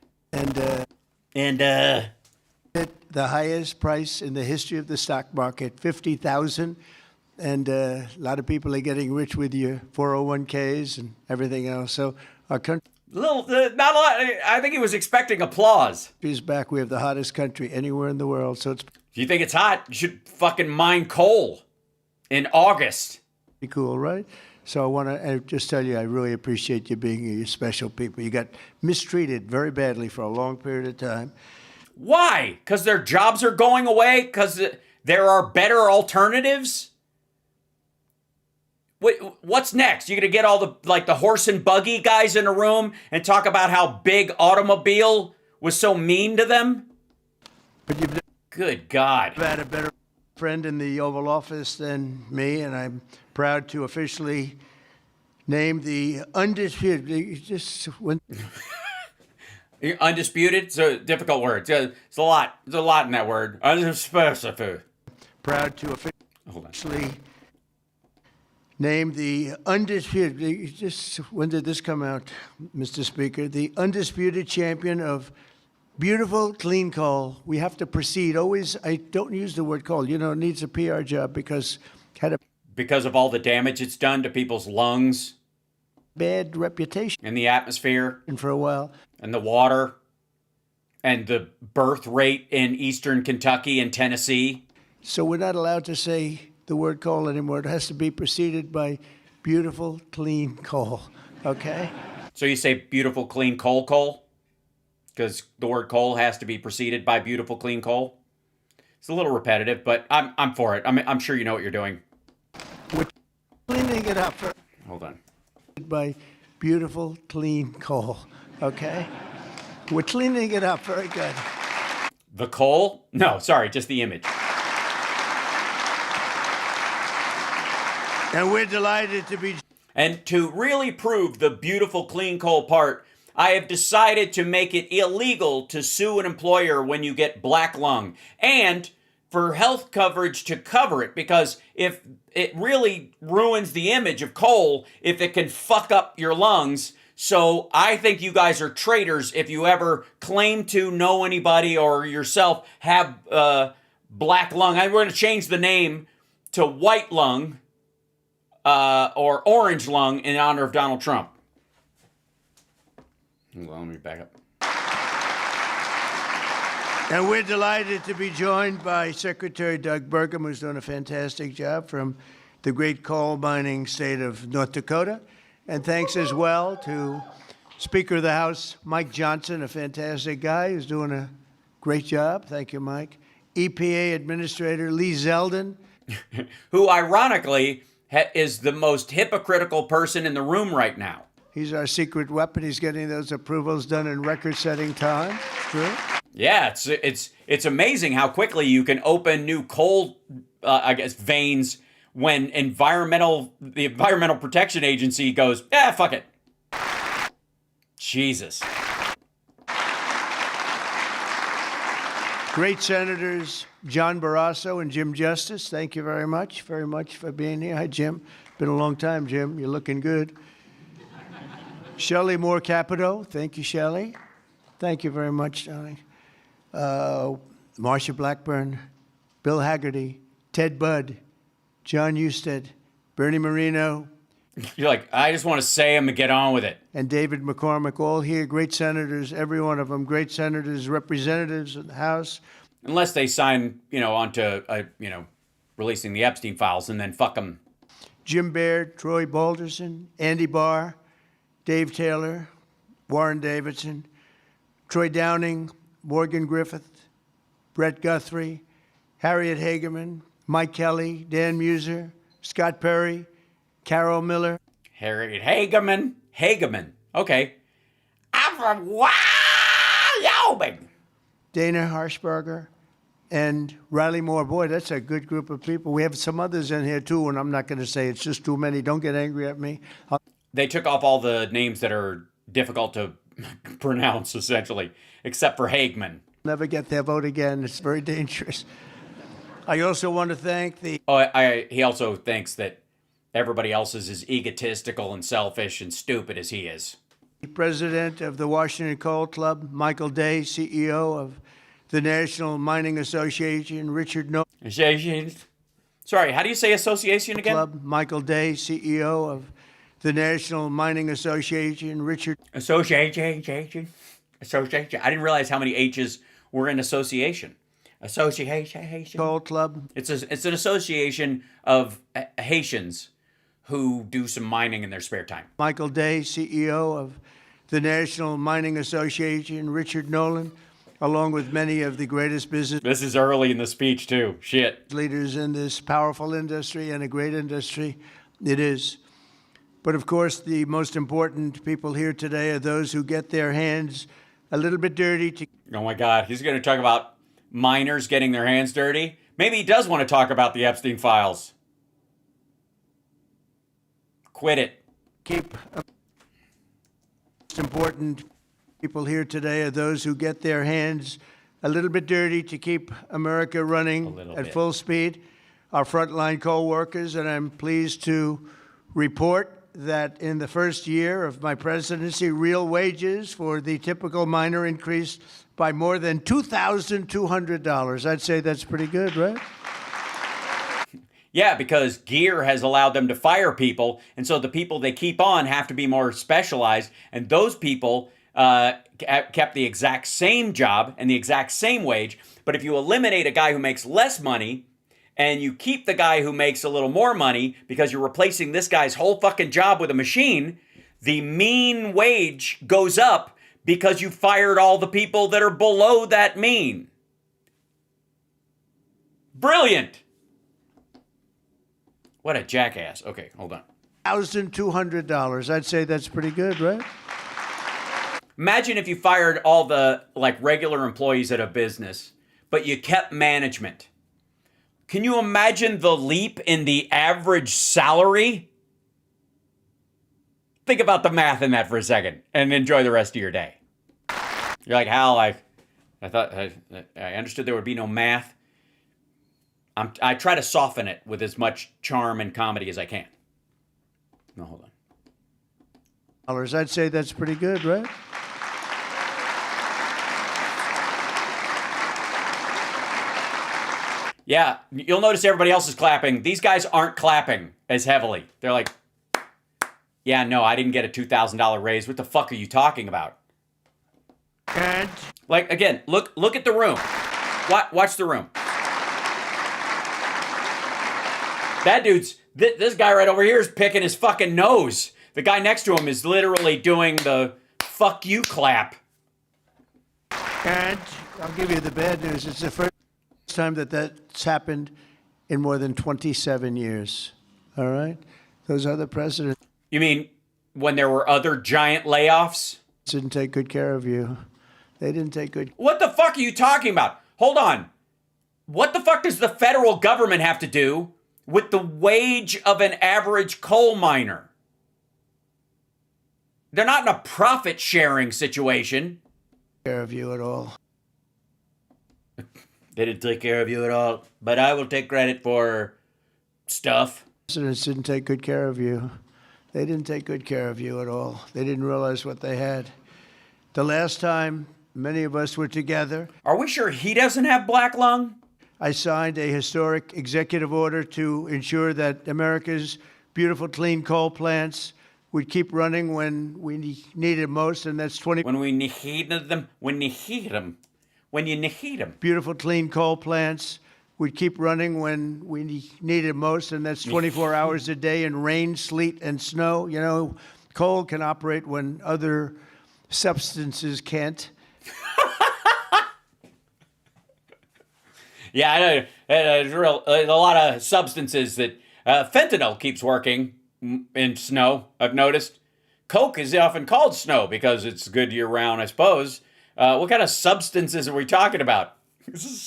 hit the highest price in the history of the stock market, 50,000. And a lot of people are getting rich with your 401ks and everything else. So our country Not a lot. I think he was expecting applause. is back. We have the hottest country anywhere in the world. So it's If you think it's hot, you should fucking mine coal in August. pretty cool, right? So I want to just tell you, I really appreciate you being here. You're special people. You got mistreated very badly for a long period of time. Why? Because their jobs are going away? Because there are better alternatives? What's next? You're going to get all the horse and buggy guys in a room and talk about how big automobile was so mean to them? But you've Good God. had a better friend in the Oval Office than me, and I'm proud to officially name the undisputed. Undisputed? It's a difficult word. It's a lot. There's a lot in that word. Undisputed. Proud to officially name the undisputed. When did this come out, Mr. Speaker? The undisputed champion of beautiful, clean coal. We have to proceed. Always, I don't use the word coal. You know, it needs a PR job because of all the damage it's done to people's lungs. Bad reputation. In the atmosphere. And for a while. And the water. And the birth rate in eastern Kentucky and Tennessee. So we're not allowed to say the word coal anymore. It has to be preceded by beautiful, clean coal. Okay? So you say beautiful, clean coal? Because the word coal has to be preceded by beautiful, clean coal? It's a little repetitive, but I'm for it. I'm sure you know what you're doing. We're cleaning it up. Hold on. By beautiful, clean coal. Okay? We're cleaning it up. Very good. The coal? No, sorry, just the image. And we're delighted to be. And to really prove the beautiful, clean coal part, I have decided to make it illegal to sue an employer when you get black lung. And for health coverage to cover it, because if it really ruins the image of coal, if it can fuck up your lungs. So I think you guys are traitors if you ever claim to know anybody or yourself have black lung. I'm going to change the name to white lung or orange lung in honor of Donald Trump. Well, let me back up. And we're delighted to be joined by Secretary Doug Burgum, who's done a fantastic job from the great coal mining state of North Dakota. And thanks as well to Speaker of the House, Mike Johnson, a fantastic guy who's doing a great job. Thank you, Mike. EPA Administrator Lee Zeldin. Who, ironically, is the most hypocritical person in the room right now. He's our secret weapon. He's getting those approvals done in record-setting time. True. Yeah, it's amazing how quickly you can open new coal, veins when the Environmental Protection Agency goes, fuck it. Jesus. Great senators, John Barrasso and Jim Justice. Thank you very much for being here. Hi, Jim. Been a long time, Jim. You're looking good. Shelley Moore Capito. Thank you, Shelley. Thank you very much, darling. Marsha Blackburn, Bill Haggerty, Ted Budd, John Husted, Bernie Marino. You're like, I just want to say them and get on with it. And David McCormick, all here, great senators, every one of them, great senators, representatives in the House. Unless they sign, onto, releasing the Epstein files, and then fuck them. Jim Baird, Troy Balderson, Andy Barr, Dave Taylor, Warren Davidson, Troy Downing, Morgan Griffith, Brett Guthrie, Harriet Hageman, Mike Kelly, Dan Muser, Scott Perry, Carol Miller. Harriet Hageman. Okay. I'm from Wyoming. Dana Harshberger and Riley Moore. Boy, that's a good group of people. We have some others in here, too, and I'm not going to say it's just too many. Don't get angry at me. They took off all the names that are difficult to pronounce, essentially, except for Hageman. Never get their vote again. It's very dangerous. I also want to thank the... he also thinks that everybody else is as egotistical and selfish and stupid as he is. President of the Washington Coal Club, Michael Day, CEO of the National Mining Association, Richard Nolan. Sorry, how do you say association again? Club, Michael Day, CEO of the National Mining Association, Richard. Association. I didn't realize how many H's were in association. Association. Coal Club. It's an association of Haitians who do some mining in their spare time. Michael Day, CEO of the National Mining Association, Richard Nolan, along with many of the greatest business This is early in the speech, too. Shit. leaders in this powerful industry and a great industry. It is. But of course, the most important people here today are those who get their hands a little bit dirty to Oh my God, he's going to talk about miners getting their hands dirty. Maybe he does want to talk about the Epstein files. Quit it. keep. Most important people here today are those who get their hands a little bit dirty to keep America running at full speed. Our frontline coal workers, and I'm pleased to report that in the first year of my presidency, real wages for the typical miner increased by more than $2,200. I'd say that's pretty good, right? Yeah, because gear has allowed them to fire people, and so the people they keep on have to be more specialized, and those people kept the exact same job and the exact same wage. But if you eliminate a guy who makes less money and you keep the guy who makes a little more money because you're replacing this guy's whole fucking job with a machine, the mean wage goes up because you fired all the people that are below that mean. Brilliant. What a jackass. Okay, hold on. $1,200. I'd say that's pretty good, right? Imagine if you fired all the regular employees at a business, but you kept management. Can you imagine the leap in the average salary? Think about the math in that for a second and enjoy the rest of your day. You're like, Hal, I thought I understood there would be no math. I try to soften it with as much charm and comedy as I can. No, hold on. I'd say that's pretty good, right? Yeah, you'll notice everybody else is clapping. These guys aren't clapping as heavily. They're like, yeah, no, I didn't get a $2,000 raise. What the fuck are you talking about? And again, look at the room. Watch the room. That dude's, this guy right over here is picking his fucking nose. The guy next to him is literally doing the fuck you clap. And I'll give you the bad news. It's the first time that's happened in more than 27 years. All right? Those other presidents You mean when there were other giant layoffs? didn't take good care of you. They didn't take good. What the fuck are you talking about? Hold on. What the fuck does the federal government have to do with the wage of an average coal miner? They're not in a profit sharing situation. Care of you at all. They didn't take care of you at all, but I will take credit for stuff. Presidents didn't take good care of you. They didn't take good care of you at all. They didn't realize what they had. The last time many of us were together. Are we sure he doesn't have black lung? I signed a historic executive order to ensure that America's beautiful clean coal plants would keep running when we need it most, and that's 20. When we needed them, when you need them. Beautiful clean coal plants would keep running when we need it most, and that's 24 hours a day in rain, sleet, and snow. You know, coal can operate when other substances can't. Yeah, I know. There's a lot of substances that fentanyl keeps working in snow, I've noticed. Coke is often called snow because it's good year round, I suppose. What kind of substances are we talking about?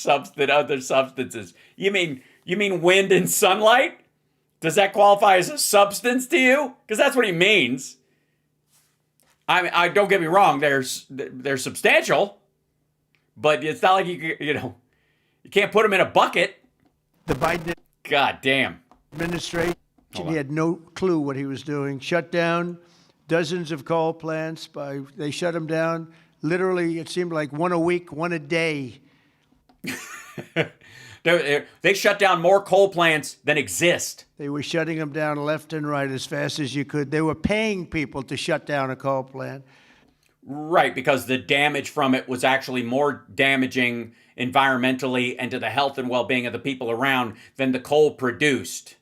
Other substances. You mean wind and sunlight? Does that qualify as a substance to you? Because that's what he means. I don't get me wrong. They're substantial, but it's not like you can't put them in a bucket. The Biden God damn. administration, he had no clue what he was doing. Shut down dozens of coal plants. They shut them down. Literally, it seemed like one a week, one a day. They shut down more coal plants than exist. They were shutting them down left and right as fast as you could. They were paying people to shut down a coal plant. Right, because the damage from it was actually more damaging environmentally and to the health and well-being of the people around than the coal produced.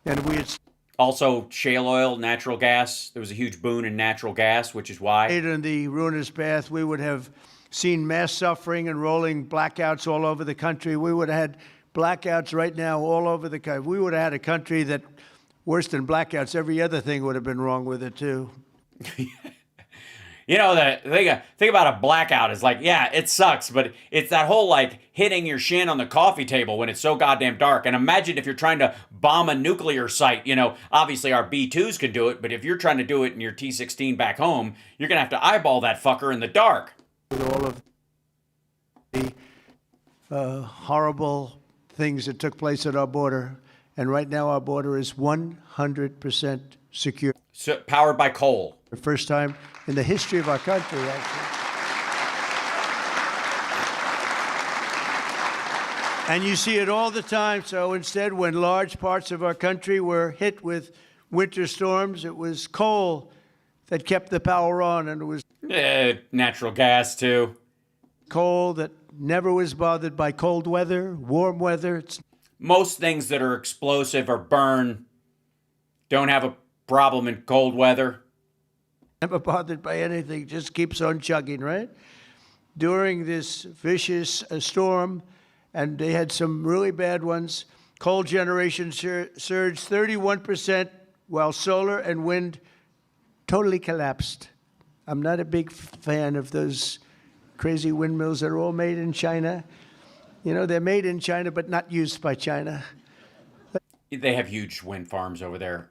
And we had also shale oil, natural gas. There was a huge boom in natural gas, which is why. In the ruinous path, we would have seen mass suffering and rolling blackouts all over the country. We would have had blackouts right now all over the country. We would have had a country that, worse than blackouts, every other thing would have been wrong with it, too. You know, the thing about a blackout is like, yeah, it sucks, but it's that whole like hitting your shin on the coffee table when it's so goddamn dark. And imagine if you're trying to bomb a nuclear site, you know, obviously our B-2s can do it, but if you're trying to do it in your T-16 back home, you're going to have to eyeball that fucker in the dark. All of the horrible things that took place at our border. And right now our border is 100% secure. So, powered by coal. The first time in the history of our country, actually. And you see it all the time. So instead, when large parts of our country were hit with winter storms, it was coal that kept the power on, and it was natural gas too. Coal that never was bothered by cold weather, warm weather. Most things that are explosive or burn don't have a problem in cold weather. Never bothered by anything, just keeps on chugging, right? During this vicious storm, and they had some really bad ones, coal generation surged 31%, while solar and wind totally collapsed. I'm not a big fan of those crazy windmills that are all made in China. You know, they're made in China, but not used by China. They have huge wind farms over there.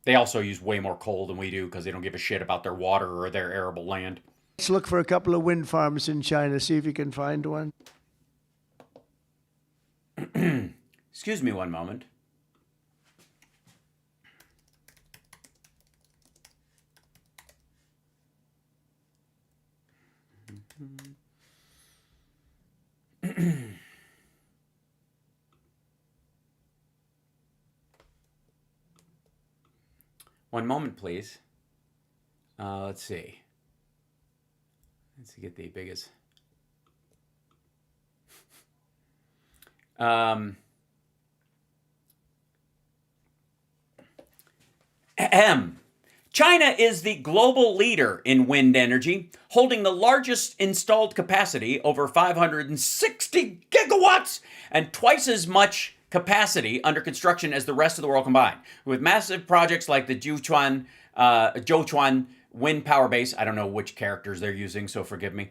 They also use way more coal than we do because they don't give a shit about their water or their arable land. Let's look for a couple of wind farms in China, see if you can find one. Excuse me one moment. One moment, please. Let's see. Let's get the biggest. China is the global leader in wind energy, holding the largest installed capacity, over 560 gigawatts, and twice as much capacity under construction as the rest of the world combined. With massive projects like the Zhoushan wind power base, I don't know which characters they're using, so forgive me,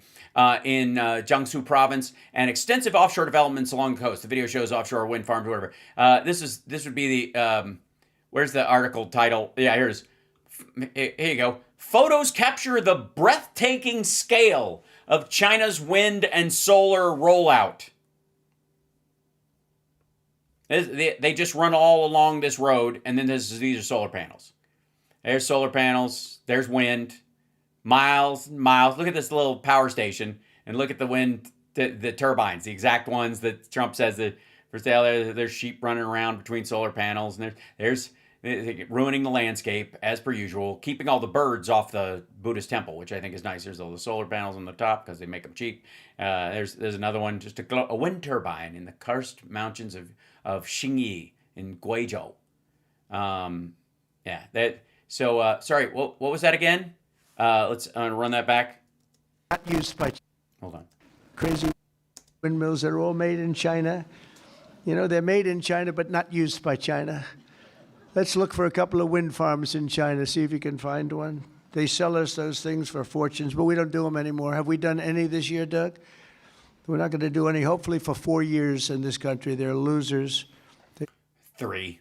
in Jiangsu province, and extensive offshore developments along the coast. The video shows offshore wind farms, whatever. This would be the, where's the article title? Yeah, here you go. Photos capture the breathtaking scale of China's wind and solar rollout. They just run all along this road, and then these are solar panels. There's solar panels. There's wind. Miles and miles. Look at this little power station, and look at the wind, the turbines, the exact ones that Trump says that for sale. There's sheep running around between solar panels, and there's ruining the landscape as per usual, keeping all the birds off the Buddhist temple, which I think is nice. There's all the solar panels on the top because they make them cheap. There's another one, just a wind turbine in the karst mountains of Xingyi in Guizhou. Sorry, what was that again? Let's run that back. Not used by. Hold on. Crazy windmills that are all made in China. You know, they're made in China, but not used by China. Let's look for a couple of wind farms in China, see if you can find one. They sell us those things for fortunes, but we don't do them anymore. Have we done any this year, Doug? We're not going to do any, hopefully, for 4 years in this country. They're losers. 3.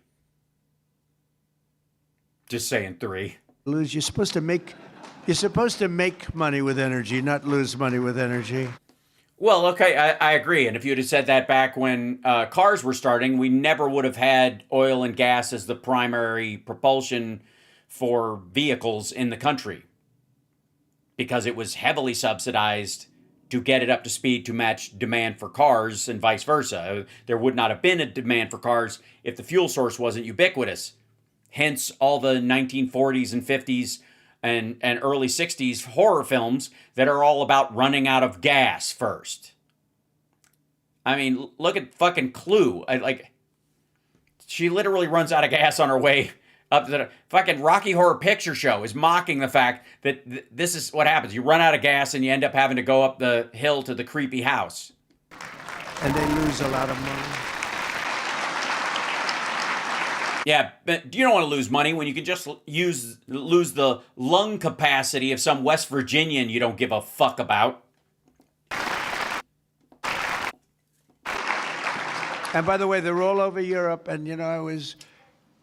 Just saying 3. Lose. You're supposed to make money with energy, not lose money with energy. Well, okay, I agree. And if you'd have said that back when cars were starting, we never would have had oil and gas as the primary propulsion for vehicles in the country because it was heavily subsidized to get it up to speed to match demand for cars and vice versa. There would not have been a demand for cars if the fuel source wasn't ubiquitous. Hence all the 1940s and 50s and early 60s horror films that are all about running out of gas first. I mean, look at fucking Clue. She literally runs out of gas on her way up to the fucking Rocky Horror Picture Show is mocking the fact that this is what happens. You run out of gas and you end up having to go up the hill to the creepy house. And they lose a lot of money. Yeah, but you don't want to lose money when you can just lose the lung capacity of some West Virginian you don't give a fuck about. And by the way, they're all over Europe. And, I was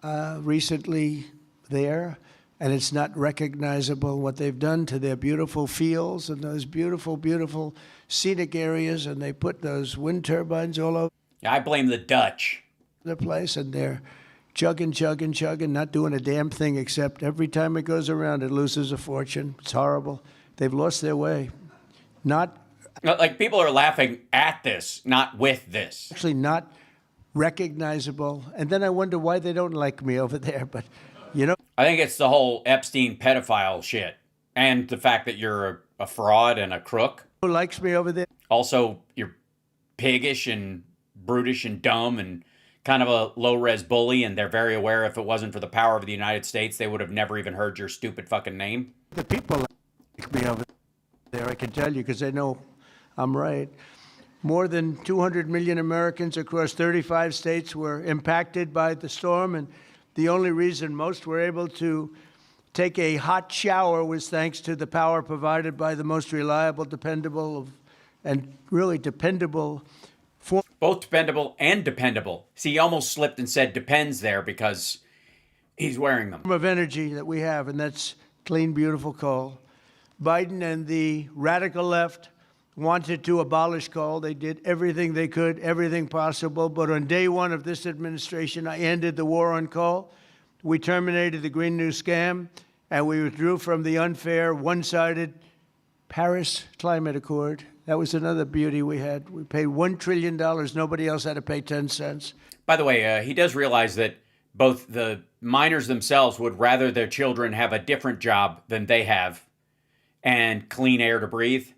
recently there, and it's not recognizable what they've done to their beautiful fields and those beautiful, beautiful scenic areas. And they put those wind turbines all over Yeah, I blame the Dutch. the place, and they're chugging, not doing a damn thing except every time it goes around, it loses a fortune. It's horrible. They've lost their way. Like, people are laughing at this, not with this. Actually not recognizable. And then I wonder why they don't like me over there. But, I think it's the whole Epstein pedophile shit. And the fact that you're a fraud and a crook. Who likes me over there? Also, you're piggish and brutish and dumb and kind of a low-res bully. And they're very aware if it wasn't for the power of the United States, they would have never even heard your stupid fucking name. The people like me over there, I can tell you, because they know I'm right. More than 200 million Americans across 35 states were impacted by the storm, and the only reason most were able to take a hot shower was thanks to the power provided by the most reliable, dependable, and really dependable form. Both dependable and dependable. See, he almost slipped and said depends there because he's wearing them. Of energy that we have, and that's clean, beautiful coal. Biden and the radical left wanted to abolish coal. They did everything they could, everything possible. But on day one of this administration, I ended the war on coal. We terminated the Green New Scam, and we withdrew from the unfair, one-sided Paris Climate Accord. That was another beauty we had. We paid $1 trillion. Nobody else had to pay 10 cents. By the way, he does realize that both the miners themselves would rather their children have a different job than they have and clean air to breathe.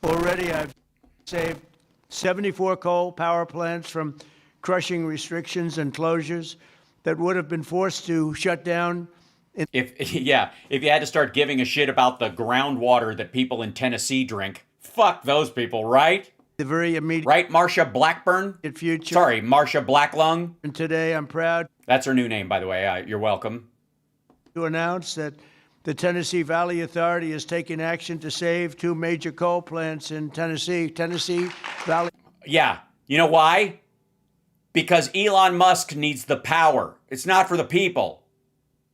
Already I've saved 74 coal power plants from crushing restrictions and closures that would have been forced to shut down. If you had to start giving a shit about the groundwater that people in Tennessee drink, fuck those people, right? The very immediate right, Marsha Blackburn? Future. Sorry, Marsha Blacklung. And today I'm proud. That's her new name, by the way. You're welcome. To announce that the Tennessee Valley Authority is taking action to save 2 major coal plants in Tennessee. Tennessee Valley. Yeah. You know why? Because Elon Musk needs the power. It's not for the people.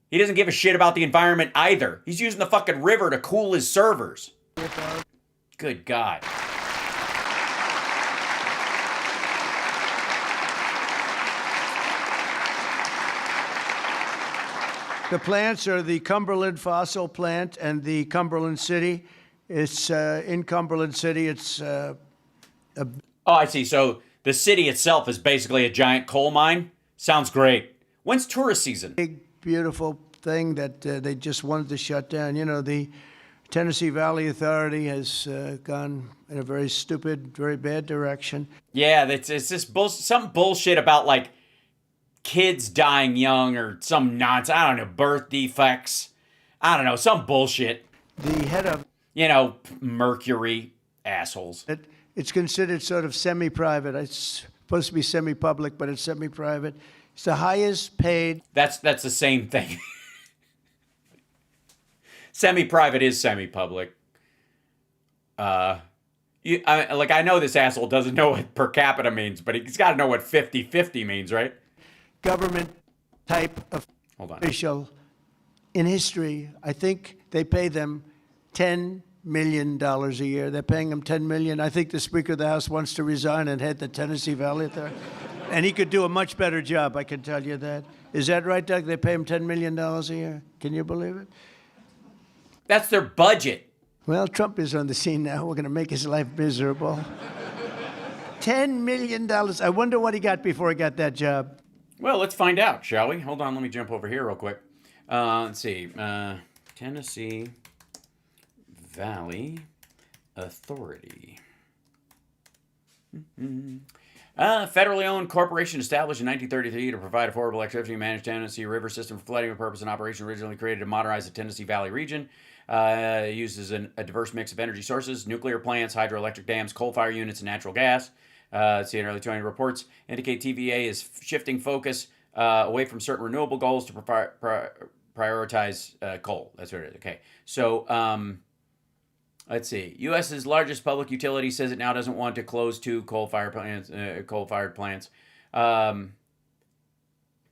He doesn't give a shit about the environment either. He's using the fucking river to cool his servers. Good God. The plants are the Cumberland Fossil Plant and the Cumberland City. It's in Cumberland City. It's Oh, I see. So the city itself is basically a giant coal mine? Sounds great. When's tourist season? Big, beautiful thing that they just wanted to shut down. The Tennessee Valley Authority has gone in a very stupid, very bad direction. Yeah, it's just some bullshit about, like, kids dying young or some nonsense. I don't know, birth defects. I don't know, some bullshit. The head of... Mercury assholes. It's considered sort of semi-private. It's supposed to be semi-public, but it's semi-private. It's the highest paid... That's the same thing. Semi-private is semi-public. I know this asshole doesn't know what per capita means, but he's got to know what 50-50 means, right? Government type of official in history. I think they pay them $10 million a year. They're paying them $10 million. I think the Speaker of the House wants to resign and head the Tennessee Valley Authority. And he could do a much better job, I can tell you that. Is that right, Doug? They pay him $10 million a year? Can you believe it? That's their budget. Well, Trump is on the scene now. We're going to make his life miserable. $10 million. I wonder what he got before he got that job. Well, let's find out, shall we? Hold on, let me jump over here real quick. Let's see. Tennessee Valley Authority. Federally owned corporation established in 1933 to provide affordable electricity and manage Tennessee River system for flooding purpose and operation originally created to modernize the Tennessee Valley region. Uses a diverse mix of energy sources, nuclear plants, hydroelectric dams, coal-fired units, and natural gas. See in early 20 reports indicate TVA is shifting focus away from certain renewable goals to prioritize coal. That's what it is. Okay. So, let's see. U.S.'s largest public utility says it now doesn't want to close two coal-fired plants.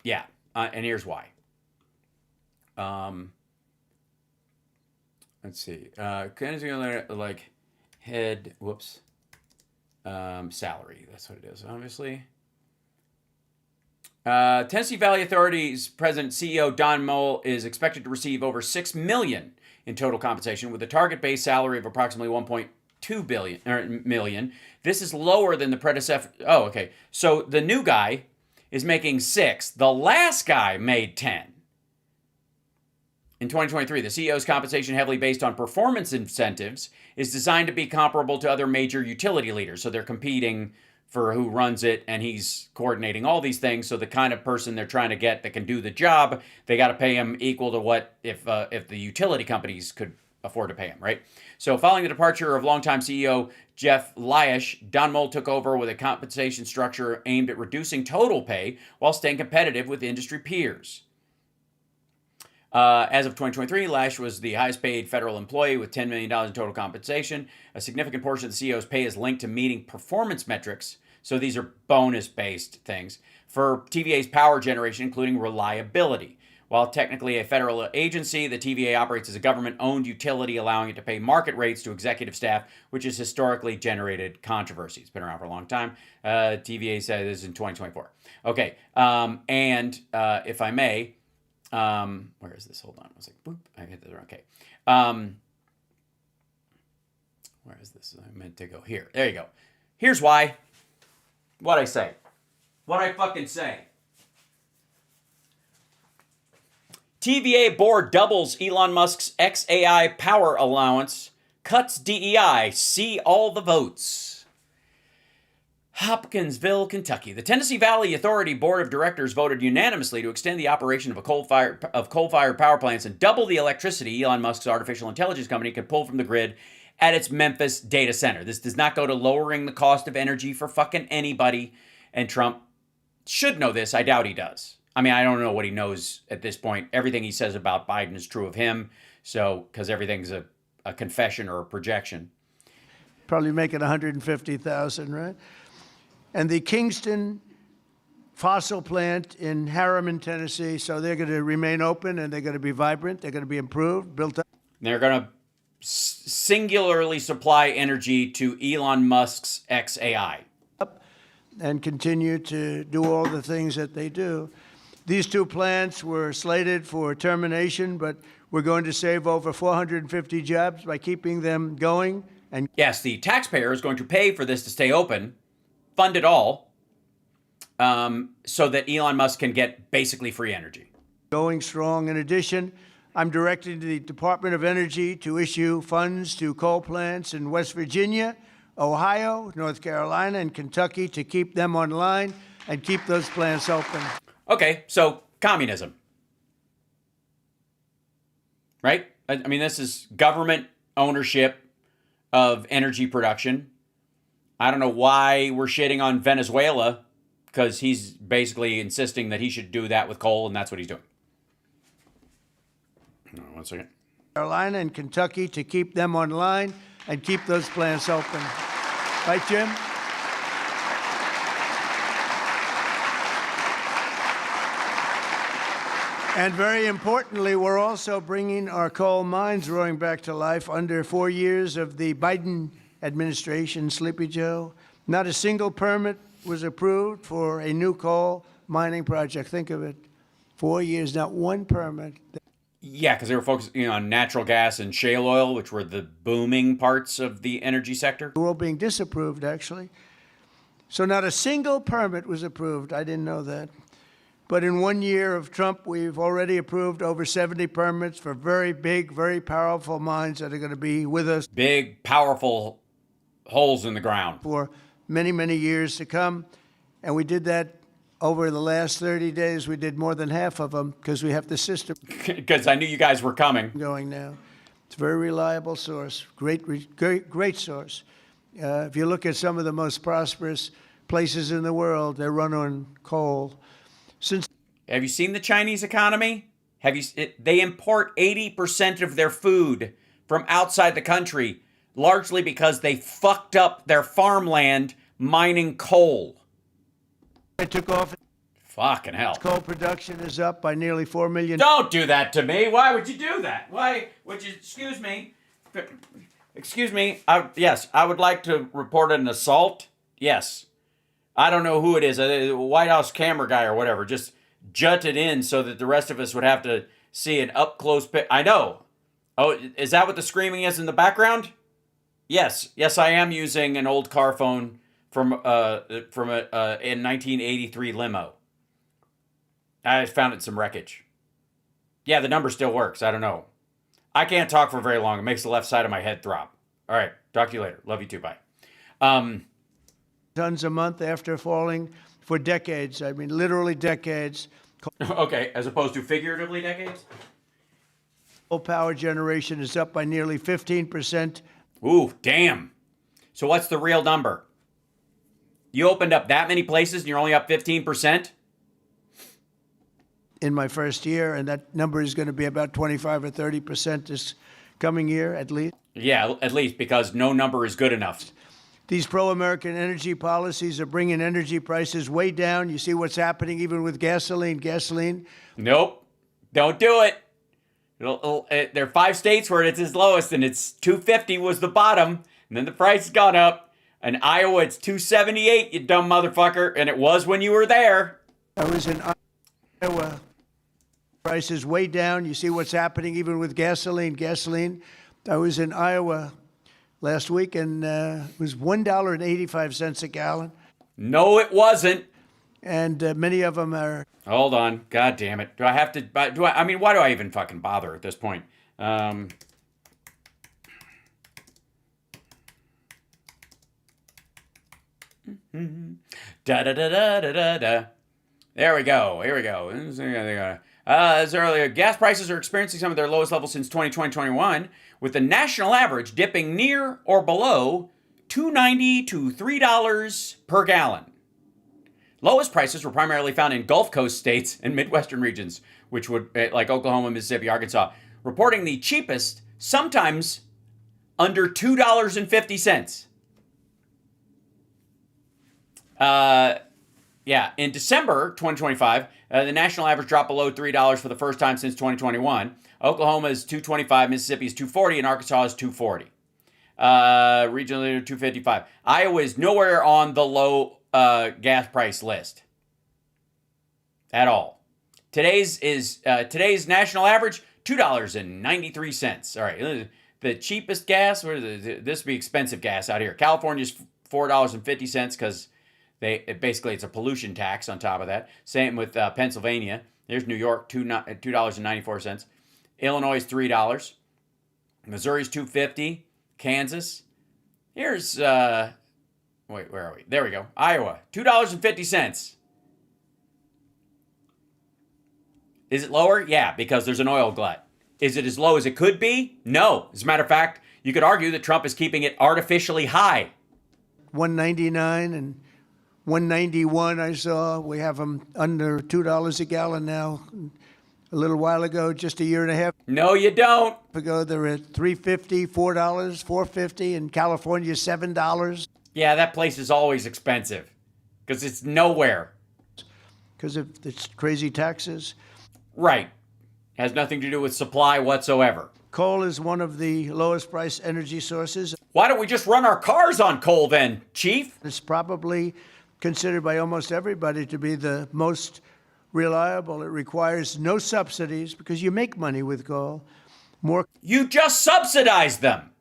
Yeah, and here's why. Let's see. Like head. Whoops. Salary. That's what it is. Obviously. Tennessee Valley Authority's president CEO Don Moll is expected to receive over $6 million in total compensation with a target base salary of approximately $1.2 million. This is lower than the predecessor. Oh, okay. So the new guy is making $6 million. The last guy made $10 million. In 2023, the CEO's compensation, heavily based on performance incentives, is designed to be comparable to other major utility leaders. So they're competing for who runs it, and he's coordinating all these things. So the kind of person they're trying to get that can do the job, they got to pay him equal to what if the utility companies could afford to pay him, right? So following the departure of longtime CEO Jeff Lyash, Don Moll took over with a compensation structure aimed at reducing total pay while staying competitive with industry peers. As of 2023, Lash was the highest paid federal employee with $10 million in total compensation. A significant portion of the CEO's pay is linked to meeting performance metrics. So these are bonus-based things for TVA's power generation, including reliability. While technically a federal agency, the TVA operates as a government-owned utility, allowing it to pay market rates to executive staff, which has historically generated controversy. It's been around for a long time. TVA said this in 2024. Okay, if I may, where is this? Hold on. I was like, boop. I hit the wrong. Okay. Where is this? I meant to go here. There you go. Here's why. What I say. What I fucking say. TVA board doubles Elon Musk's XAI power allowance, cuts DEI, see all the votes. Hopkinsville, Kentucky. The Tennessee Valley Authority Board of Directors voted unanimously to extend the operation of coal-fired power plants and double the electricity Elon Musk's artificial intelligence company can pull from the grid at its Memphis data center. This does not go to lowering the cost of energy for fucking anybody, and Trump should know this. I doubt he does. I mean, I don't know what he knows at this point. Everything he says about Biden is true of him, so because everything's a confession or a projection. Probably making $150,000, right? And the Kingston fossil plant in Harriman, Tennessee, so they're going to remain open and they're going to be vibrant. They're going to be improved, built up. They're going to singularly supply energy to Elon Musk's XAI. And continue to do all the things that they do. These two plants were slated for termination, but we're going to save over 450 jobs by keeping them going. And yes, the taxpayer is going to pay for this to stay open, fund it all, so that Elon Musk can get basically free energy. Going strong. In addition, I'm directing the Department of Energy to issue funds to coal plants in West Virginia, Ohio, North Carolina, and Kentucky to keep them online and keep those plants open. Okay, so communism. Right? I mean, this is government ownership of energy production. I don't know why we're shitting on Venezuela, because he's basically insisting that he should do that with coal, and that's what he's doing. One second. Carolina and Kentucky to keep them online and keep those plants open. Right, Jim? And very importantly, we're also bringing our coal mines roaring back to life. Under 4 years of the Biden administration, Sleepy Joe, not a single permit was approved for a new coal mining project. Think of it. 4 years, not one permit. Yeah, because they were focusing on natural gas and shale oil, which were the booming parts of the energy sector. We're all being disapproved, actually. So not a single permit was approved. I didn't know that. But in 1 year of Trump, we've already approved over 70 permits for very big, very powerful mines that are going to be with us. Big, powerful holes in the ground. For many, many years to come. And we did that over the last 30 days. We did more than half of them because we have the system. Because I knew you guys were coming. Going now. It's a very reliable source, great source. If you look at some of the most prosperous places in the world, they run on coal. Have you seen the Chinese economy? They import 80% of their food from outside the country, largely because they fucked up their farmland mining coal. It took off. Fucking hell. Coal production is up by nearly 4 million. Don't do that to me. Why would you do that? Why would you? Excuse me. Excuse me. Yes, I would like to report an assault. Yes. I don't know who it is, a White House camera guy or whatever, just jutted in so that the rest of us would have to see an up-close pic. I know. Oh, is that what the screaming is in the background? Yes. Yes, I am using an old car phone from a in 1983 limo. I found it in some wreckage. Yeah, the number still works. I don't know. I can't talk for very long. It makes the left side of my head throb. All right. Talk to you later. Love you too. Bye. Tons a month after falling for decades. I mean, literally decades. Okay, as opposed to figuratively decades? Coal power generation is up by nearly 15%. Ooh, damn. So what's the real number? You opened up that many places and you're only up 15%? In my first year, and that number is going to be about 25 or 30% this coming year, at least. Yeah, at least, because no number is good enough. These pro-American energy policies are bringing energy prices way down. You see what's happening even with gasoline. Nope. Don't do it. There are 5 states where it's its lowest, and it's $2.50 was the bottom, and then the price has gone up. And Iowa, it's $2.78, you dumb motherfucker, and it was when you were there. I was in Iowa. Prices way down. You see what's happening even with gasoline. I was in Iowa last week, and it was $1.85 a gallon. No, it wasn't. And many of them are. Hold on. God damn it. Do I have to? I mean, why do I even fucking bother at this point? Da da da da da da. There we go. Here we go. As earlier, gas prices are experiencing some of their lowest levels since 2020-21, with the national average dipping near or below $2.90 to $3 per gallon. Lowest prices were primarily found in Gulf Coast states and Midwestern regions, which would, like Oklahoma, Mississippi, Arkansas, reporting the cheapest, sometimes under $2.50. Yeah, in December 2025, the national average dropped below $3 for the first time since 2021. Oklahoma is $2.25, Mississippi is $2.40, and Arkansas is $2.40. Regional leader $2.55. Iowa is nowhere on the low gas price list at all. Today's national average $2.93. All right, the cheapest gas. This would be expensive gas out here. California's $4.50 because it's a pollution tax on top of that. Same with Pennsylvania. There's New York, $2.94. Illinois is $3. Missouri's $2.50. Kansas. Here's wait, where are we? There we go. Iowa, $2.50. Is it lower? Yeah, because there's an oil glut. Is it as low as it could be? No. As a matter of fact, you could argue that Trump is keeping it artificially high. $1.99 and $1.91 I saw. We have them under $2 a gallon now. A little while ago, just a year and a half No, you don't. ago, they were at $3.50, $4, $4.50. In California, $7. Yeah, that place is always expensive because it's nowhere. Because of its crazy taxes. Right. Has nothing to do with supply whatsoever. Coal is one of the lowest price energy sources. Why don't we just run our cars on coal then, Chief? It's probably considered by almost everybody to be the most reliable. It requires no subsidies because you make money with coal. You just subsidize them.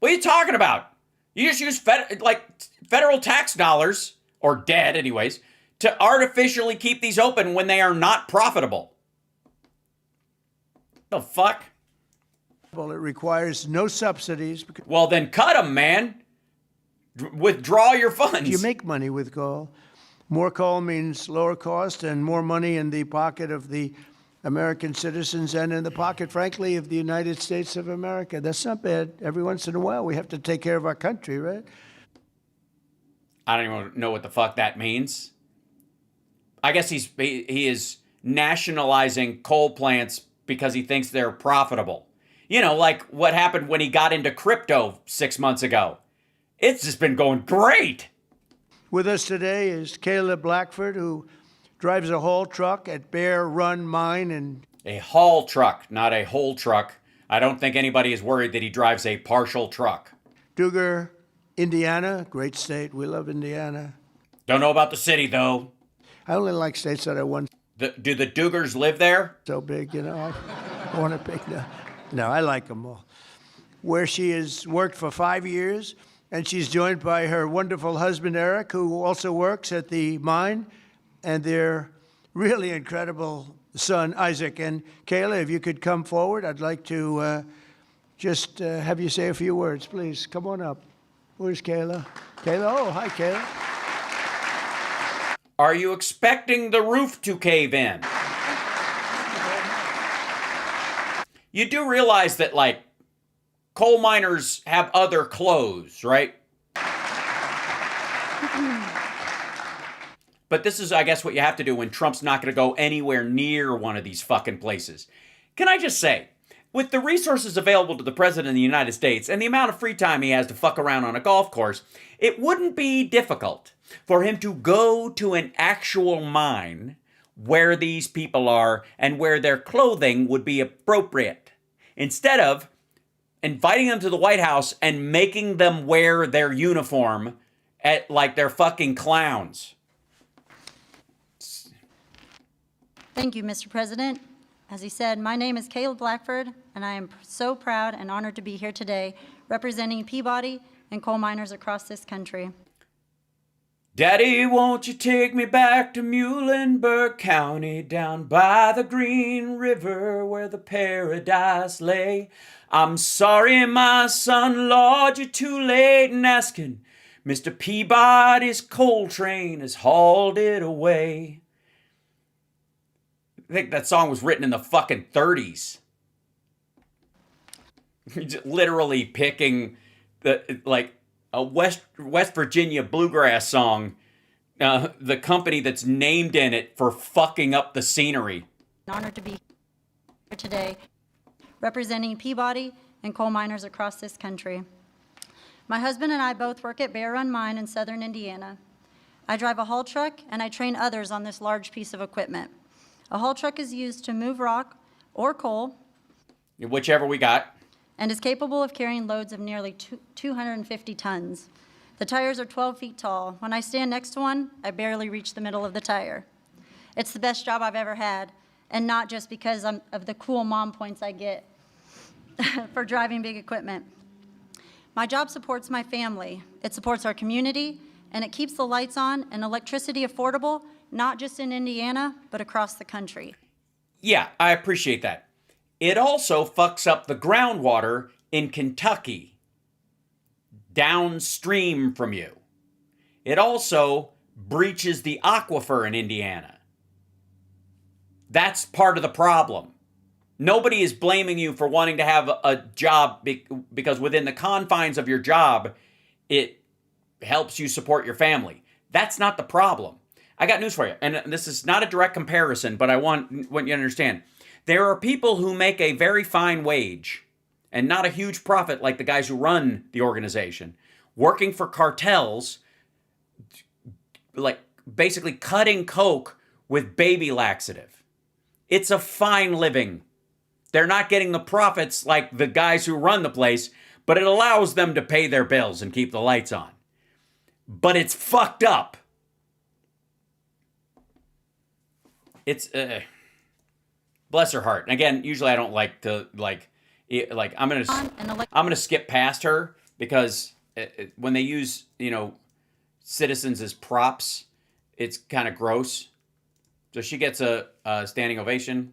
What are you talking about? You just use federal tax dollars, or debt anyways, to artificially keep these open when they are not profitable. The fuck? Well, it requires no subsidies. Well, then cut them, man. Withdraw your funds. You make money with coal. More coal means lower cost and more money in the pocket of the American citizens and in the pocket, frankly, of the United States of America. That's not bad. Every once in a while, we have to take care of our country, right? I don't even know what the fuck that means. I guess he is nationalizing coal plants because he thinks they're profitable. You know, like what happened when he got into crypto 6 months ago. It's just been going great. With us today is Caleb Blackford, who drives a haul truck at Bear Run Mine in a haul truck, not a whole truck. I don't think anybody is worried that he drives a partial truck. Duger, Indiana, great state. We love Indiana. Don't know about the city, though. I only like states that I won. Do the Dugars live there? So big, you know. I want to pick. No, I like them all. Where she has worked for 5 years, and she's joined by her wonderful husband, Eric, who also works at the mine, and their really incredible son, Isaac. And Kayla, if you could come forward, I'd like to just have you say a few words, please. Come on up. Where's Kayla? Kayla? Oh, hi, Kayla. Are you expecting the roof to cave in? You do realize that, like, coal miners have other clothes, right? But this is, I guess, what you have to do when Trump's not going to go anywhere near one of these fucking places. Can I just say, with the resources available to the President of the United States and the amount of free time he has to fuck around on a golf course, it wouldn't be difficult for him to go to an actual mine where these people are and where their clothing would be appropriate, instead of inviting them to the White House and making them wear their uniform like they're fucking clowns. Thank you, Mr. President. As he said, my name is Caleb Blackford, and I am so proud and honored to be here today representing Peabody and coal miners across this country. Daddy, won't you take me back to Muhlenberg County, down by the Green River where the paradise lay? I'm sorry, my son, Lord, you're too late in asking. Mr. Peabody's coal train has hauled it away. I think that song was written in the fucking 30s. Literally picking a West Virginia bluegrass song, the company that's named in it for fucking up the scenery. Honored to be here today representing Peabody and coal miners across this country. My husband and I both work at Bear Run Mine in southern Indiana. I drive a haul truck and I train others on this large piece of equipment. A haul truck is used to move rock or coal, whichever we got, and is capable of carrying loads of nearly 250 tons. The tires are 12 feet tall. When I stand next to one, I barely reach the middle of the tire. It's the best job I've ever had, and not just because of the cool mom points I get for driving big equipment. My job supports my family. It supports our community, and it keeps the lights on and electricity affordable, not just in Indiana, but across the country. Yeah, I appreciate that. It also fucks up the groundwater in Kentucky, downstream from you. It also breaches the aquifer in Indiana. That's part of the problem. Nobody is blaming you for wanting to have a job because within the confines of your job, it helps you support your family. That's not the problem. I got news for you, and this is not a direct comparison, but I want you to understand. There are people who make a very fine wage and not a huge profit like the guys who run the organization, working for cartels, like basically cutting coke with baby laxative. It's a fine living. They're not getting the profits like the guys who run the place, but it allows them to pay their bills and keep the lights on. But it's fucked up. it's bless her heart. And again, usually I don't like to I'm gonna skip past her because when they use citizens as props, it's kind of gross. So she gets a standing ovation.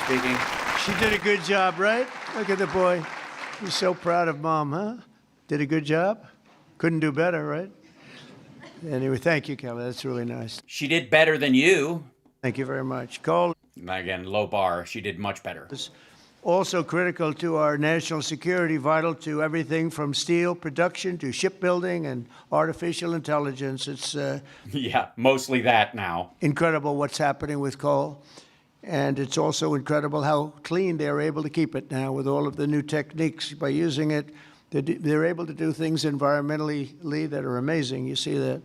Speaking. She did a good job, right? Look at the boy. He's so proud of Mom, huh? Did a good job? Couldn't do better, right? Anyway, thank you, Kelly. That's really nice. She did better than you. Thank you very much. Cole. Again, low bar. She did much better. Also critical to our national security, vital to everything from steel production to shipbuilding and artificial intelligence. It's yeah, mostly that now. Incredible what's happening with coal. And it's also incredible how clean they're able to keep it now with all of the new techniques. By using it, they're able to do things environmentally that are amazing. You see that?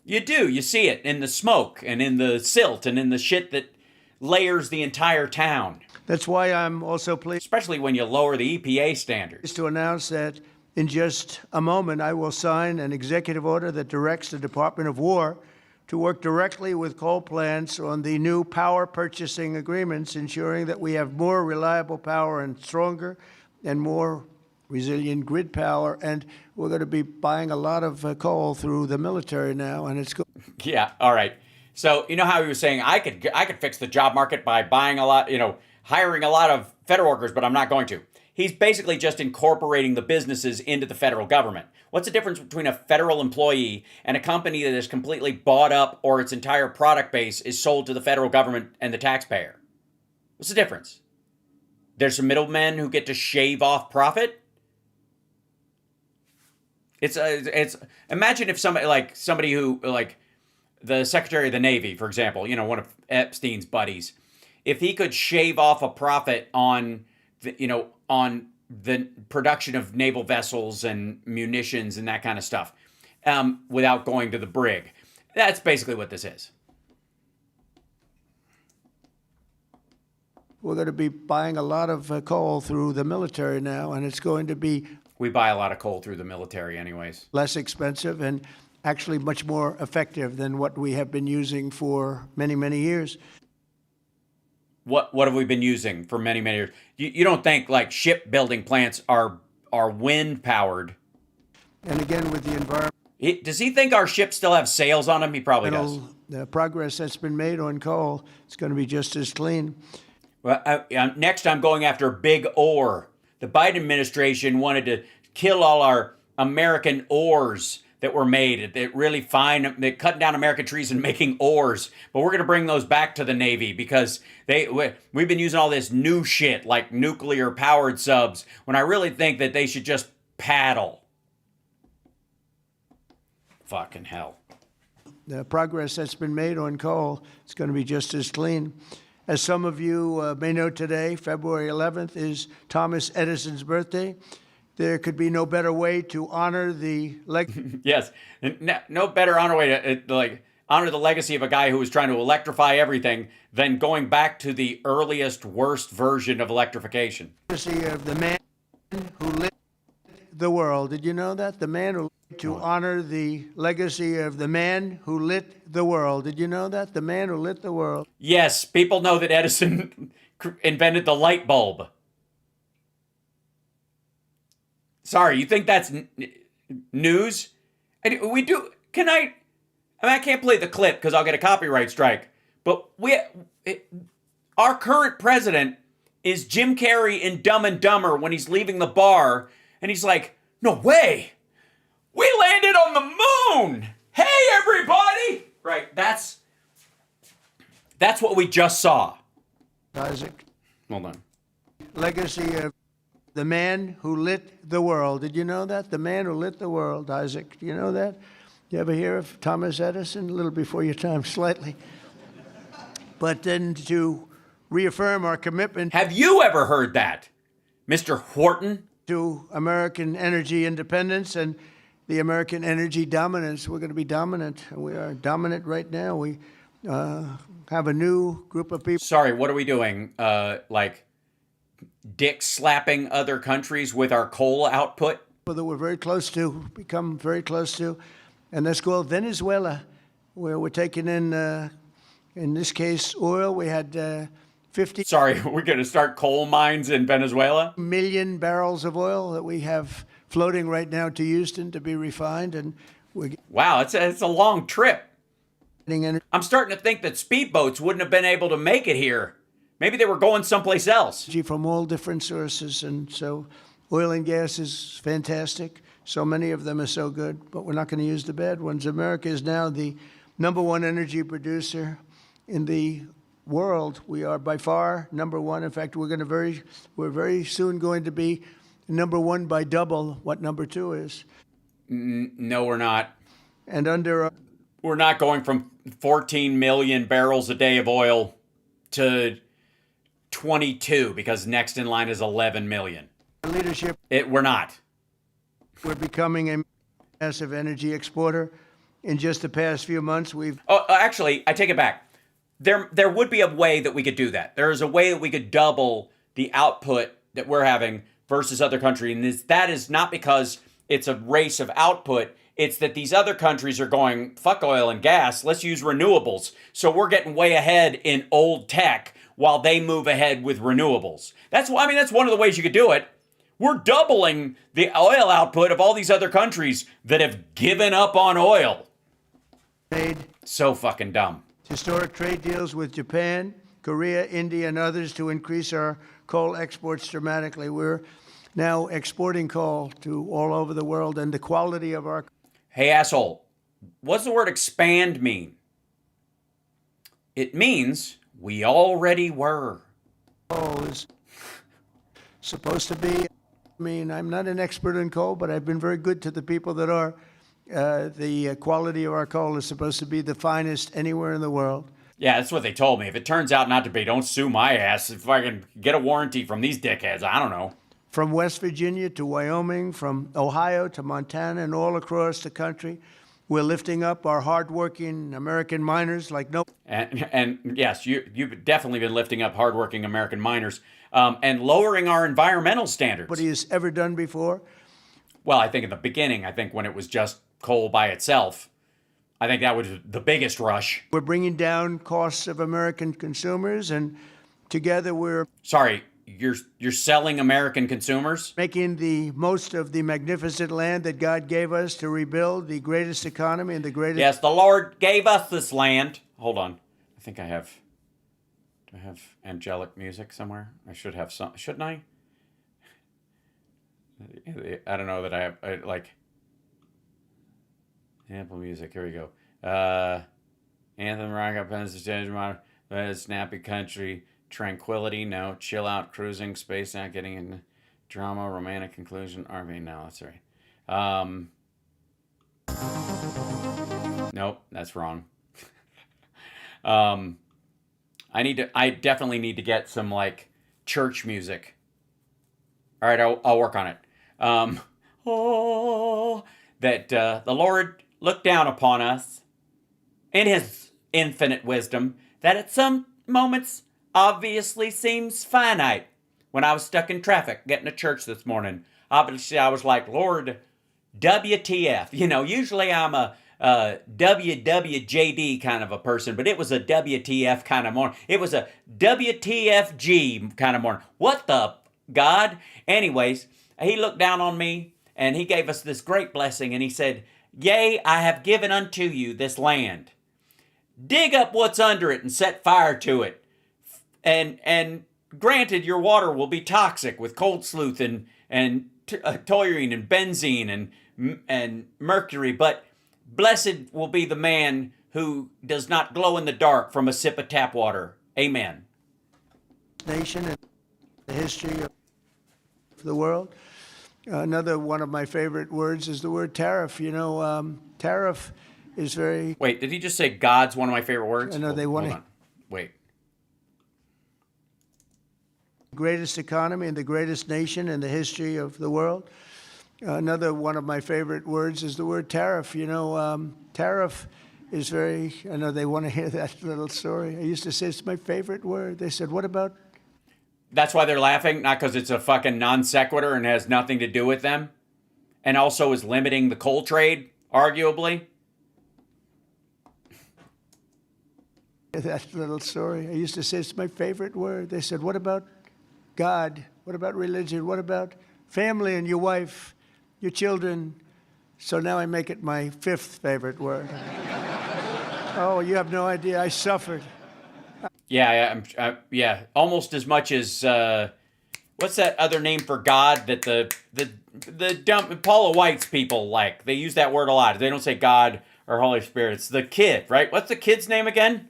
You do. You see it in the smoke and in the silt and in the shit that layers the entire town. That's why I'm also pleased, especially when you lower the EPA standards, to announce that in just a moment I will sign an executive order that directs the Department of War to work directly with coal plants on the new power purchasing agreements, ensuring that we have more reliable power and stronger and more resilient grid power. And we're going to be buying a lot of coal through the military now, and it's good. Yeah, all right. So you know how he was saying I could fix the job market by buying a lot, hiring a lot of federal workers, but I'm not going to. He's basically just incorporating the businesses into the federal government. What's the difference between a federal employee and a company that is completely bought up or its entire product base is sold to the federal government and the taxpayer? What's the difference? There's some middlemen who get to shave off profit. It's imagine if somebody who the Secretary of the Navy, for example, one of Epstein's buddies, if he could shave off a profit on the production of naval vessels and munitions and that kind of stuff, without going to the brig. That's basically what this is. We're going to be buying a lot of coal through the military now, and it's going to be... We buy a lot of coal through the military anyways. Less expensive and actually much more effective than what we have been using for many, many years. What have we been using for many, many years? You don't think shipbuilding plants are wind powered? And again, with the environment. Does he think our ships still have sails on them? He probably does. The progress that's been made on coal, it's going to be just as clean. Well, next I'm going after big ore. The Biden administration wanted to kill all our American ores that were made. They're really fine. They're cutting down American trees and making ores. But we're going to bring those back to the Navy because we've been using all this new shit like nuclear powered subs when I really think that they should just paddle. Fucking hell. The progress that's been made on coal, it's going to be just as clean. As some of you may know today, February 11th is Thomas Edison's birthday. There could be no better way to honor the legacy. Yes, no better way to honor the legacy of a guy who was trying to electrify everything than going back to the earliest, worst version of electrification. Legacy of the man who lit the world. Did you know that? The man who to honor the legacy of the man who lit the world. Did you know that? The man who lit the world. Yes, people know that Edison invented the light bulb. Sorry, you think that's news? We do. I can't play the clip because I'll get a copyright strike. But our current president is Jim Carrey in Dumb and Dumber when he's leaving the bar, and he's like, "No way, we landed on the moon! Hey, everybody!" Right? That's what we just saw. Isaac. Hold on. Legacy of the man who lit the world. Did you know that? The man who lit the world, Isaac. Do you know that? You ever hear of Thomas Edison? A little before your time, slightly. But then to reaffirm our commitment. Have you ever heard that, Mr. Wharton? To American energy independence and the American energy dominance. We're going to be dominant. We are dominant right now. We have a new group of people. Sorry, what are we doing? Dick slapping other countries with our coal output? That we're very close to, become very close to. And that's called Venezuela, where we're taking in In this case, oil, we had 50 Sorry, we're going to start coal mines in Venezuela? million barrels of oil that we have floating right now to Houston to be refined, and we're Wow, it's a long trip. getting energy I'm starting to think that speedboats wouldn't have been able to make it here. Maybe they were going someplace else. from all different sources, and so oil and gas is fantastic. So many of them are so good, but we're not going to use the bad ones. America is now the #1 energy producer in the world. We are by far #1. In fact, we're very soon going to be #1 by double what #2 is. No, we're not. And we're not going from 14 million barrels a day of oil to 22 because next in line is 11 million. Leadership. We're not. We're becoming a massive energy exporter. In just the past few months, we've... Oh, actually, I take it back. There would be a way that we could do that. There is a way that we could double the output that we're having versus other countries. And that is not because it's a race of output. It's that these other countries are going, fuck oil and gas, let's use renewables. So we're getting way ahead in old tech while they move ahead with renewables. That's one of the ways you could do it. We're doubling the oil output of all these other countries that have given up on oil. So fucking dumb. Historic trade deals with Japan, Korea, India, and others to increase our coal exports dramatically. We're now exporting coal to all over the world, and the quality of our... Hey, asshole, what's the word expand mean? It means we already were. Coal is supposed to be... I'm not an expert in coal, but I've been very good to the people that are. The quality of our coal is supposed to be the finest anywhere in the world. Yeah, that's what they told me. If it turns out not to be, don't sue my ass. If I can get a warranty from these dickheads, I don't know. From West Virginia to Wyoming, from Ohio to Montana, and all across the country, we're lifting up our hardworking American miners like no... And yes, you've definitely been lifting up hardworking American miners and lowering our environmental standards. Nobody has ever done before. Well, I think in the beginning, when it was just coal by itself, I think that was the biggest rush. We're bringing down costs of American consumers, and together we're... Sorry, you're selling American consumers? Making the most of the magnificent land that God gave us to rebuild the greatest economy and the greatest... Yes, the Lord gave us this land. Hold on. I think I have... Do I have angelic music somewhere? I should have some... Shouldn't I? I don't know that I have... Ample music. Here we go. Anthem, rock up, snappy country, tranquility. No, chill out, cruising, space out, getting in drama, romantic conclusion, RV. No, that's right. Nope, that's wrong. I definitely need to get some church music. All right, I'll work on it. That the Lord looked down upon us in his infinite wisdom that at some moments obviously seems finite. When I was stuck in traffic getting to church this morning, obviously I was like, Lord, WTF. Usually I'm a WWJD kind of a person, but it was a WTF kind of morning. It was a WTFG kind of morning. What the God? Anyways, he looked down on me and he gave us this great blessing and he said, yea, I have given unto you this land. Dig up what's under it and set fire to it. And granted, your water will be toxic with cold sleuth and toluene and benzene and mercury, but blessed will be the man who does not glow in the dark from a sip of tap water. Amen. Nation and the history of the world. Another one of my favorite words is the word tariff. Tariff is very... Wait, did he just say God's one of my favorite words? I know they want to... Wait. Greatest economy and the greatest nation in the history of the world. Another one of my favorite words is the word tariff. Tariff is very... I know they want to hear that little story. I used to say it's my favorite word. They said, what about... That's why they're laughing, not because it's a fucking non sequitur and has nothing to do with them, and also is limiting the coal trade, arguably. That little story. I used to say it's my favorite word. They said, what about God? What about religion? What about family and your wife, your children? So now I make it my 5th favorite word. Oh, you have no idea. I suffered. Yeah, almost as much as what's that other name for God that the dumb Paula White's people like? They use that word a lot. They don't say God or Holy Spirit. It's the kid, right? What's the kid's name again?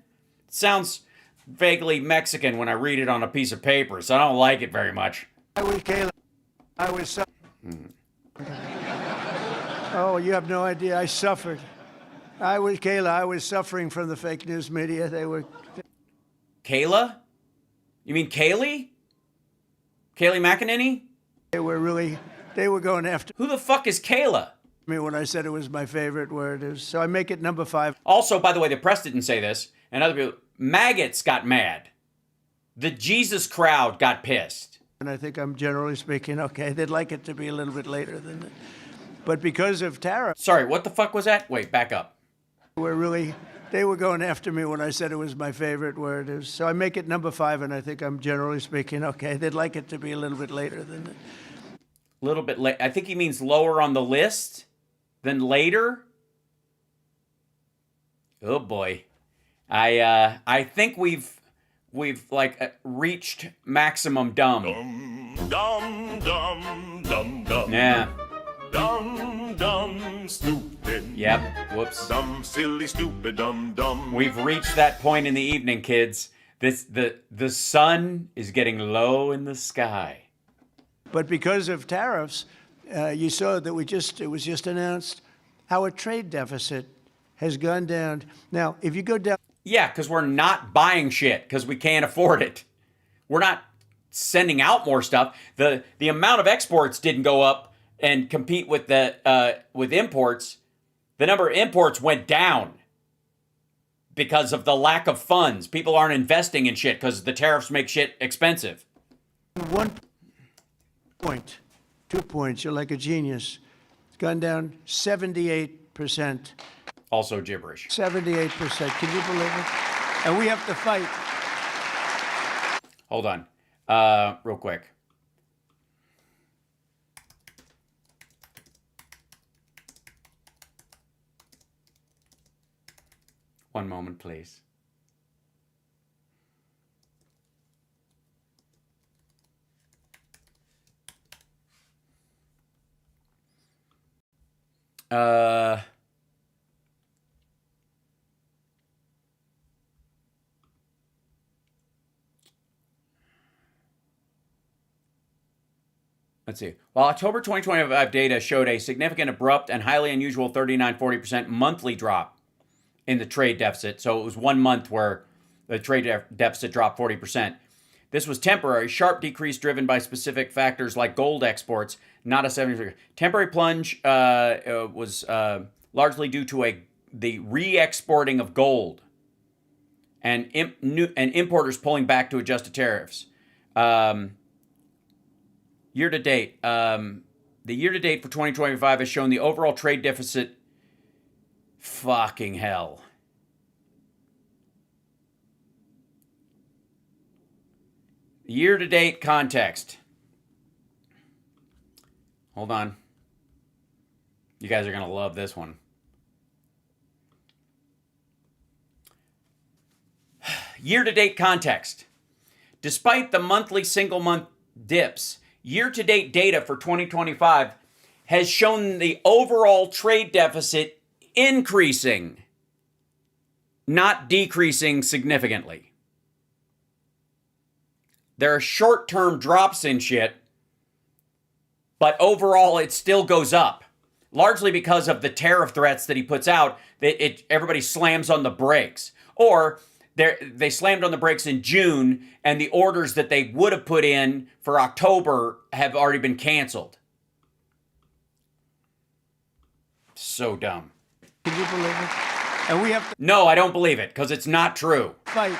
It sounds vaguely Mexican when I read it on a piece of paper, so I don't like it very much. I was Caleb. I was Oh, you have no idea. I suffered. I was Kayla. I was suffering from the fake news media. They were. Kayla? You mean Kaylee? Kaylee McEnany? They were going after. Who the fuck is Kayla? Me when I said it was my favorite word. So I make it number 5. Also, by the way, the press didn't say this, and other people, maggots got mad. The Jesus crowd got pissed. And I think I'm generally speaking okay. They'd like it to be a little bit later than that. But because of tariffs. Sorry, what the fuck was that? Wait, back up. They were going after me when I said it was my favorite word. So I make it number 5, and I think I'm generally speaking okay. They'd like it to be a little bit later than that. A little bit late. I think he means lower on the list than later. Oh boy. I think we've like reached maximum dumb. Dumb, dumb, dumb, dumb. Yeah. Dumb, dumb, stupid. Yep. Whoops. Dumb, silly, stupid, dumb, dumb. We've reached that point in the evening, kids. The sun is getting low in the sky. But because of tariffs, you saw that it was just announced our trade deficit has gone down. Now, if you go down. Yeah, because we're not buying shit because we can't afford it. We're not sending out more stuff. The amount of exports didn't go up and compete with with imports. The number of imports went down because of the lack of funds. People aren't investing in shit because the tariffs make shit expensive. 1 point, 2 points, you're like a genius. It's gone down 78%. Also gibberish. 78%. Can you believe it? And we have to fight. Hold on. Real quick. One moment, please. Let's see. While October 2025 data showed a significant, abrupt, and highly unusual 39-40% monthly drop in the trade deficit, so it was 1 month where the trade deficit dropped 40%. This was temporary, sharp decrease driven by specific factors like gold exports, not a 70%. Temporary plunge was largely due to the re-exporting of gold and importers pulling back to adjust to tariffs. Year to date, the year to date for 2025 has shown the overall trade deficit. Fucking hell. Year to date context. Hold on. You guys are going to love this one. Year to date context. Despite the monthly single month dips, year-to-date data for 2025 has shown the overall trade deficit increasing, not decreasing significantly. There are short-term drops in shit, but overall it still goes up, largely because of the tariff threats that he puts out. Everybody slams on the brakes. Or they slammed on the brakes in June, and the orders that they would have put in for October have already been canceled. So dumb. Can you believe it? And we have to. No, I don't believe it, because it's not true. Fight.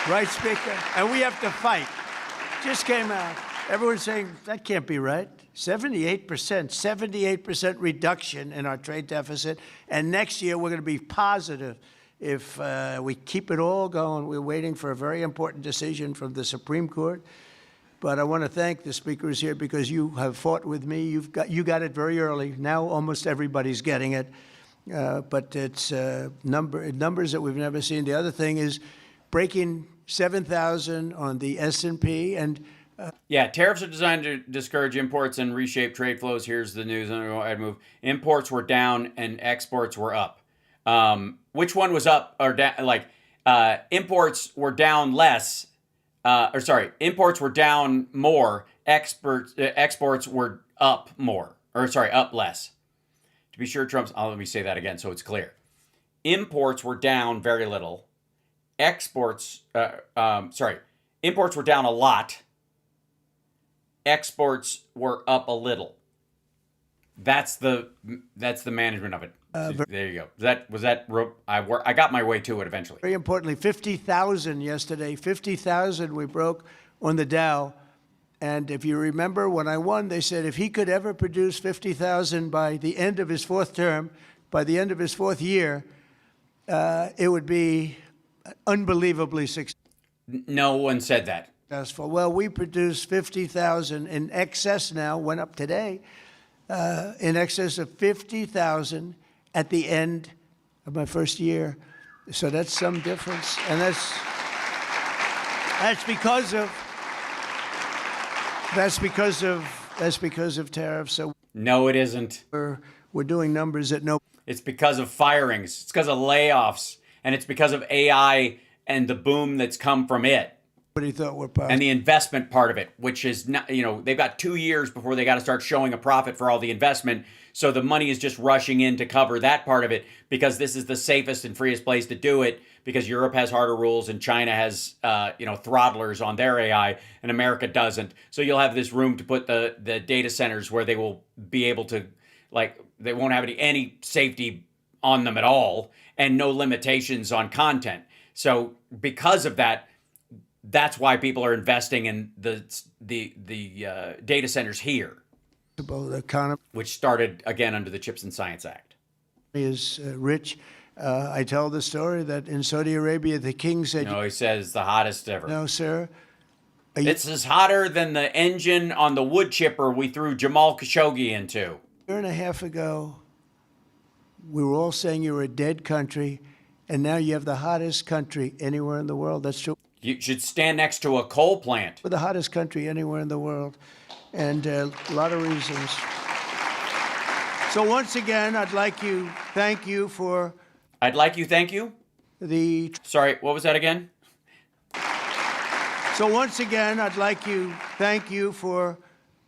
Right, Speaker? And we have to fight. Just came out. Everyone's saying, that can't be right. 78% reduction in our trade deficit. And next year, we're going to be positive if we keep it all going. We're waiting for a very important decision from the Supreme Court. But I want to thank the speakers here because you have fought with me. You got it very early. Now almost everybody's getting it. But it's numbers that we've never seen. The other thing is breaking 7,000 on the S&P and yeah, tariffs are designed to discourage imports and reshape trade flows. Here's the news. I'm going to go ahead and move. Imports were down and exports were up. Which one was up or down? Like imports were down less. Imports were down more. Exports were up more. Up less. To be sure, Trump's. Let me say that again so it's clear. Imports were down very little. Imports were down a lot. Exports were up a little. That's the management of it. There you go. I got my way to it eventually. very importantly, 50,000 yesterday. 50,000 we broke on the Dow. And if you remember, when I won, they said if he could ever produce 50,000 by the end of his fourth term, by the end of his fourth year, it would be unbelievably successful. No one said that. Well, we produced 50,000 in excess now, went up today, in excess of 50,000 at the end of my first year. So that's some difference. And that's because of tariffs. So no, it isn't. We're doing numbers that no. It's because of firings. It's because of layoffs. And it's because of AI and the boom that's come from it. Thought were possible. And the investment part of it, which is not, they've got 2 years before they got to start showing a profit for all the investment. So the money is just rushing in to cover that part of it because this is the safest and freest place to do it because Europe has harder rules and China has, throttlers on their AI and America doesn't. So you'll have this room to put the data centers where they will be able to, they won't have any safety on them at all and no limitations on content. So because of that, that's why people are investing in the data centers here, which started again under the Chips and Science Act. Is rich. I tell the story that in Saudi Arabia, the king said. No, he says the hottest ever. No, sir. This is hotter than the engine on the wood chipper we threw Jamal Khashoggi into. A year and a half ago, we were all saying you were a dead country, and now you have the hottest country anywhere in the world. That's true. You should stand next to a coal plant. We're the hottest country anywhere in the world, and a lot of reasons. So once again, I'd like you thank you for. I'd like you thank you. Sorry, what was that again? So once again, I'd like you thank you for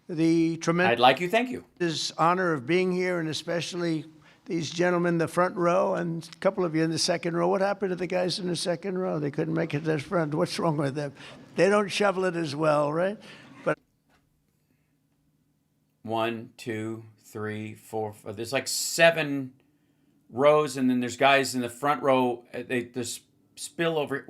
the tremendous. I'd like you thank you. This honor of being here, and especially these gentlemen in the front row and a couple of you in the second row. What happened to the guys in the second row? They couldn't make it to the front. What's wrong with them? They don't shovel it as well, right? But 1, 2, 3, 4, 5. There's like 7 rows, and then there's guys in the front row. They just spill over.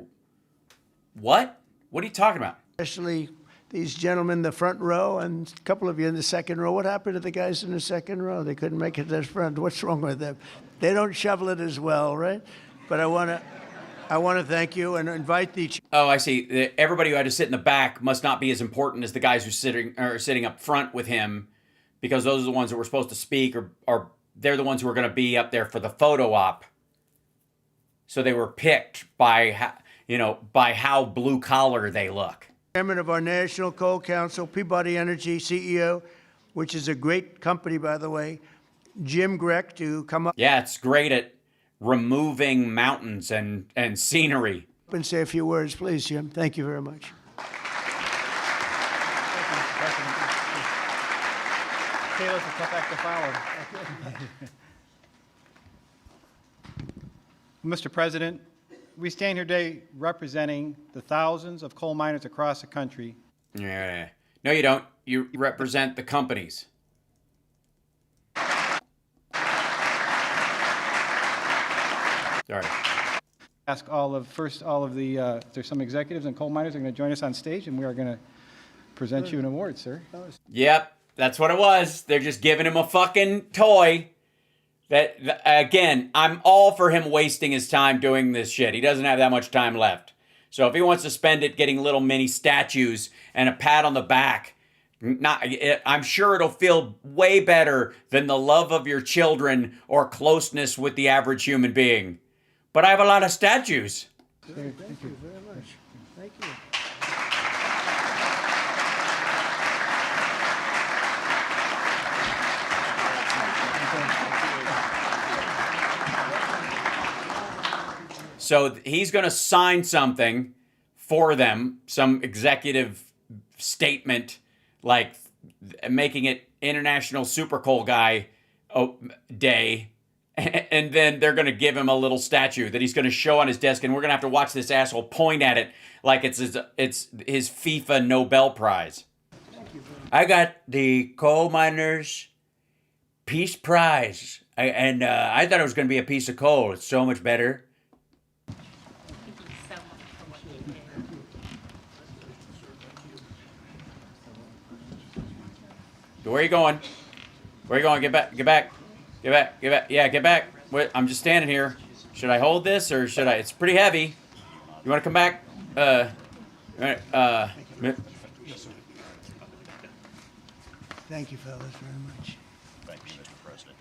What? What are you talking about? Especially these gentlemen in the front row and a couple of you in the second row. What happened to the guys in the second row? They couldn't make it to the front. What's wrong with them? They don't shovel it as well, right? But I want to thank you and invite the. Oh, I see. Everybody who had to sit in the back must not be as important as the guys who are sitting up front with him, because those are the ones that were supposed to speak, or they're the ones who are going to be up there for the photo op. So they were picked by how blue collar they look. Chairman of our National Coal Council, Peabody Energy CEO, which is a great company, by the way, Jim Grech, to come up. Yeah, it's great at removing mountains and scenery. And say a few words, please, Jim. Thank you very much. Mr. President, we stand here today representing the thousands of coal miners across the country. Yeah. No, you don't. You represent the companies. Sorry. Ask all of the, there's some executives and coal miners are going to join us on stage, and we are going to present you an award, sir. Yep. that's what it was. They're just giving him a fucking toy. Again, I'm all for him wasting his time doing this shit. He doesn't have that much time left. So if he wants to spend it getting little mini statues and a pat on the back, I'm sure it'll feel way better than the love of your children or closeness with the average human being. But I have a lot of statues. Thank you very much. Thank you. So he's going to sign something for them, some executive statement, like making it International Super Coal Guy Day. And then they're going to give him a little statue that he's going to show on his desk. And we're going to have to watch this asshole point at it like it's his FIFA Nobel Prize. I got the Coal Miners Peace Prize. I thought it was going to be a piece of coal. It's so much better. Where are you going? Where are you going? Get back. Get back. Get back. Get back. Yeah, get back. Wait, I'm just standing here. Should I hold this or should I? It's pretty heavy. You want to come back? Thank you, fellas, very much. Thank you, Mr. President.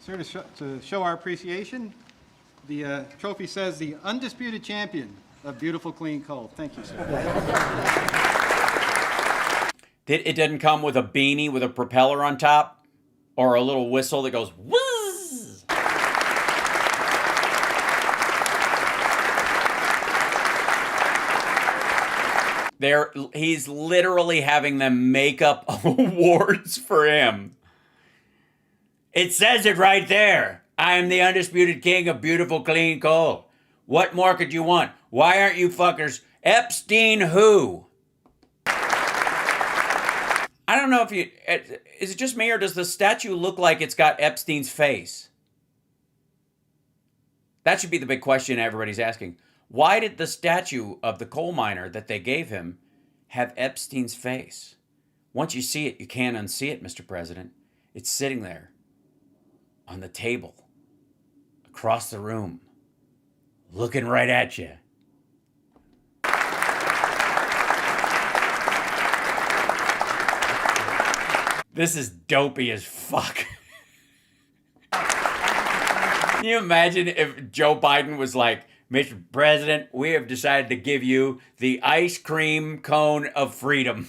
Sir, to show our appreciation, the trophy says the undisputed champion of beautiful clean coal. Thank you, sir. It didn't come with a beanie with a propeller on top or a little whistle that goes whiz. He's literally having them make up awards for him. It says it right there. I am the undisputed king of beautiful clean coal. What more could you want? Why aren't you fuckers Epstein who? I don't know if is it just me or does the statue look like it's got Epstein's face? That should be the big question everybody's asking. Why did the statue of the coal miner that they gave him have Epstein's face? Once you see it, you can't unsee it, Mr. President. It's sitting there on the table, across the room, looking right at you. This is dopey as fuck. Can you imagine if Joe Biden was like, Mr. President, we have decided to give you the ice cream cone of freedom.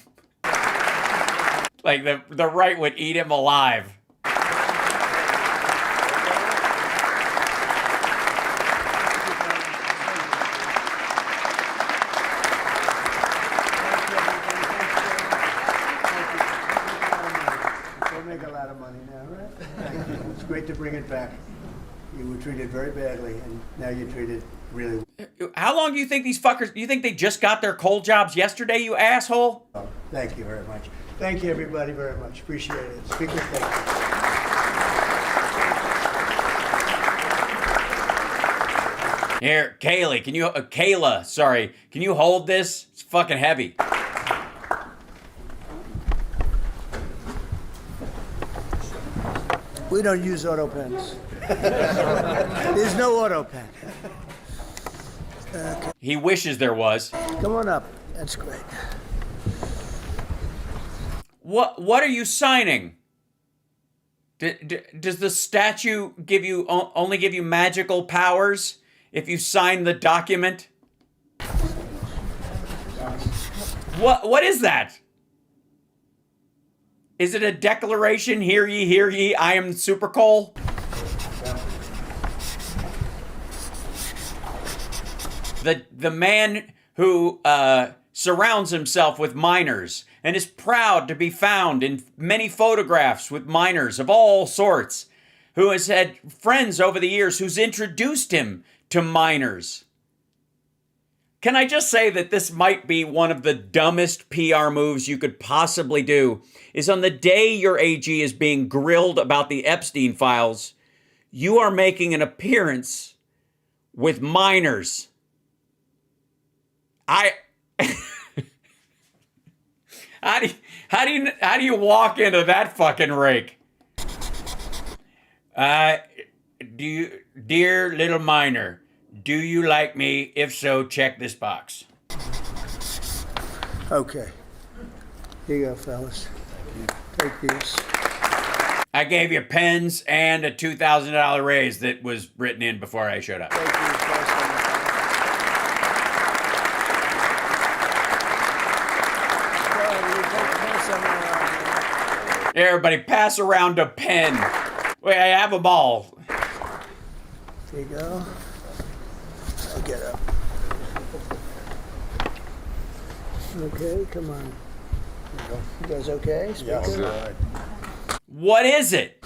Like the right would eat him alive. Make a lot of money now, right? Thank you. It's great to bring it back. You were treated very badly, and now you're treated really well. How long do you think these fuckers, you think they just got their coal jobs yesterday, you asshole? Thank you very much. Thank you, everybody, very much. Appreciate it. Speaker, thank you. Here, Kayla, sorry. Can you hold this? It's fucking heavy. We don't use auto pens. There's no auto pen. Okay. He wishes there was. Come on up. That's great. What are you signing? Does the statue only give you magical powers if you sign the document? What is that? Is it a declaration? Hear ye, I am super coal? The man who surrounds himself with miners and is proud to be found in many photographs with miners of all sorts, who has had friends over the years who's introduced him to miners. Can I just say that this might be one of the dumbest PR moves you could possibly do, is on the day your AG is being grilled about the Epstein files, you are making an appearance with miners. How do you walk into that fucking rake? Dear little miner, do you like me? If so, check this box. Okay. Here you go, fellas. Take these. I gave you pens and a $2,000 raise that was written in before I showed up. Everybody pass around a pen. Wait, I have them all. Here you go. I'll get up. Okay, come on. You guys okay? Speaker? What is it?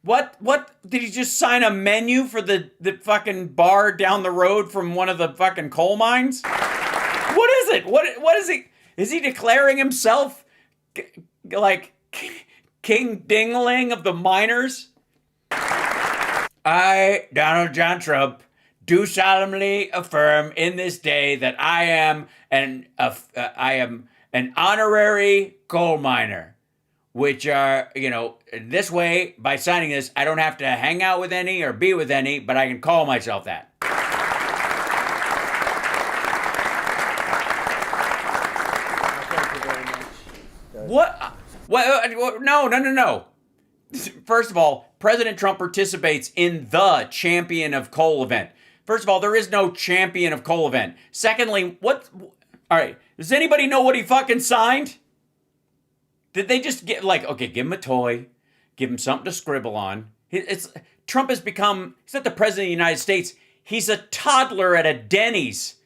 What did he just sign a menu for the fucking bar down the road from one of the fucking coal mines? What is it? What is he? Is he declaring himself like King Dingling of the miners? I, Donald John Trump, do solemnly affirm in this day that I am an honorary coal miner, which are, this way, by signing this, I don't have to hang out with any or be with any, but I can call myself that. What? No. First of all, President Trump participates in the Champion of Coal event. First of all, there is no Champion of Coal event. Secondly, all right, does anybody know what he fucking signed? Did they just give him a toy, give him something to scribble on? Trump has become, he's not the president of the United States, he's a toddler at a Denny's.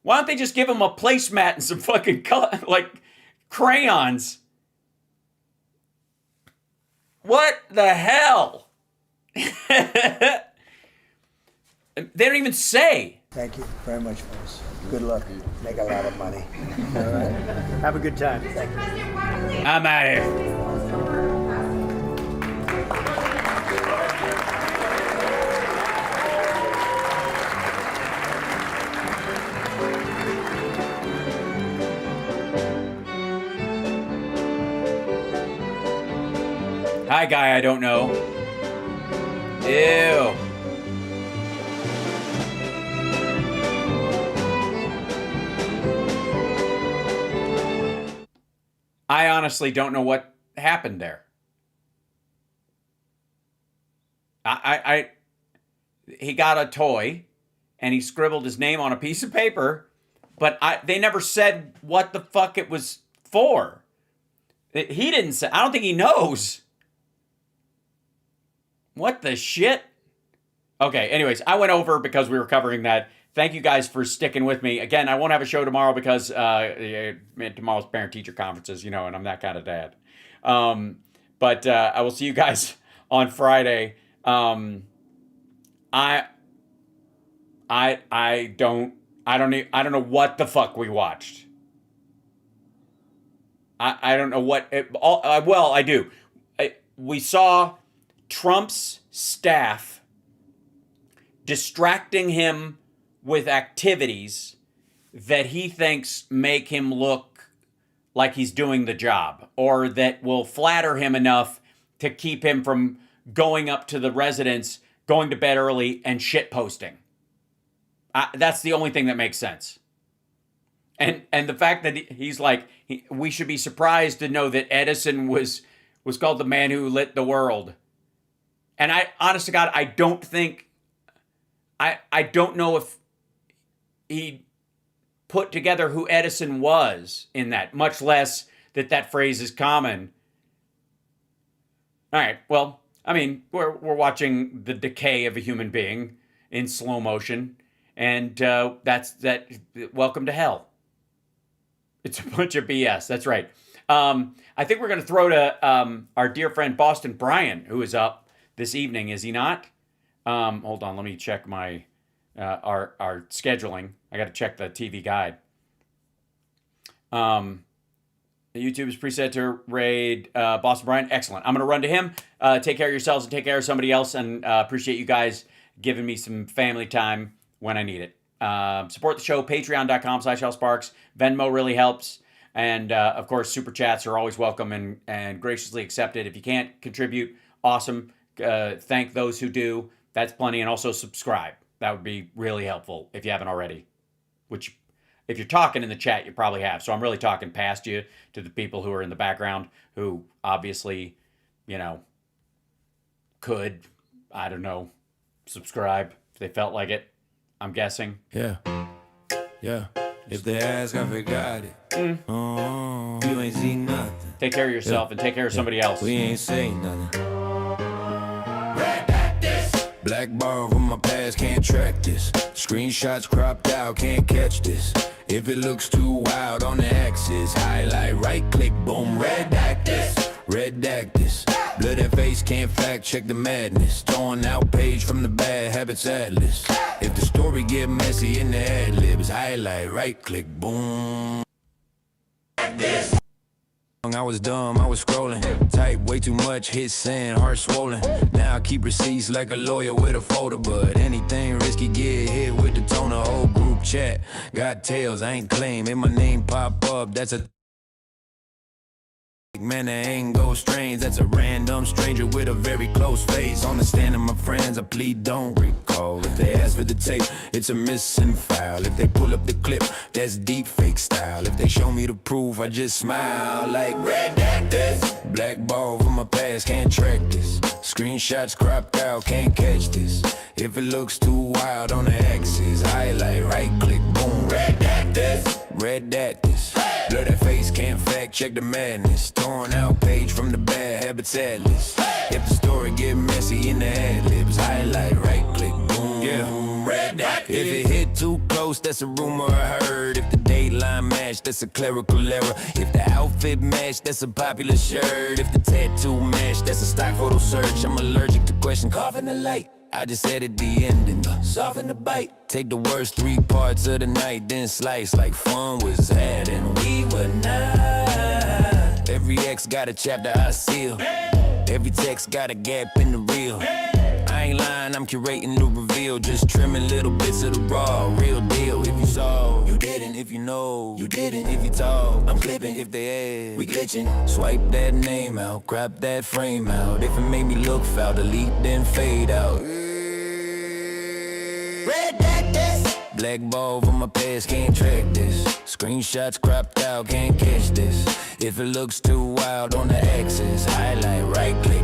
Why don't they just give him a placemat and some fucking crayons? What the hell? They don't even say. Thank you very much, fellas. Good luck. Make a lot of money. All right. Have a good time. Thank you. I'm out of here. Hi, guy I don't know. Ew. I honestly don't know what happened there. He got a toy and he scribbled his name on a piece of paper, but they never said what the fuck it was for. He didn't say. I don't think he knows. What the shit? Okay, anyways, I went over because we were covering that. Thank you guys for sticking with me. Again, I won't have a show tomorrow because tomorrow's parent-teacher conferences, and I'm that kind of dad. But I will see you guys on Friday. I don't know what the fuck we watched. I don't know what. Well, I do. We saw Trump's staff distracting him with activities that he thinks make him look like he's doing the job, or that will flatter him enough to keep him from going up to the residence, going to bed early, and shit posting. That's the only thing that makes sense. And the fact that he's like, we should be surprised to know that Edison was called the man who lit the world. And honest to God, I don't know if he put together who Edison was in that, much less that phrase is common. All right, well, I mean, we're watching the decay of a human being in slow motion, and that's that. Welcome to hell. It's a bunch of BS. That's right. I think we're going to throw to our dear friend Boston Bryan, who is up this evening, is he not? Hold on, let me check my our scheduling. I got to check the TV guide. YouTube is preset to raid Boston Bryan. Excellent. I'm going to run to him. Take care of yourselves and take care of somebody else, and appreciate you guys giving me some family time when I need it. Support the show, patreon.com/lsparks. Venmo really helps. And, of course, super chats are always welcome and graciously accepted. If you can't contribute, awesome. Thank those who do. That's plenty. And also subscribe. That would be really helpful if you haven't already. Which, if you're talking in the chat, you probably have. So I'm really talking past you to the people who are in the background who obviously, you know, could, I don't know, subscribe if they felt like it. I'm guessing. Yeah. If they ask, I forgot it. You ain't seen nothing. Take care of yourself and take care of somebody else. We ain't saying nothing. Black bar from my past, can't track this. Screenshots cropped out, can't catch this. If it looks too wild on the axis, highlight, right click, boom, redact this. Redact this. Blur that face, can't fact check the madness. Throwing out page from the bad habits atlas. If the story get messy in the ad libs, highlight, right click, boom. I was dumb, I was scrolling. Type way too much, hit send, heart swollen. Now I keep receipts like a lawyer with a folder. But anything risky, get hit with the toner. Whole group chat, got tails, I ain't claim. If my name pop up, that's a man, that ain't go strange. That's a random stranger with a very close face. Understanding my friends, I plead don't recall. If they ask for the tape, it's a missing file. If they pull up the clip, that's deep fake style. If they show me the proof, I just smile like redact this. Black ball from my past, can't track this. Screenshots cropped out, can't catch this. If it looks too wild on the axis, highlight, right click, boom, redact this. Redact this. Blur that face, can't fact check the madness. Torn out page from the bad habits atlas. If the story get messy in the ad libs, highlight, right click, boom, redact. If it hit too close, that's a rumor I heard. If the dateline match, that's a clerical error. If the outfit match, that's a popular shirt. If the tattoo match, that's a stock photo search. I'm allergic to question, coughing the light. I just edit the ending, soften the bite. Take the worst 3 parts of the night, then slice like fun was had and we were not. Every X got a chapter I seal. Every text got a gap in the reel. I ain't lying, I'm curating the reveal. Just trimming little bits of the raw, real deal. If you saw, you didn't. If you know, you didn't. If you talk, I'm clipping. If they ask, we glitching. Swipe that name out, crop that frame out. If it made me look foul, delete then fade out. Redact this. Black ball from my past, can't track this. Screenshots cropped out, can't catch this. If it looks too wild on the axis, highlight, right click.